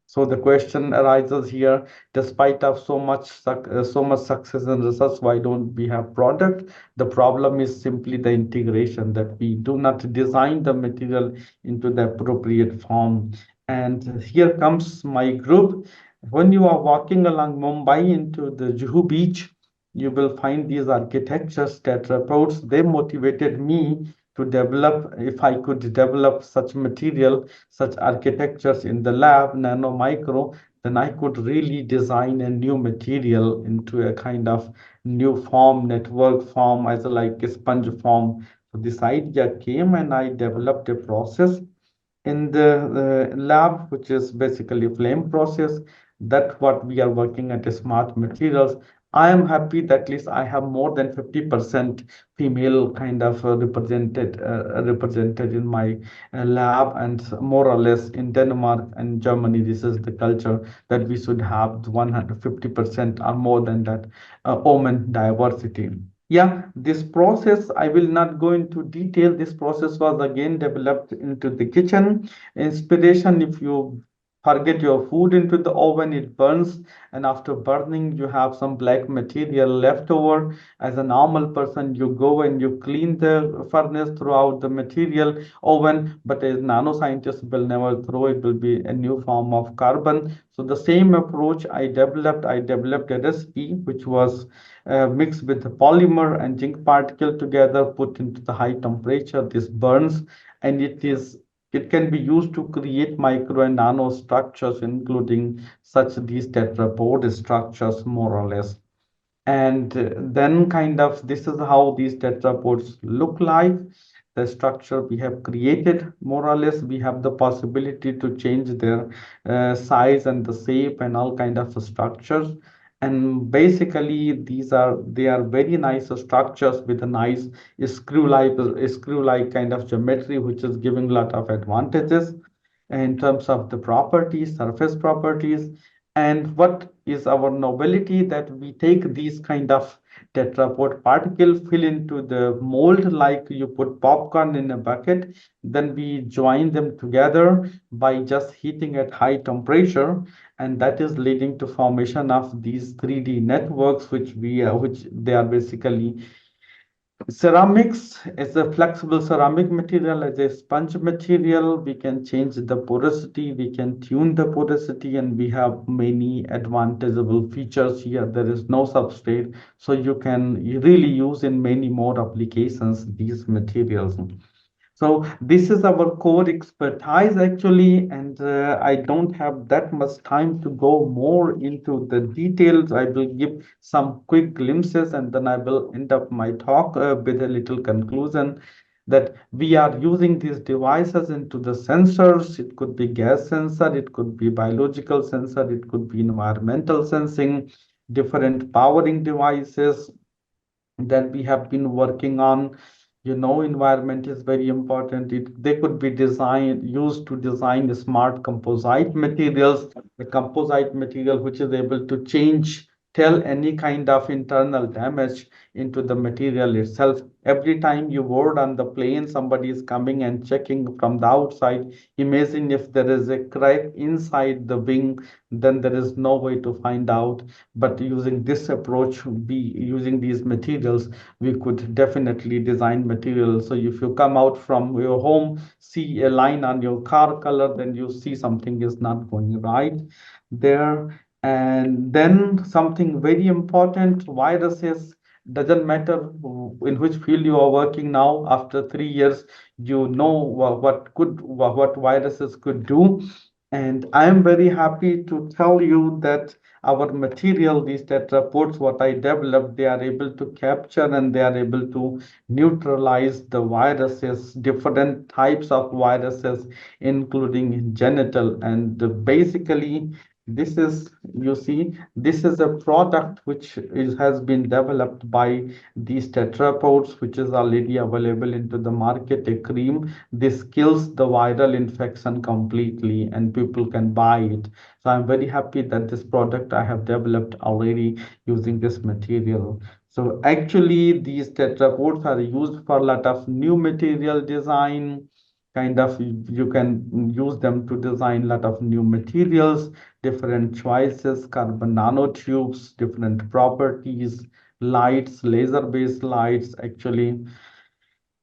S10: So the question arises here: despite of so much success in research, why don't we have product? The problem is simply the integration, that we do not design the material into the appropriate form. And here comes my group. When you are walking along Mumbai into the Juhu beach, you will find these architectures, tetrapods. They motivated me to develop, if I could develop such material, such architectures in the lab, nano micro, then I could really design a new material into a kind of new form, network form, as like a sponge form. So this idea came, and I developed a process in the lab, which is basically flame process. That what we are working at smart materials. I am happy that at least I have more than 50% female kind of represented in my lab, and more or less in Denmark and Germany, this is the culture that we should have 150% or more than that women diversity. Yeah, this process, I will not go into detail. This process was again developed into the kitchen. Inspiration: if you forget your food into the oven, it burns, and after burning, you have some black material left over. As a normal person, you go and you clean the furnace throughout the material oven, but a nanoscientist will never throw. It will be a new form of carbon. So the same approach I developed a recipe which was mixed with the polymer and zinc particle together, put into the high temperature. This burns, and it can be used to create micro and nano structures, including such these tetrapod structures, more or less. And then kind of this is how these tetrapods look like. The structure we have created, more or less, we have the possibility to change their size and the shape and all kind of structures. And basically they are very nice structures with a nice screw like kind of geometry, which is giving a lot of advantages in terms of the properties, surface properties. And what is our novelty, that we take these kind of tetrapod particle, fill into the mold like you put popcorn in a bucket. Then we join them together by just heating at high temperature, and that is leading to formation of these 3D networks, which they are basically ceramics. Is a flexible ceramic material, as a sponge material. We can change the porosity, we can tune the porosity, and we have many advantageable features here. There is no substrate, so you really use in many more applications these materials. So this is our core expertise actually, and I don't have that much time to go more into the details. I will give some quick glimpses, and then I will end up my talk with a little conclusion that we are using these devices into the sensors. It could be gas sensor, it could be biological sensor, it could be environmental sensing, different powering devices that we have been working on. Environment is very important. They could be designed used to design smart composite materials, the composite material which is able to tell any kind of internal damage into the material itself. Every time you board on the plane, somebody is coming and checking from the outside. Imagine if there is a crack inside the wing, then there is no way to find out. But using this approach, using these materials, we could definitely design materials. So if you come out from your home, see a line on your car color, then you see something is not going right there. And then something very important, viruses. Doesn't matter in which field you are working now. After 3 years, you know what viruses could do. And I am very happy to tell you that our material, these tetrapods, what I developed, they are able to capture and they are able to neutralize the viruses, different types of viruses, including genital. And basically, this is, you see, this is a product has been developed by these tetrapods, which is already available into the market, a cream. This kills the viral infection completely and people can buy it. So I'm very happy that this product I have developed already using this material. So actually these tetrapods are used for a lot of new material design. Kind of you can use them to design a lot of new materials, different choices, carbon nanotubes, different properties, lights, laser-based lights actually.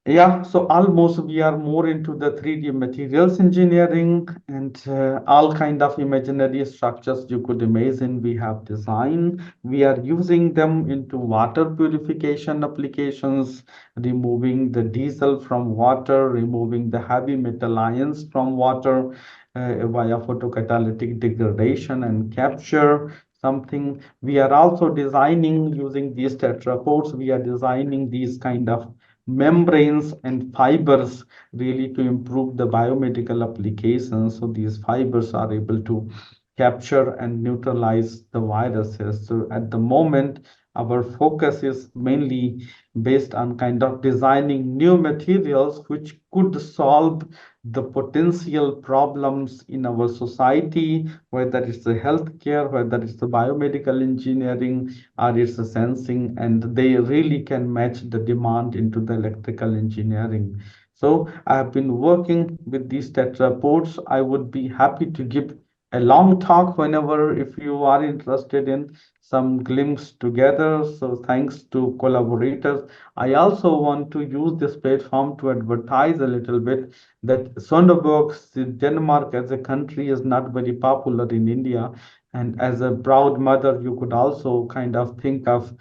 S10: Yeah, so almost we are more into the 3D materials engineering, and all kind of imaginary structures you could imagine we have designed. We are using them into water purification applications, removing the diesel from water, removing the heavy metal ions from water via photocatalytic degradation and capture something. We are also designing using these tetrapods. We are designing these kind of membranes and fibers really to improve the biomedical applications. So these fibers are able to capture and neutralize the viruses. So at the moment, our focus is mainly based on kind of designing new materials which could solve the potential problems in our society, whether it's the healthcare, whether it's the biomedical engineering, or it's the sensing, and they really can match the demand into the electrical engineering. So I have been working with these tetrapods. I would be happy to give a long talk whenever if you are interested in some glimpse together. So thanks to collaborators. I also want to use this platform to advertise a little bit that Sonderbox, Denmark as a country is not very popular in India. And as a proud mother, you could also kind of think of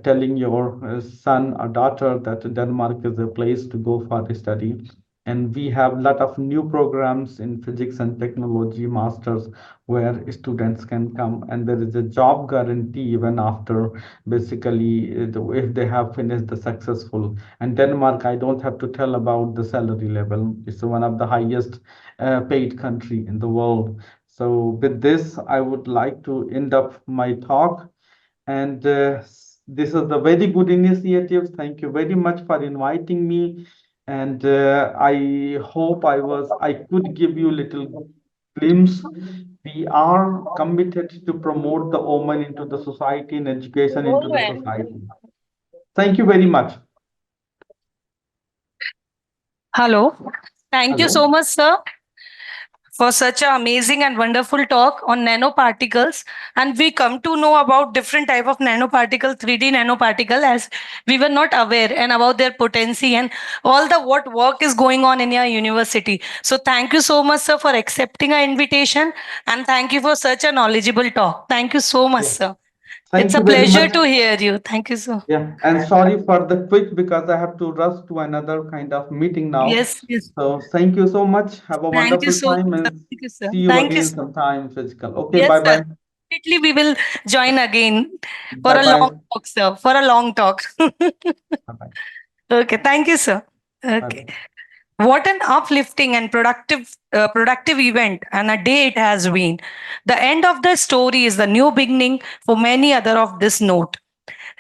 S10: telling your son or daughter that Denmark is a place to go for the study. And we have a lot of new programs in physics and technology masters where students can come, and there is a job guarantee even after basically if they have finished the successful. And Denmark, I don't have to tell about the salary level. It's one of the highest paid country in the world. So with this, I would like to end up my talk. And this is a very good initiative. Thank you very much for inviting me. And I hope I could give you a little glimpse. We are committed to promote the woman into the society and education into the society. Thank you very much.
S1: Hello. Thank you
S10: Hello.
S1: so much, sir, for such an amazing and wonderful talk on nanoparticles. And we come to know about different type of nanoparticle, 3D nanoparticle, as we were not aware, and about their potency and all the what work is going on in your university. So thank you so much, sir, for accepting our invitation, and thank you for such a knowledgeable talk. Thank you so much,
S10: Yeah.
S1: sir.
S10: Thank
S1: It's
S10: you
S1: a
S10: very
S1: pleasure
S10: much.
S1: to hear you. Thank you, sir.
S10: Yeah, and sorry for the quick because I have to rush to another kind of meeting now.
S1: Yes, yes.
S10: So thank you so much. Have a
S1: Thank you
S10: wonderful
S1: so
S10: time
S1: much, sir.
S10: and
S1: Thank you, sir.
S10: see you
S1: Thank you,
S10: again
S1: sir.
S10: sometime physical. Okay,
S1: Yes,
S10: bye
S1: sir.
S10: bye.
S1: Definitely, we will join again for
S10: Bye
S1: a
S10: bye.
S1: long talk, sir. For a long talk.
S10: Bye bye.
S1: Okay, thank you, sir.
S10: Bye
S1: Okay.
S10: bye.
S1: What an uplifting and productive event and a day it has been. The end of the story is the new beginning for many other of this note.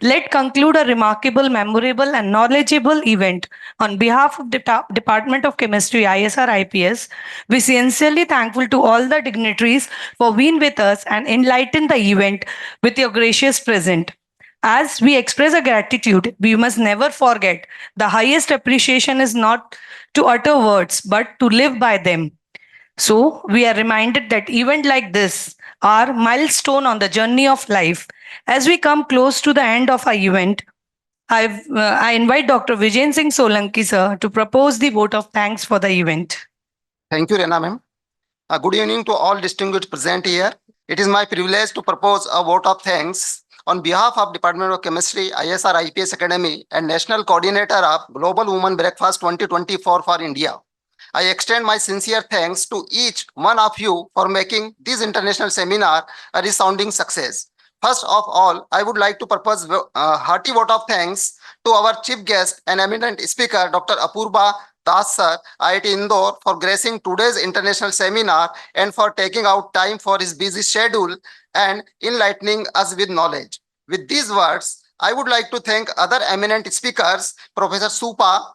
S1: Let conclude a remarkable, memorable, and knowledgeable event. On behalf of the Department of Chemistry, ISR IPS, we sincerely thankful to all the dignitaries for being with us and enlighten the event with your gracious presence. As we express our gratitude, we must never forget the highest appreciation is not to utter words, but to live by them. So we are reminded that events like this are milestone on the journey of life. As we come close to the end of our event, I invite Dr. Vijayan Singh Solanki sir to propose the vote of thanks for the event.
S11: Thank you, Rena ma'am. Good evening to all distinguished present here. It is my privilege to propose a vote of thanks on behalf of Department of Chemistry, ISR IPS Academy, and National Coordinator of Global Women Breakfast 2024 for India. I extend my sincere thanks to each one of you for making this international seminar a resounding success. First of all, I would like to propose a hearty vote of thanks to our chief guest and eminent speaker, Dr. Apurba Das sir, IIT Indore, for gracing today's international seminar and for taking out time for his busy schedule and enlightening us with knowledge. With these words, I would like to thank other eminent speakers, Professor Supa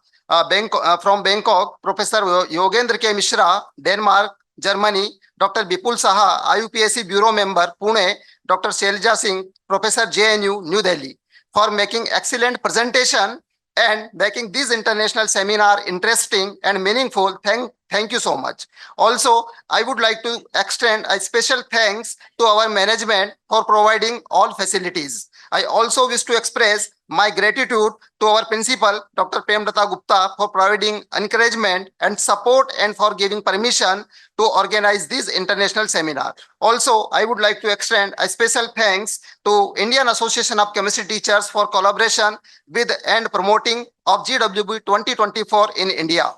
S11: from Bangkok, Professor Yogendra K. Mishra, Denmark, Germany, Dr. Bipul Saha, IUPAC Bureau Member, Pune, Dr. Shelja Singh, Professor JNU, New Delhi, for making excellent presentation and making this international seminar interesting and meaningful. Thank you so much. Also, I would like to extend a special thanks to our management for providing all facilities. I also wish to express my gratitude to our principal, Dr. Premlata Gupta, for providing encouragement and support and for giving permission to organize this international seminar. Also, I would like to extend a special thanks to Indian Association of Chemistry Teachers for collaboration with and promoting of GWB 2024 in India.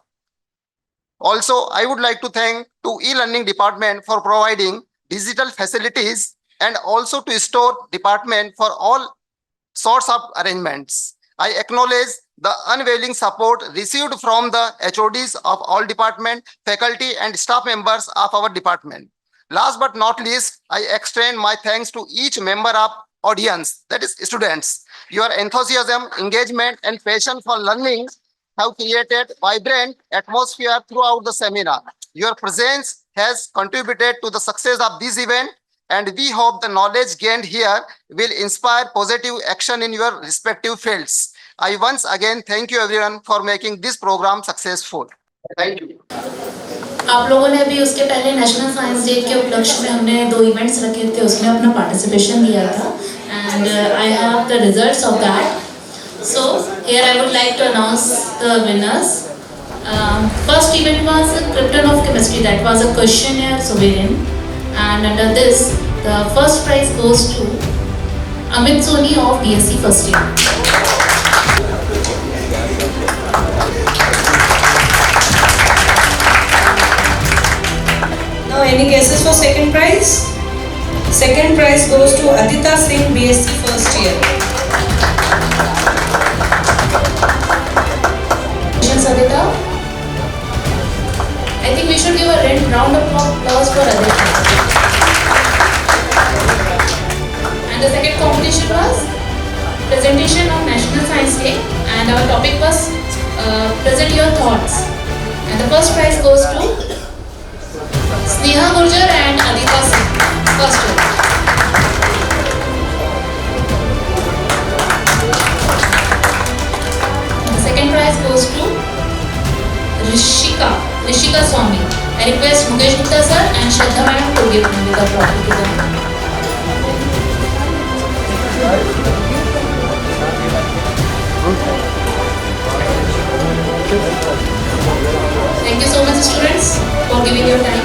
S11: Also, I would like to thank to e-learning department for providing digital facilities and also to store department for all sorts of arrangements. I acknowledge the unwavering support received from the HODs of all department, faculty and staff members of our department. Last but not least, I extend my thanks to each member of audience, that is students. Your enthusiasm, engagement and passion for learning have created vibrant atmosphere throughout the seminar. Your presence has contributed to the success of this event, and we hope the knowledge gained here will inspire positive action in your respective fields. I once again thank you everyone for making this program successful. Thank you.
S2: आप लोगों ने अभी उसके पहले national science day के उपलक्ष्य में हमने 2 इवेंट्स रखे थे, उसमें अपना पार्टिसिपेशन दिया था and I have the results of that. So here I would like to announce the winners. First event was Krypton of Chemistry. That was a questionnaire sovereign, and under this, the first prize goes to Amit Soni of BSc first year.
S1: Now, any guesses for second prize? Second prize goes to Adita Singh, BSc first year.
S2: Adita, I think we should give a round of applause for Adita. And the second competition was presentation on National Science Day, and our topic was present your thoughts. And the first prize goes to Sneha Gurjar and Adita Singh, first year.
S12: Nishika Swami. I request Mukesh Gupta sir and Shraddha ma'am to give me the trophy to them. Thank you so much, students, for giving your time.